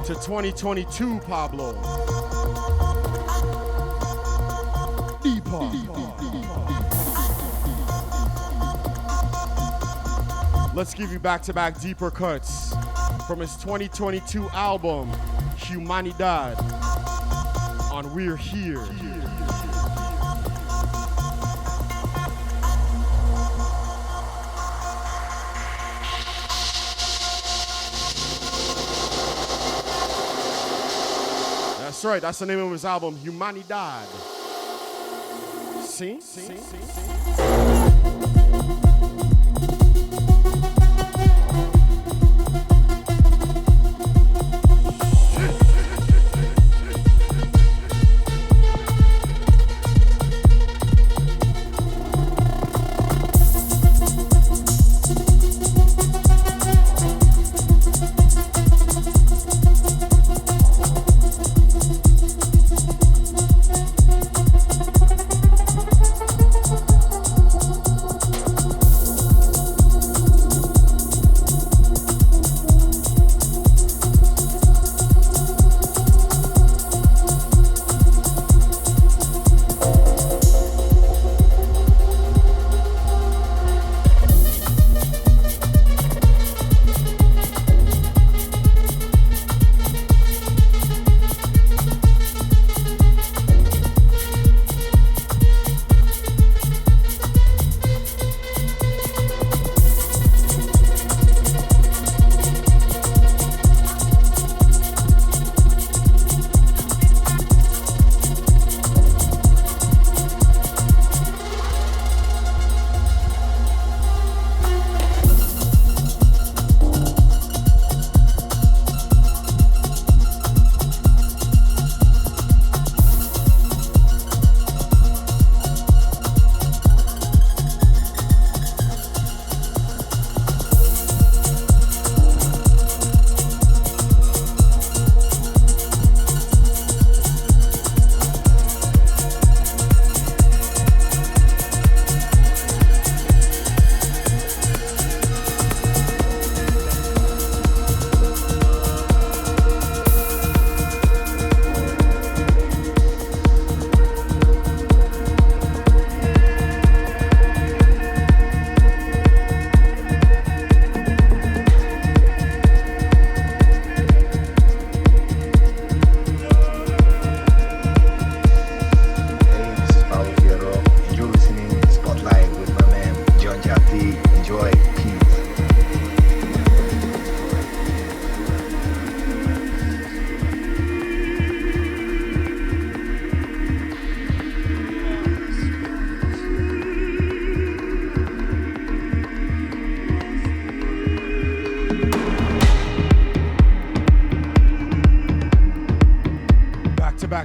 to 2022 Pablo. Deeper. Let's give you back-to-back deeper cuts from his 2022 album, Humanidad, on We're Here. That's right, that's the name of his album, Humanidad. See?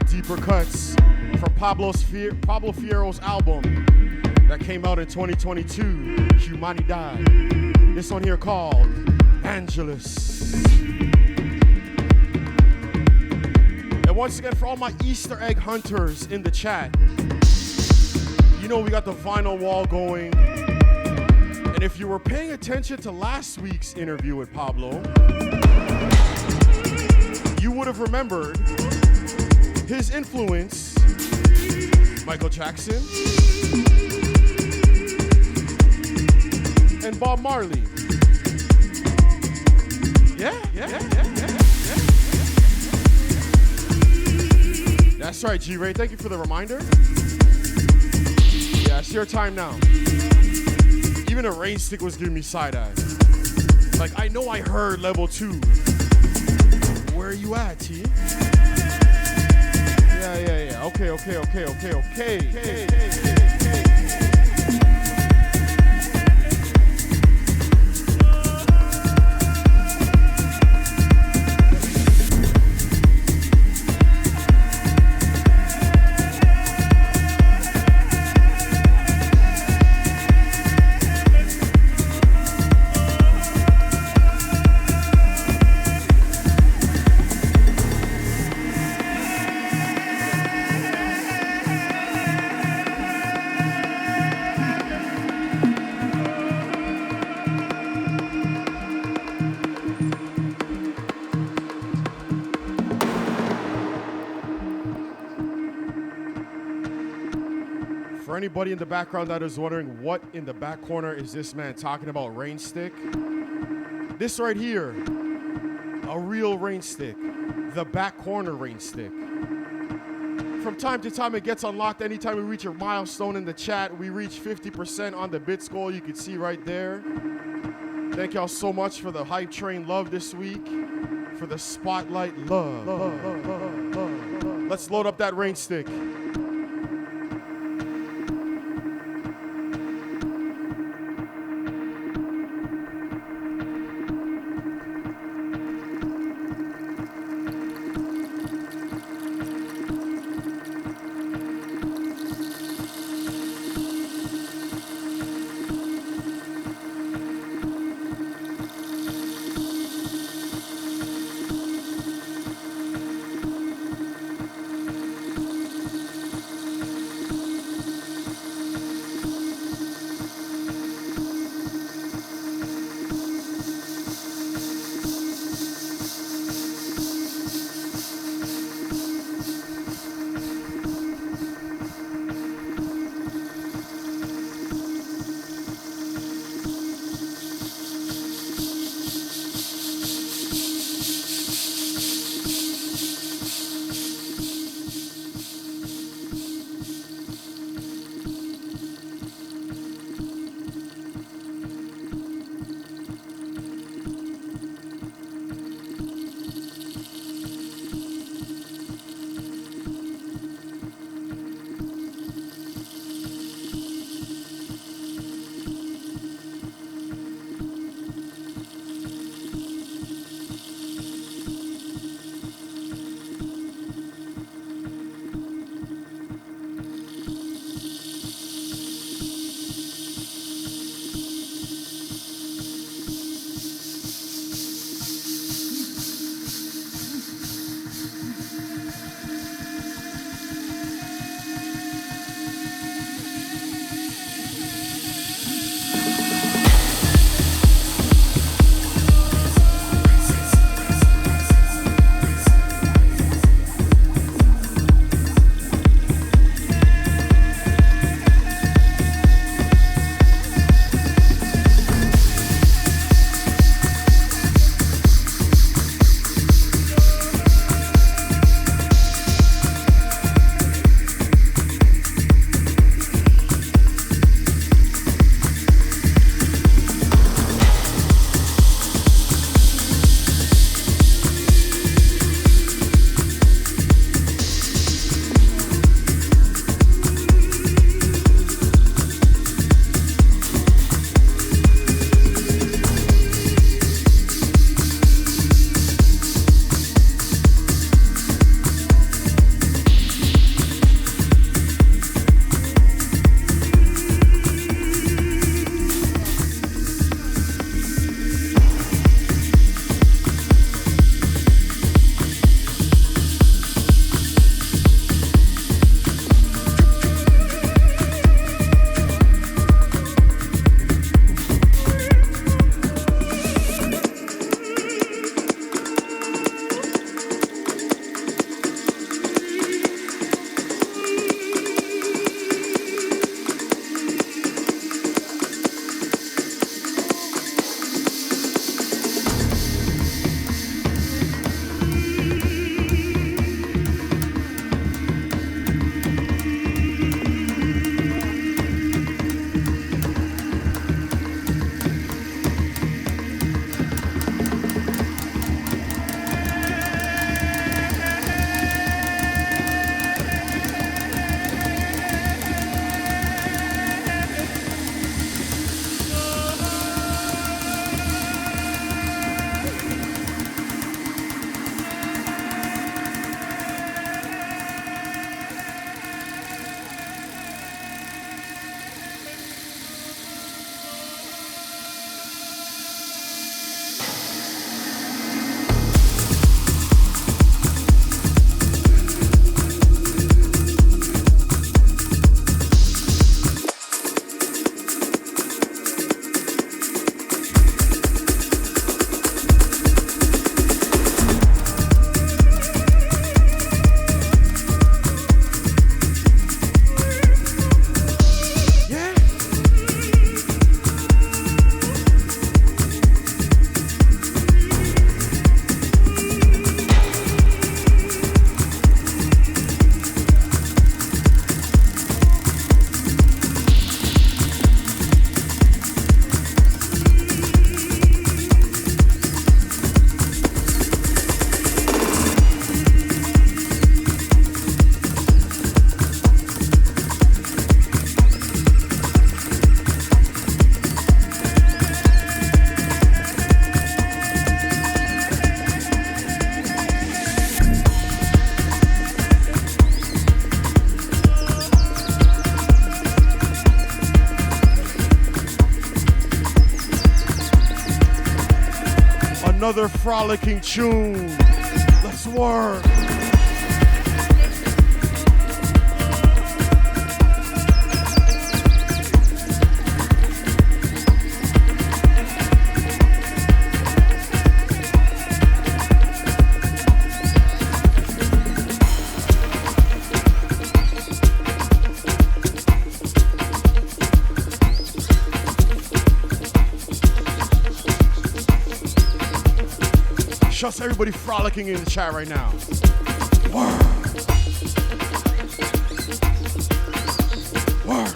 Deeper cuts from Pablo Fierro's album that came out in 2022, Humanidad. This one here called Angelus. And once again, for all my Easter egg hunters in the chat, you know we got the vinyl wall going. And if you were paying attention to last week's interview with Pablo, you would have remembered his influence, Michael Jackson and Bob Marley. Yeah. That's right, G-Ray. Thank you for the reminder. Yeah, it's your time now. Even a rain stick was giving me side-eye. Like, I know I heard level 2. Where are you at, T? Yeah. Okay. For anybody in the background that is wondering what in the back corner is this man talking about, rain stick? This right here, a real rain stick, the back corner rain stick. From time to time it gets unlocked anytime we reach a milestone in the chat. We reach 50% on the bits goal, you can see right there. Thank y'all so much for the hype train love this week, for the spotlight love. Let's load up that rain stick. Another frolicking tune. Let's work. Just everybody frolicking in the chat right now. Word. Word.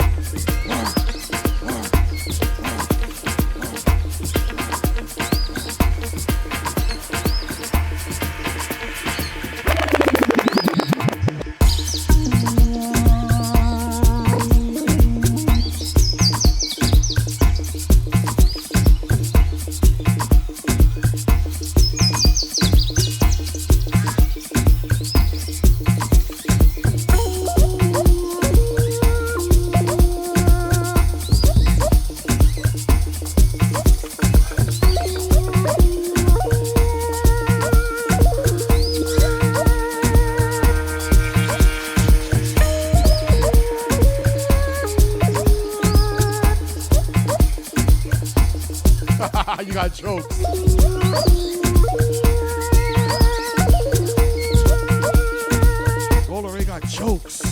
You got jokes. Gold already got jokes.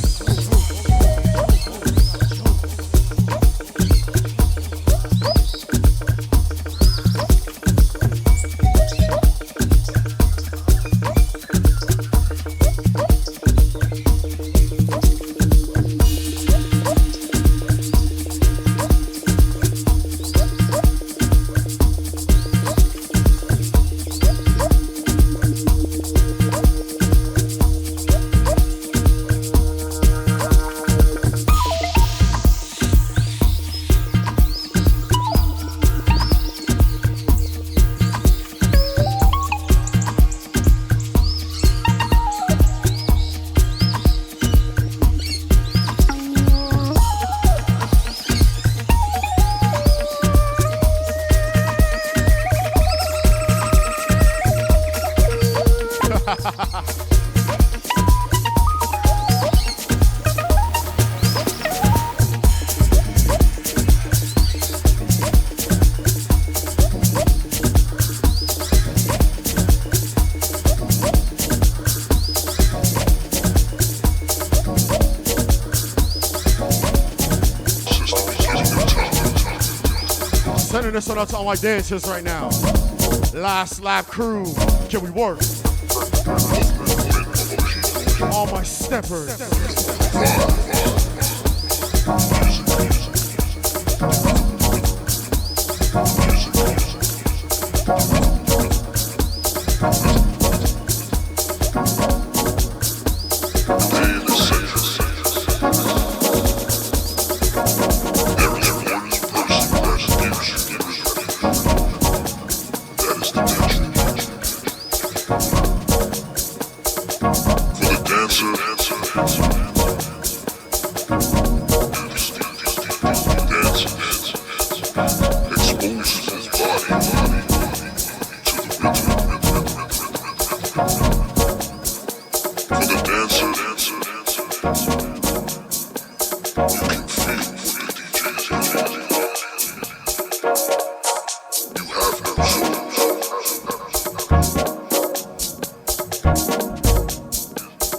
Sending this one out to all my dancers right now. Last lap crew, can we work? All my steppers.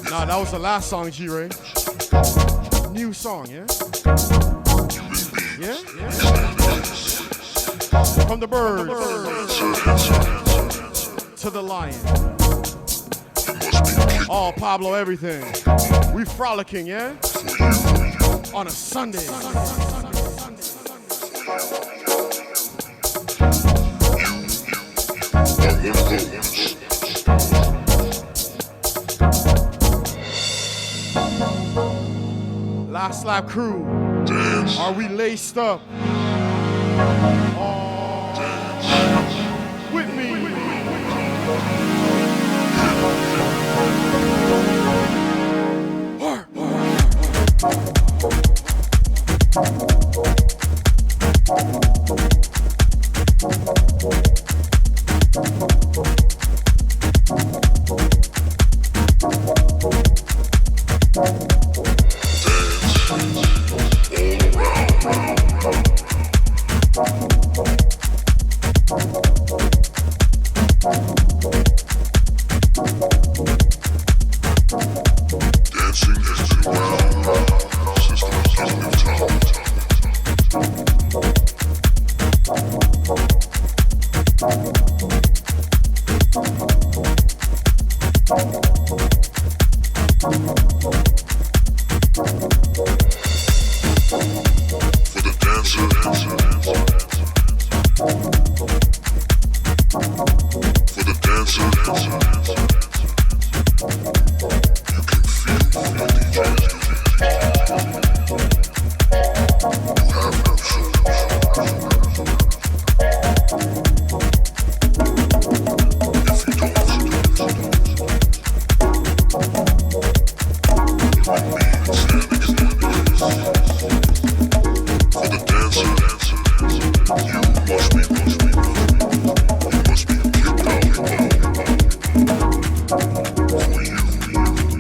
Nah, that was the last song, G-Ray. New song, yeah? Yeah? From the birds to the lion. Oh, Pablo, everything. We frolicking, yeah? On a Sunday. Last lap crew. Dance. Are we laced up? With me.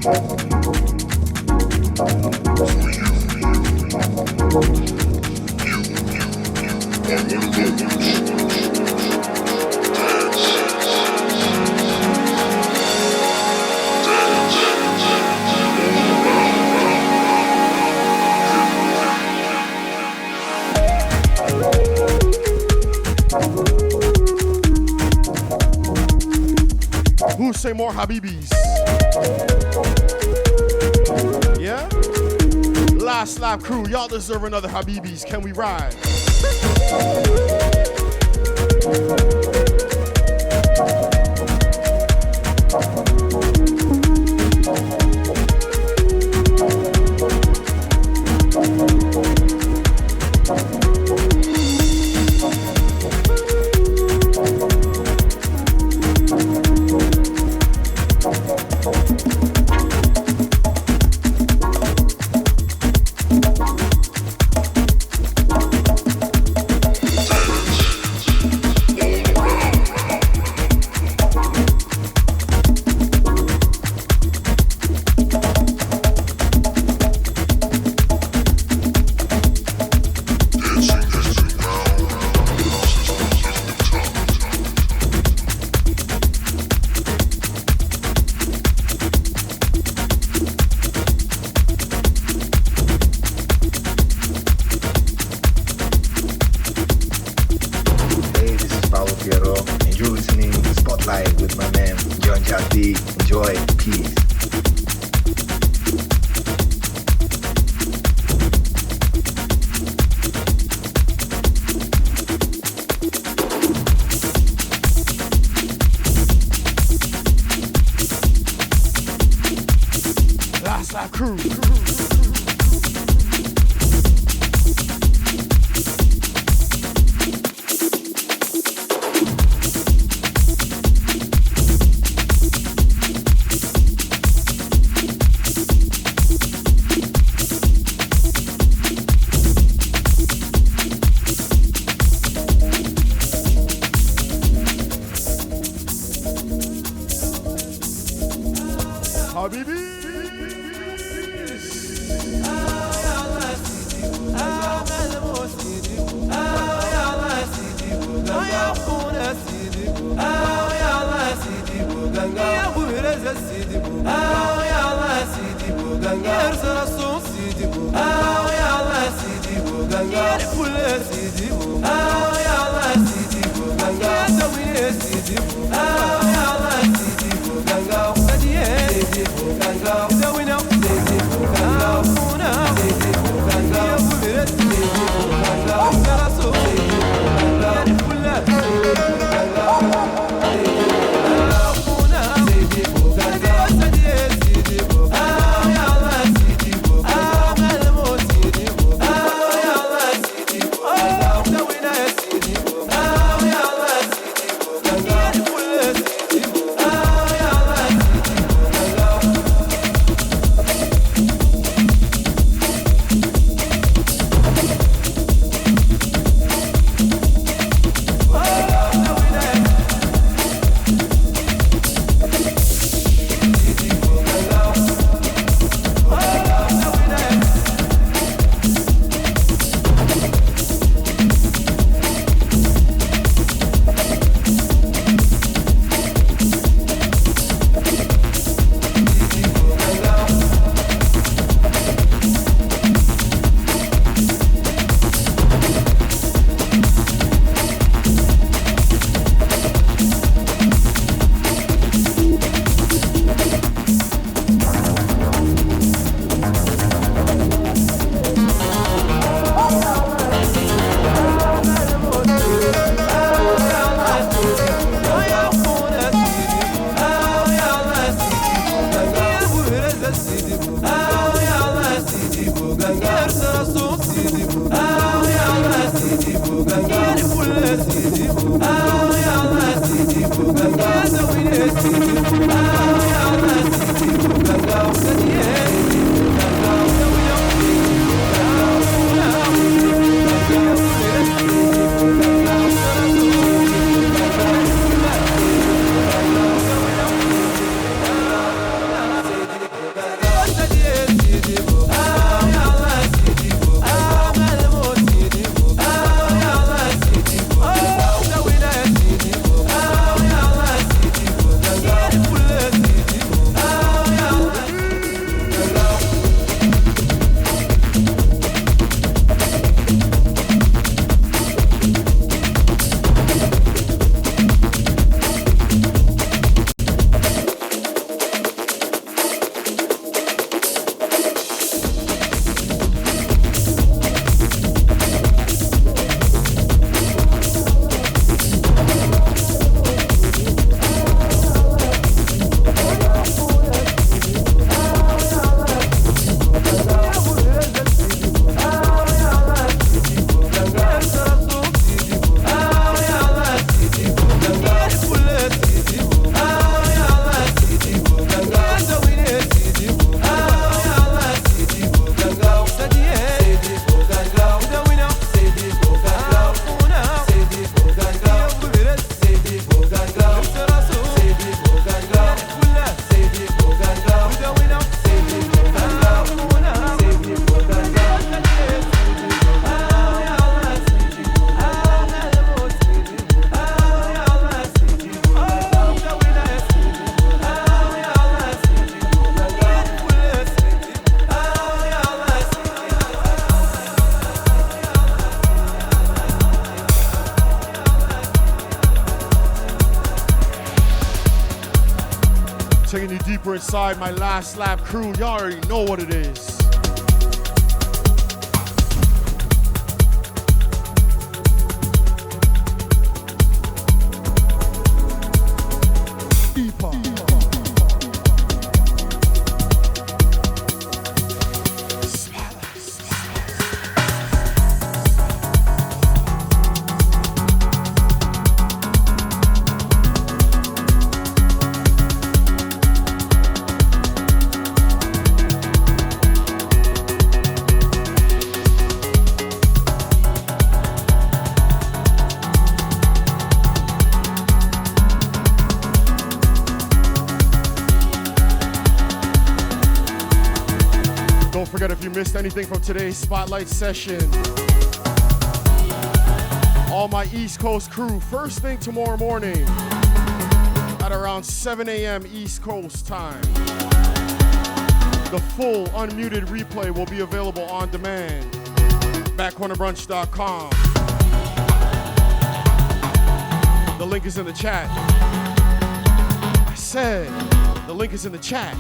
Who say more Habibis? Yeah? Last lap crew, y'all deserve another Habibis. Can we ride? Pablo Fierro, and you're listening to Spotlight with my man John Jatti. Enjoy, peace. Last lap crew. We're inside my Last Lap crew. Y'all already know what it is. Missed anything from today's spotlight session, all my East Coast crew, first thing tomorrow morning at around 7 a.m. East Coast time, the full unmuted replay will be available on demand. BackcornerBrunch.com. The link is in the chat. I said the link is in the chat.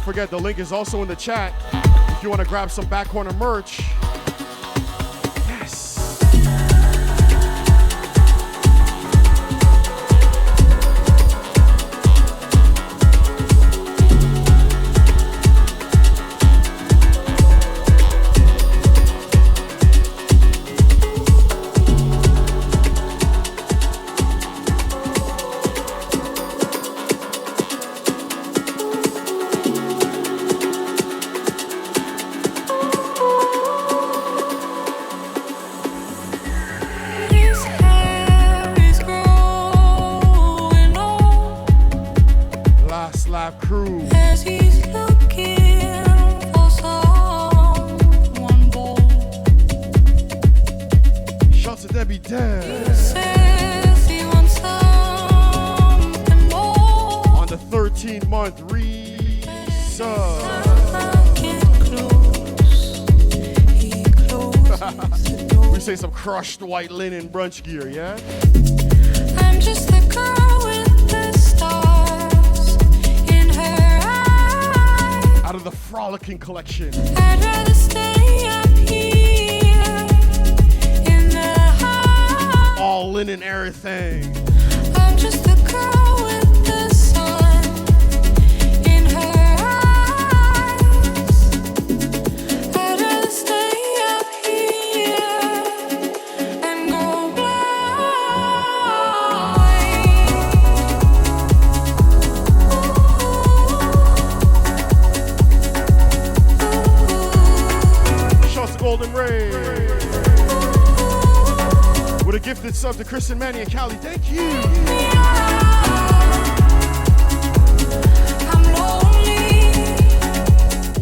Forget the link is also in the chat if you want to grab some Back Corner merch. Yes. Crushed white linen brunch gear, yeah? I'm just the girl with the stars in her eyes. Out of the Frolicking collection. I'd rather stay up here in the high. All linen everything. I'm just the girl with the sun in her eyes. I'd rather stay up here. Golden Ray with a gifted sub to Kristen, Manny, and Callie. Thank you. I'm lonely.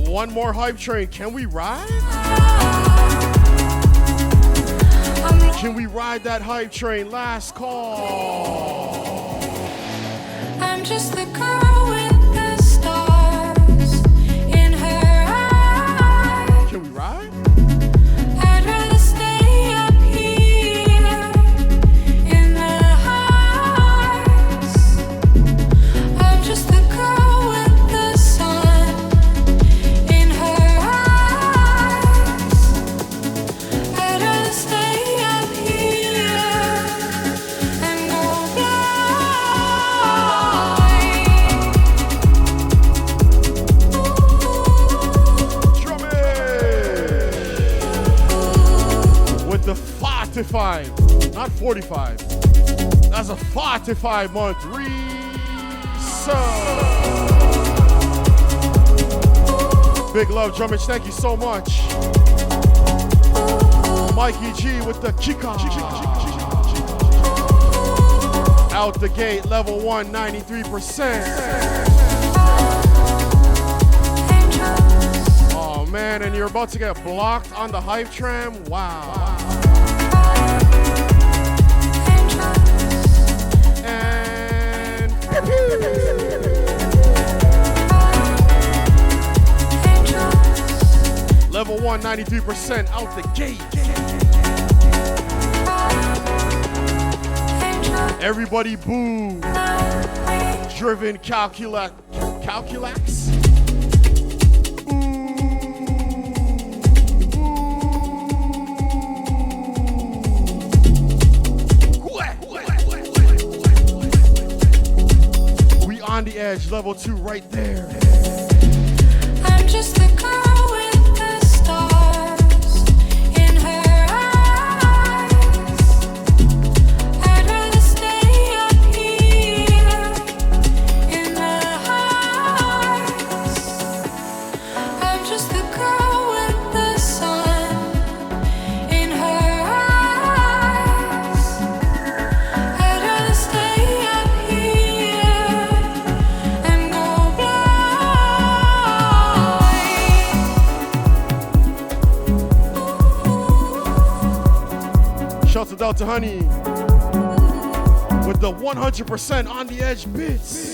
One more hype train. Can we ride? Can we ride that hype train? Last call. I'm just the girl with the stars in her eyes. Can we ride? Not 45. That's a 45-month resub. Big love, Drummage. Thank you so much. Mikey G with the Kika. Out the gate, level 1, 93%. Oh man, and you're about to get blocked on the hype tram? Wow. And level 1, 93% out the gate. Everybody boo. Driven calculax. We on the edge, level 2 right there. I'm just the girl with the stars in her eyes. I'd rather stay up here in the heights. I'm just the girl with the sun in her eyes. I'd rather stay up here and go blind. Shout to Delta Honey with the 100% on the edge bits.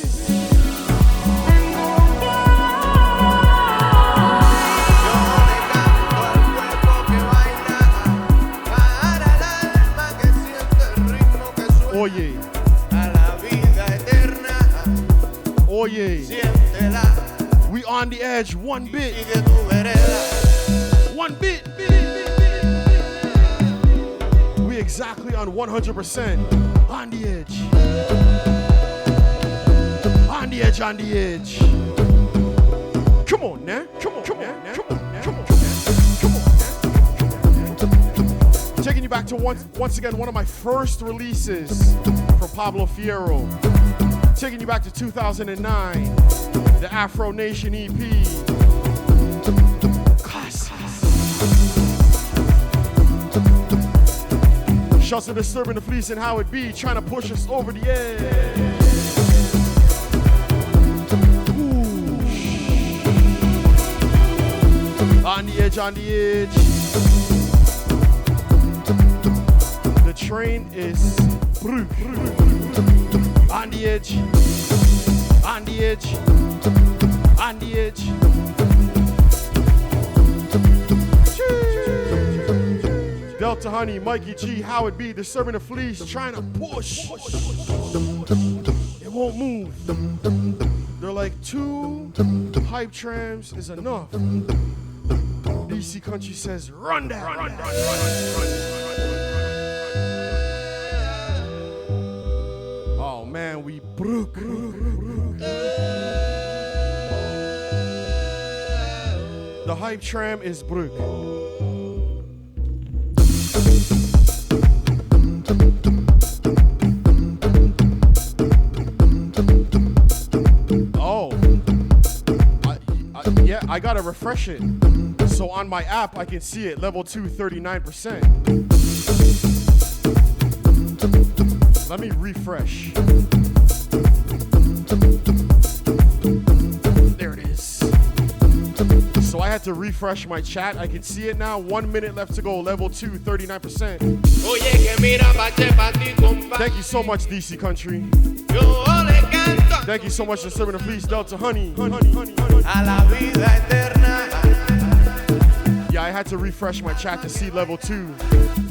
Oye, oye, we on the edge, one bit, one bit. We exactly on 100% on the edge, on the edge, on the edge. Come on now, come on, come on, come on, come on, come on. Taking you back to once again one of my first releases for Pablo Fierro. Taking you back to 2009, the Afro Nation EP. Classic. Shouts to Disturbing the Fleece and How It Be, trying to push us over the edge. Ooh. On the edge, on the edge. The train is on the edge, on the edge, on the edge. Delta Honey, Mikey G, How It Be, Disturbing the Fleece, trying to push. It won't move. They're like 2 hype trams is enough. DC Country says, run that, run that, run that. Oh man, we broke. The hype tram is broke. Oh, yeah, I gotta refresh it. So on my app, I can see it, level 2, 39%. Let me refresh. There it is. So I had to refresh my chat. I can see it now. 1 minute left to go. Level 2, 39%. Thank you so much, DC Country. Thank you so much for serving the Fleece, Delta Honey. Yeah, I had to refresh my chat to see level 2.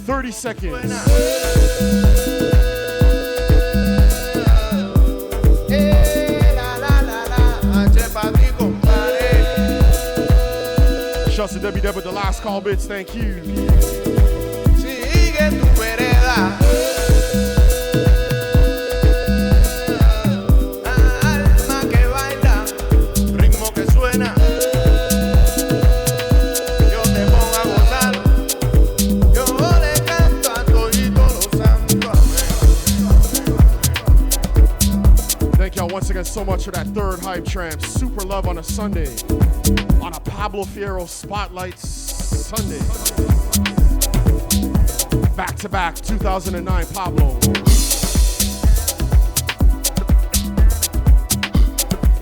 30 seconds. Shouts to Debbie Deb with the last call bits, thank you. Sigue tu vereda. Alma que baila, ritmo que suena. Yo te pongo a gozar. Yo le canto a todito los santos. Thank y'all once again so much for that third hype tramp. Super love on a Sunday. On a Pablo Fierro Spotlight Sunday. Back to back, 2009 Pablo.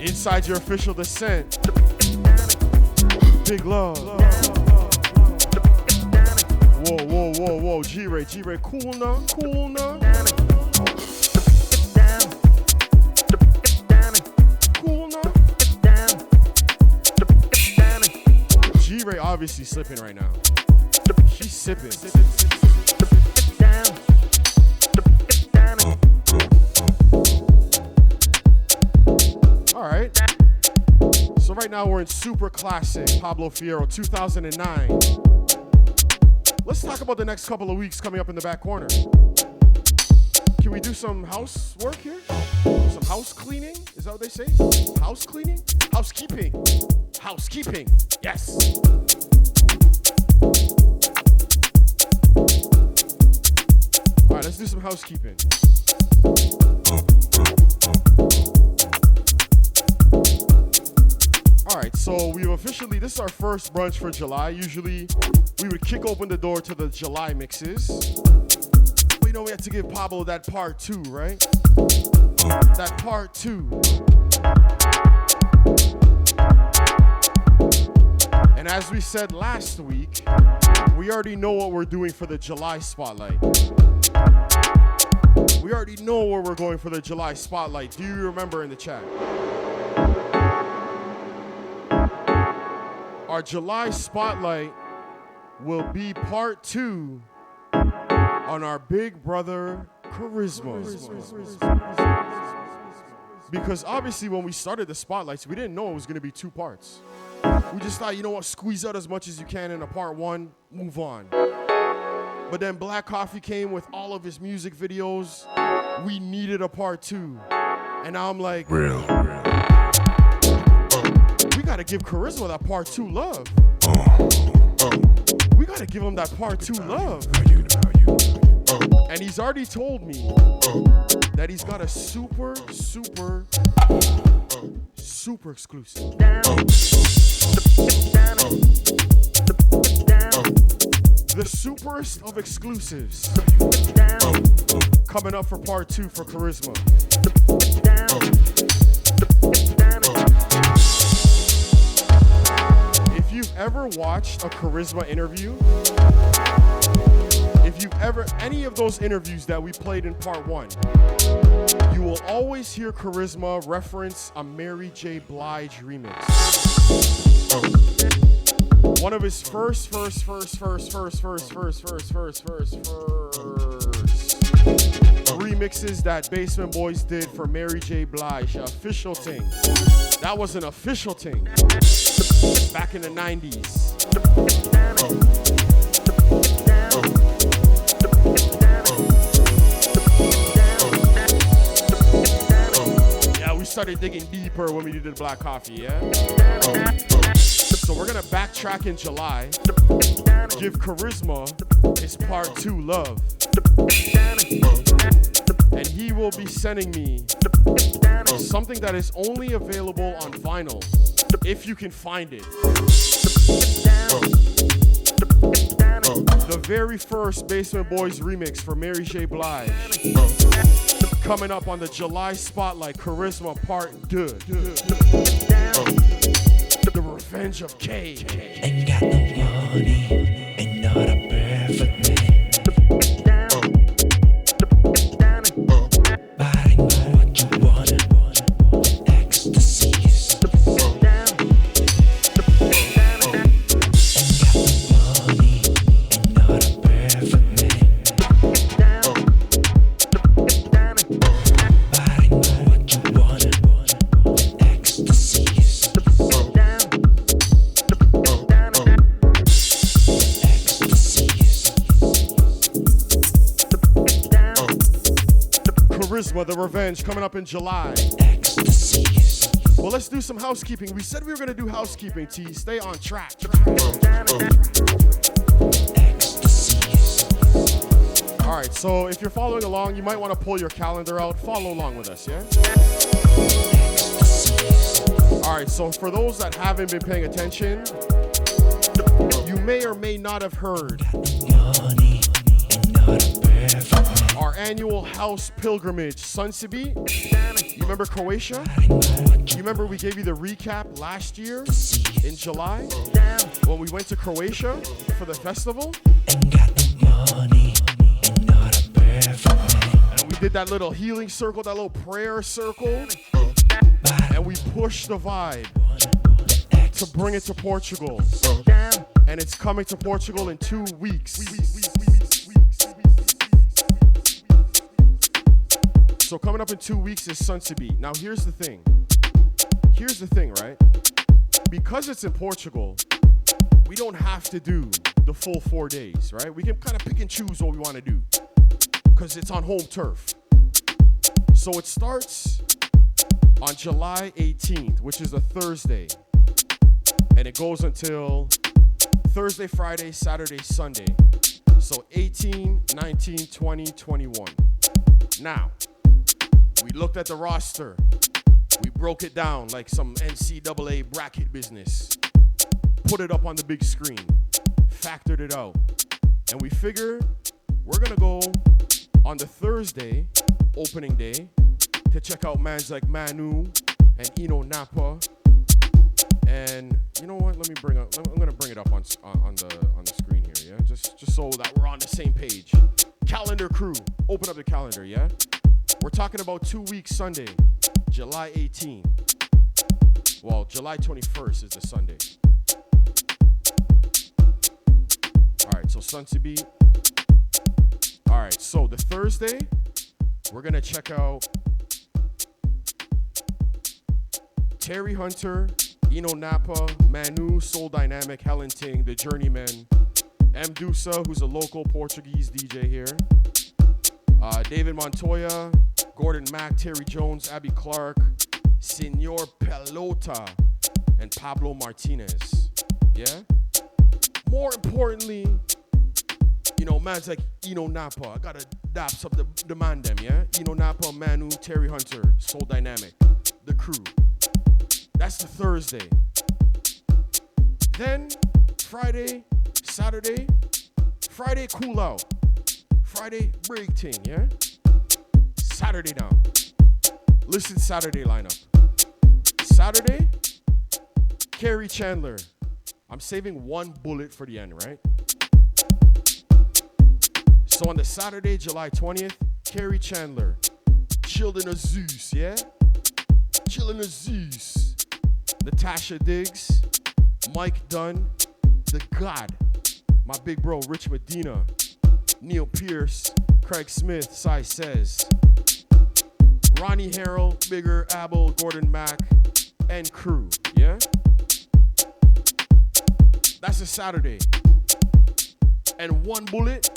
Inside your official descent. Big love. Whoa, whoa, whoa, whoa. G-Ray, cool now, cool now. Cool now. G-Ray obviously slipping right now. She's sipping. All right. So right now we're in super classic Pablo Fierro 2009. Let's talk about the next couple of weeks coming up in the back corner. Can we do some housework here? Some house cleaning? Is that what they say? House cleaning? Housekeeping. Housekeeping. Yes. All right, let's do some housekeeping. All right, so we've officially, this is our first brunch for July. Usually we would kick open the door to the July mixes. But you know, we had to give Pablo that part 2, right? That part 2. And as we said last week, we already know what we're doing for the July spotlight. We already know where we're going for the July spotlight. Do you remember in the chat? Our July spotlight will be part 2 on our big brother Charisma. Because obviously when we started the spotlights, we didn't know it was going to be 2 parts. We just thought, you know what, squeeze out as much as you can in a part 1, move on. But then Black Coffee came with all of his music videos. We needed a part 2. And now I'm like, real. We gotta give Charisma that part 2 love. We gotta give him that part 2 love. And he's already told me that he's got a super exclusive. The superest of exclusives coming up for part 2 for Charisma. If you've ever watched a Charisma interview, if you've ever, any of those interviews that we played in part 1, you will always hear Charisma reference a Mary J. Blige remix. One of his first remixes that Basement Boys did for Mary J. Blige, official thing. That was an official thing back in the 90s. Yeah, we started digging deeper when we did Black Coffee, yeah? So we're gonna backtrack in July, give Charisma his part 2 love. And he will be sending me something that is only available on vinyl, if you can find it. The very first Basement Boys remix for Mary J. Blige. Coming up on the July Spotlight, Charisma Part 2. The Revenge of K. Ain't got no money, ain't not a perfect man. But I know what you want, ecstasies. Ain't got no money, ain't not a perfect man. But I know what you want, ecstasies. Charisma, The Revenge, coming up in July. Well, let's do some housekeeping. We said we were going to do housekeeping, T. Stay on track. All right, so if you're following along, you might want to pull your calendar out. Follow along with us, yeah? All right, so for those that haven't been paying attention, you may or may not have heard our annual house pilgrimage, Sunsibi. You remember Croatia? You remember we gave you the recap last year in July when we went to Croatia for the festival? And we did that little healing circle, that little prayer circle, and we pushed the vibe to bring it to Portugal. And it's coming to Portugal in 2 weeks. So coming up in 2 weeks is Sunsibi. Now here's the thing. Here's the thing, right? Because it's in Portugal, we don't have to do the full 4 days, right? We can kind of pick and choose what we want to do because it's on home turf. So it starts on July 18th, which is a Thursday. And it goes until Thursday, Friday, Saturday, Sunday. So 18, 19, 20, 21. Now, we looked at the roster. We broke it down like some NCAA bracket business. Put it up on the big screen. Factored it out. And we figure we're going to go on the Thursday, opening day, to check out mans like Manu and Eno Napa. And you know what? I'm gonna bring it up on the screen here, yeah? Just so that we're on the same page. Calendar crew, open up the calendar, yeah? We're talking about 2 weeks Sunday, July 18. Well, July 21st is the Sunday. All right, so Sunsibi. All right, so the Thursday, we're gonna check out Terry Hunter, Eno Napa, Manu, Soul Dynamic, Helen Ting, The Journeymen, M. Dusa, who's a local Portuguese DJ here, David Montoya, Gordon Mack, Terry Jones, Abby Clark, Senor Pelota, and Pablo Martinez. Yeah? More importantly, you know, man's like Eno Napa. I gotta daps up the man them, yeah? Eno Napa, Manu, Terry Hunter, Soul Dynamic, the crew. That's the Thursday. Then Friday, Saturday, Friday cool out. Friday break thing, yeah? Saturday now. Listen, Saturday lineup. Saturday, Carrie Chandler. I'm saving one bullet for the end, right? So on the Saturday, July 20th, Carrie Chandler. Children of Zeus, yeah? Children of Zeus. Natasha Diggs, Mike Dunn, The God, my big bro Rich Medina, Neil Pierce, Craig Smith, Cy Says, Ronnie Harrell, Bigger, Abel, Gordon Mack, and crew, yeah? That's a Saturday. And one bullet,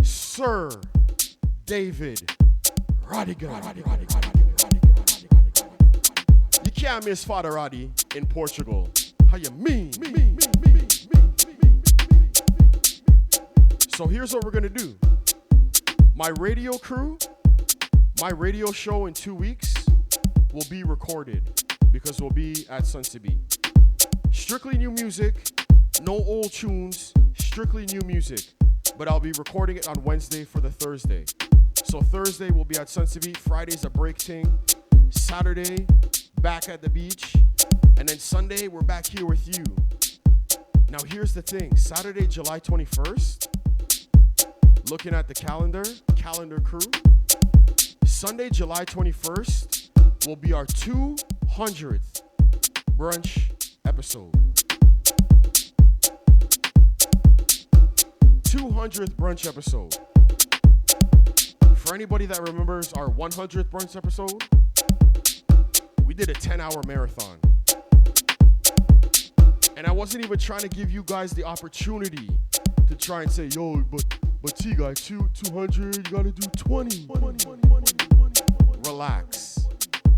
Sir David Rodigan. You can't miss Father Roddy in Portugal. How you mean? So here's what we're gonna do. My radio crew, my radio show in 2 weeks will be recorded because we'll be at Sunsibi. Strictly new music, no old tunes, strictly new music. But I'll be recording it on Wednesday for the Thursday. So Thursday we'll be at Sunsibi, Friday's a break thing, Saturday back at the beach, and then Sunday we're back here with you. Now here's the thing, Saturday, July 21st, looking at the calendar crew, Sunday, July 21st will be our 200th brunch episode. 200th brunch episode. For anybody that remembers our 100th brunch episode, we did a 10-hour marathon. And I wasn't even trying to give you guys the opportunity to try and say, yo, but T guy, 200, you gotta do 20. Relax.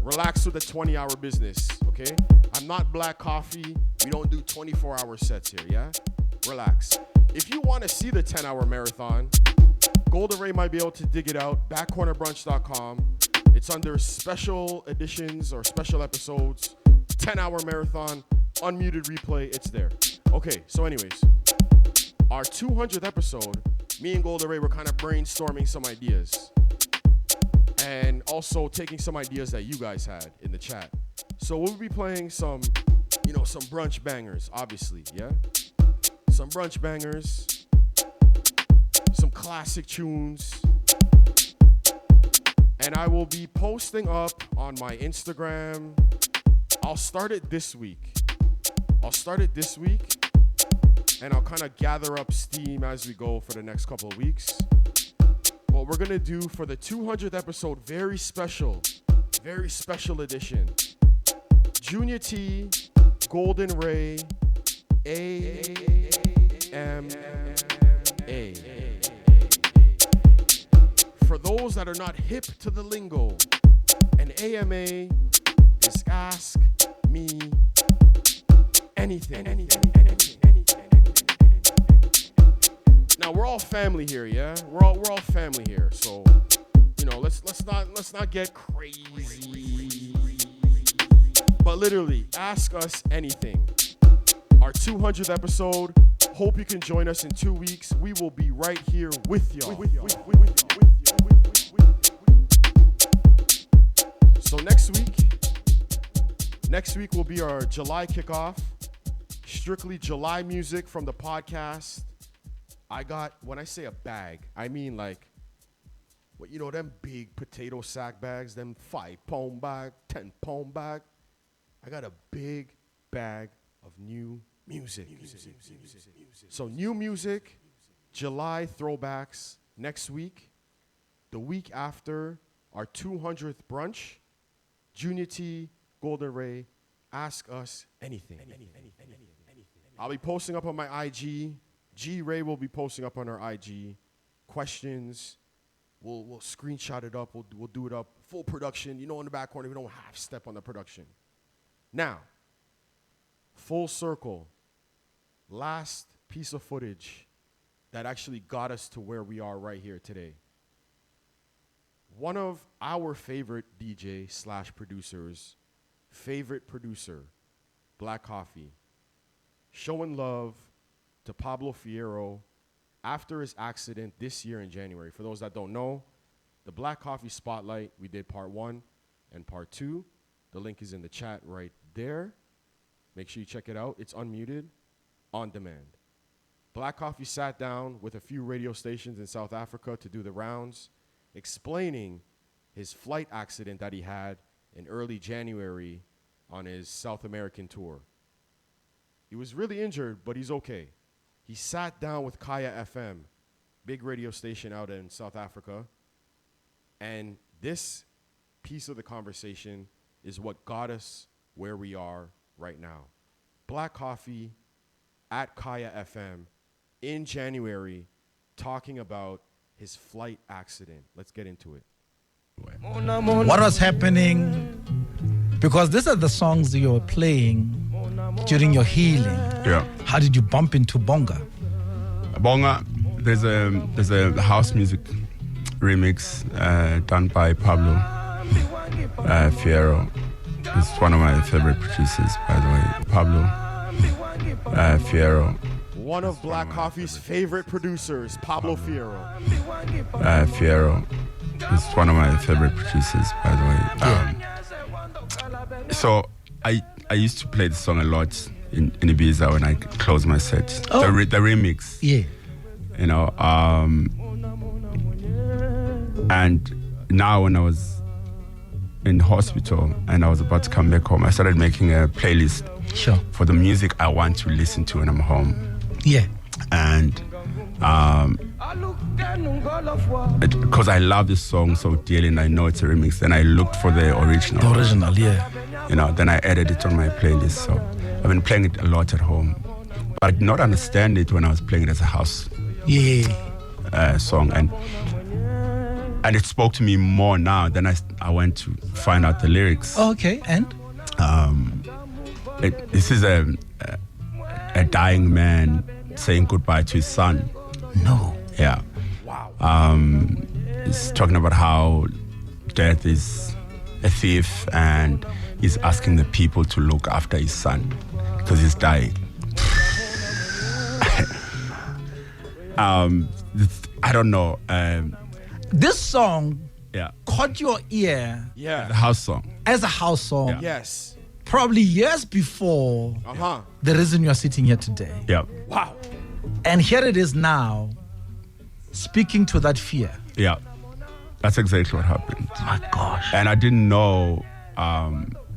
Relax with the 20-hour business, okay? I'm not Black Coffee. We don't do 24-hour sets here, yeah? Relax. If you want to see the 10-hour marathon, Golden Ray might be able to dig it out, backcornerbrunch.com. It's under special editions or special episodes, 10-hour marathon, unmuted replay, it's there. Okay, so anyways, our 200th episode me and Golden Ray were kind of brainstorming some ideas. And also taking some ideas that you guys had in the chat. So we'll be playing some brunch bangers, obviously, yeah? Some brunch bangers, some classic tunes. And I will be posting up on my Instagram. I'll start it this week. And I'll kind of gather up steam as we go for the next couple of weeks. What we're gonna do for the 200th episode, very special edition. Junior T, Golden Ray, AMA. For those that are not hip to the lingo, an AMA is Ask Me Anything. Now we're all family here, yeah. We're all family here, so let's not get crazy. But literally, ask us anything. Our 200th episode. Hope you can join us in 2 weeks. We will be right here with y'all. So next week will be our July kickoff. Strictly July music from the podcast. When I say a bag, I mean like, them big potato sack bags, them 5-pound bag, 10-pound bag. I got a big bag of new music. So new music, July throwbacks next week. The week after, our 200th brunch, Junior T, Golden Ray, Ask Us Anything. I'll be posting up on my IG. G-Ray will be posting up on our IG. Questions. We'll screenshot it up. We'll do it up. Full production. In the back corner, we don't half step on the production. Now, full circle. Last piece of footage that actually got us to where we are right here today. One of our favorite DJ/producers, favorite producer, Black Coffee, showing love to Pablo Fierro after his accident this year in January. For those that don't know, the Black Coffee Spotlight, we did part 1 and part 2. The link is in the chat right there. Make sure you check it out. It's unmuted, on demand. Black Coffee sat down with a few radio stations in South Africa to do the rounds, explaining his flight accident that he had in early January on his South American tour. He was really injured, but he's okay. He sat down with Kaya FM, big radio station out in South Africa, and this piece of the conversation is what got us where we are right now. Black Coffee at Kaya FM in January talking about his flight accident. Let's get into it. What was happening? Because these are the songs you were playing during your healing. Yeah. How did you bump into Bonga? Bonga, there's a house music remix done by Pablo Fierro. He's one of my favorite producers, by the way. Pablo Fierro. One of Black Coffee's favorite producers, Pablo Fierro. Fierro. He's one of my favorite producers, by the way. So I used to play the song a lot in Ibiza when I close my set. Oh. The remix. Yeah. And now when I was in hospital and I was about to come back home, I started making a playlist for the music I want to listen to when I'm home. Yeah. And because I love this song so dearly and I know it's a remix, then I looked for the original. The original, yeah. Then I added it on my playlist. So I've been playing it a lot at home. But I did not understand it when I was playing it as a house song. And it spoke to me more now. Then I went to find out the lyrics. Okay, and? This is a dying man saying goodbye to his son. No. Yeah. Wow. He's talking about how death is a thief and he's asking the people to look after his son because he's dying. I don't know. This song Yeah. caught your ear The house song. as a house song. Yes. Probably years before the reason you're sitting here today. Yeah. Wow. And here it is now, speaking to that fear. Yeah. That's exactly what happened. My gosh. And I didn't know,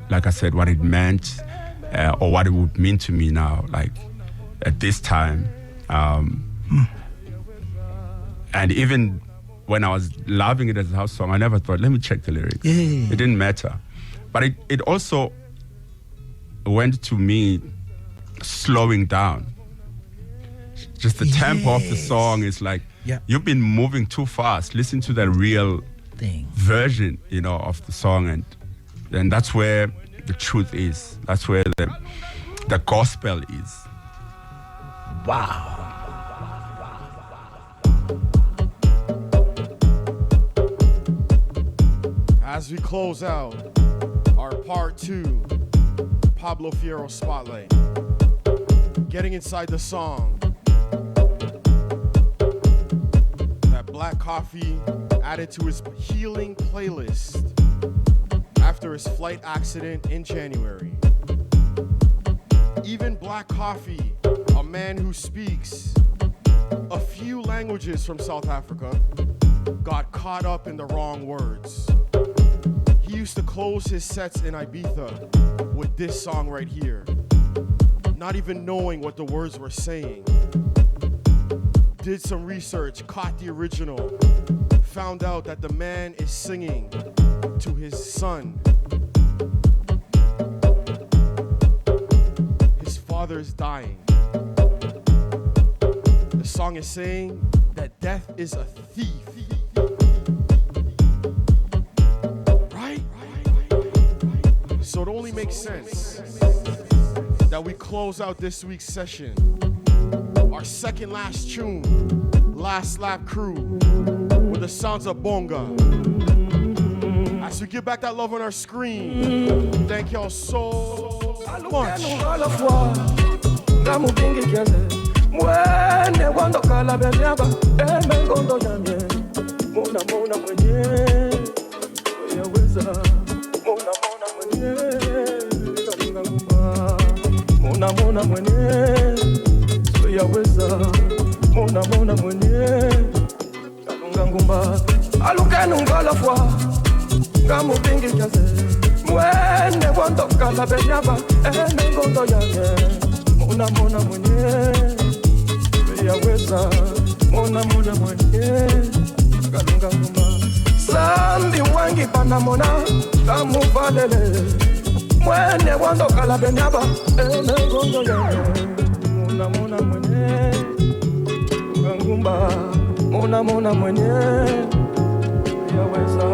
like I said, what it meant or what it would mean to me now, like at this time. And even when I was loving it as a house song, I never thought, let me check the lyrics. Yeah. It didn't matter. But it also went to me slowing down. Just the tempo of the song is like, you've been moving too fast. Listen to the real version, of the song. And that's where the truth is. That's where the gospel is. Wow. As we close out our part 2, Pablo Fierro Spotlight, getting inside the song, that black coffee added to his healing playlist after his flight accident in January. Even black coffee, a man who speaks a few languages from South Africa, got caught up in the wrong words. He used to close his sets in Ibiza with this song right here, not even knowing what the words were saying. Did some research, caught the original, found out that the man is singing to his son. His father is dying. The song is saying that death is a thief. So it only makes sense that we close out this week's session, our second last tune, Last Lap Crew, with the sounds of bonga. As we give back that love on our screen, thank y'all so much. Mona mona mwenye soyaweza mona mona mwenye kalunga ngumba alukenu ngalafwa ngamupingi kaze mwene wandoka la benyaba ene ngondo yange mona mona mwenye soyaweza mona mona mwenye kalunga ngumba sambi wangi pana mona kamuvalele mwene wandoka la benyaba ene ngondo yange mona mona mwenye ngumba mona mona mwenye yaweza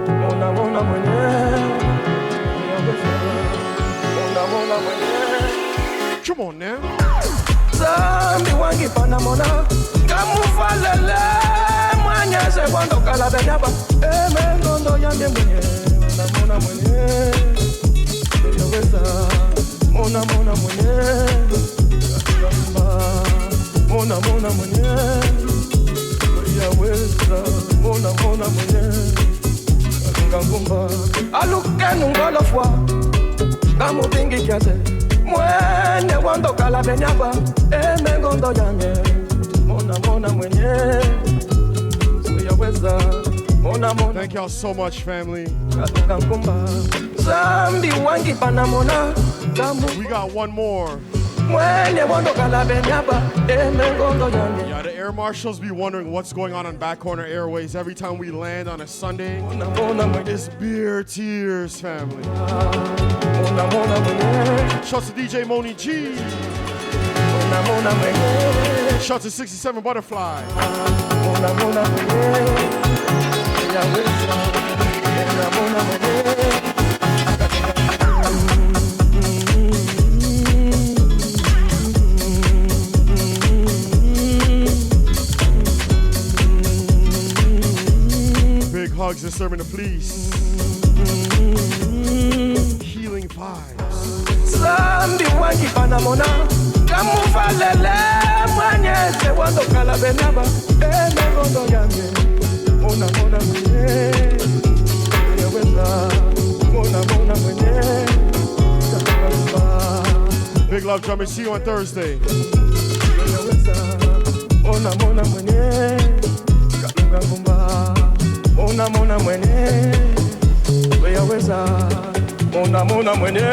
mona mona mwenye yaweza mona mona mwenye. Come on now. Zambi wangi pana mona kamufalele mwanyeze wandoka la benyaba ene ngondo yange mwenye mona mona mwenye yaweza mona mona mwenye mona mona mwenye yaweza mona mona mwenye ngangumba alukenu ngolofwa ngamubingi kiaze mwene wandoka la benyaba ene ngondo yange mona mona mwenye yaweza mona mona. Thank y'all so much, family. Zambi wangi pana mona we got one more. Mwene wandoka la benyaba ene ngondo yange. Yeah, the air marshals be wondering what's going on Back Corner Airways every time we land on a Sunday. It's beer tears, family. Shouts to DJ Moni G. Shouts to 67 Butterfly. Big hugs and serving the police. Healing vibes. Zambi wangi pana mona Amufalele mwenye se wando kala benaba ene gondo yame mona mona mwenye yeweza mona mona mwenye kakamba. Big love, drumming. See you on Thursday. Yeweza mona mona mwenye kalunga ngumba mona mona mwenye yeweza mona mona mwenye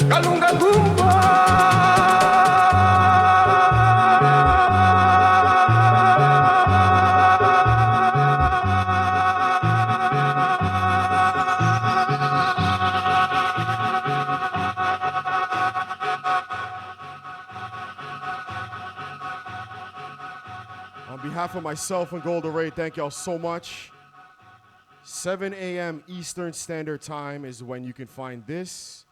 kalunga ngumba. On behalf of myself and Golden Ray, thank y'all so much. 7 a.m. Eastern Standard Time is when you can find this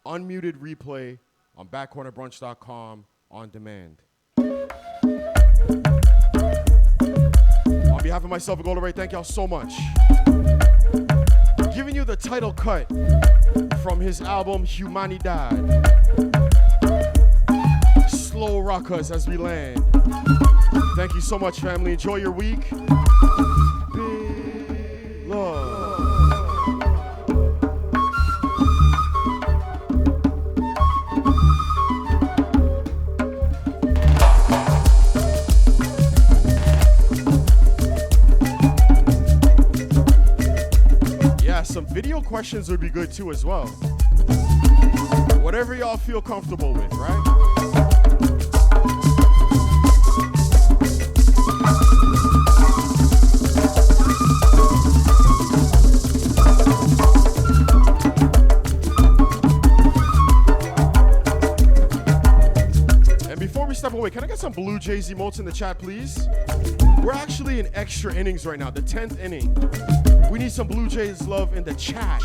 unmuted replay on backcornerbrunch.com on demand. On behalf of myself and Golden Ray, thank y'all so much. Giving you the title cut from his album Humanidad. Slow rock us as we land. Thank you so much, family. Enjoy your week. Big love. Yeah, some video questions would be good too as well. Whatever y'all feel comfortable with, right? Step away. Can I get some Blue Jays emotes in the chat, please? We're actually in extra innings right now, the 10th inning. We need some Blue Jays love in the chat.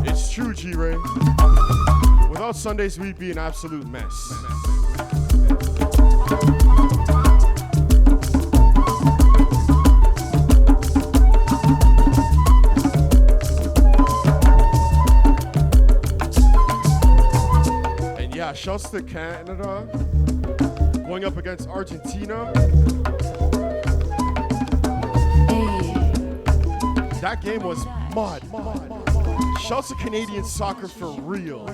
It's true, G-Ray. Without Sundays, we'd be an absolute mess. Shouts to Canada going up against Argentina. That game was mud. Shouts to Canadian soccer for real.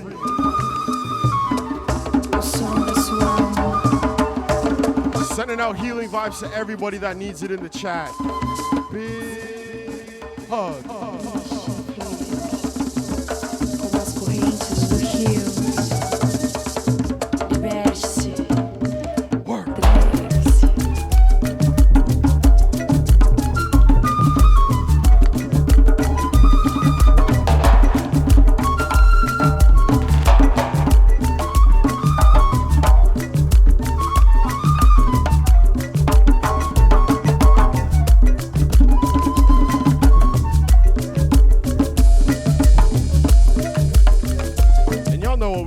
Sending out healing vibes to everybody that needs it in the chat. Big hug.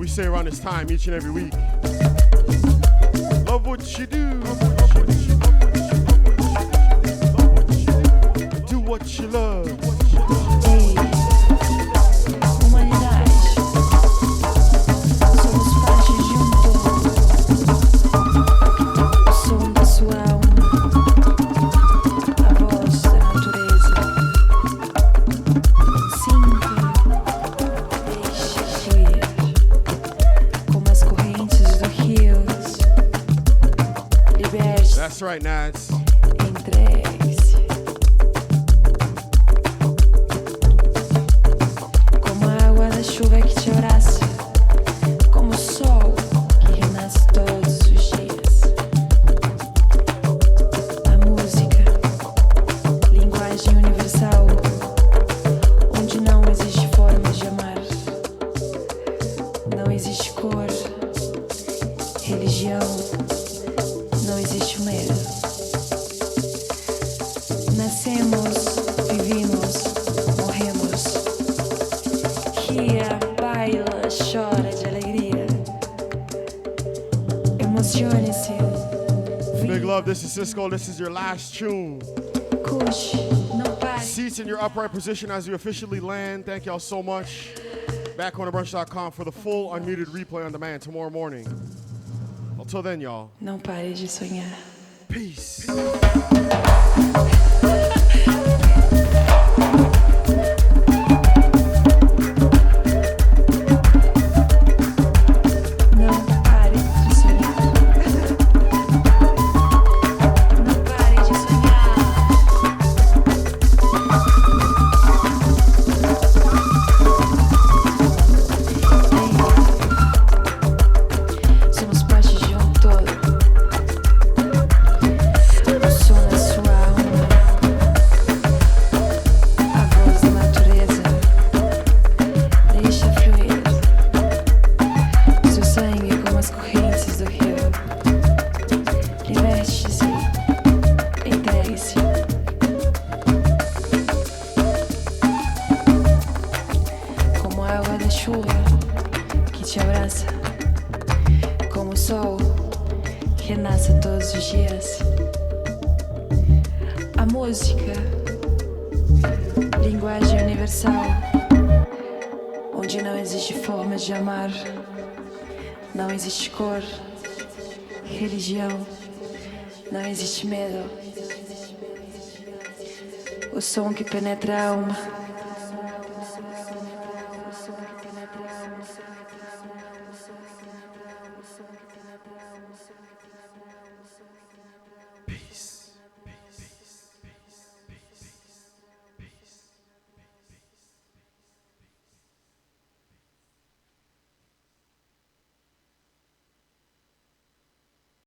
Say around this time each and every week. Love what you do. Do what you love. That's right, Nats. Como a água da chuva que te abraça, como o sol que renasce todos os dias. A música, linguagem universal, onde não existe formas de amar, não existe cor, religião. Não existe medo. Nascemos, vivimos, morremos. Ria, baila, chora de alegria. Emocione-se. Big love, this is Cisco. This is your last tune. Curte, não pare. seats in your upright position as you officially land. Thank y'all so much. BackCornerBrunch.com for the full unmuted replay on demand tomorrow morning. Until then, y'all. Não pare de sonhar. Peace. Não existe cor, religião, não existe medo. O som que penetra a alma.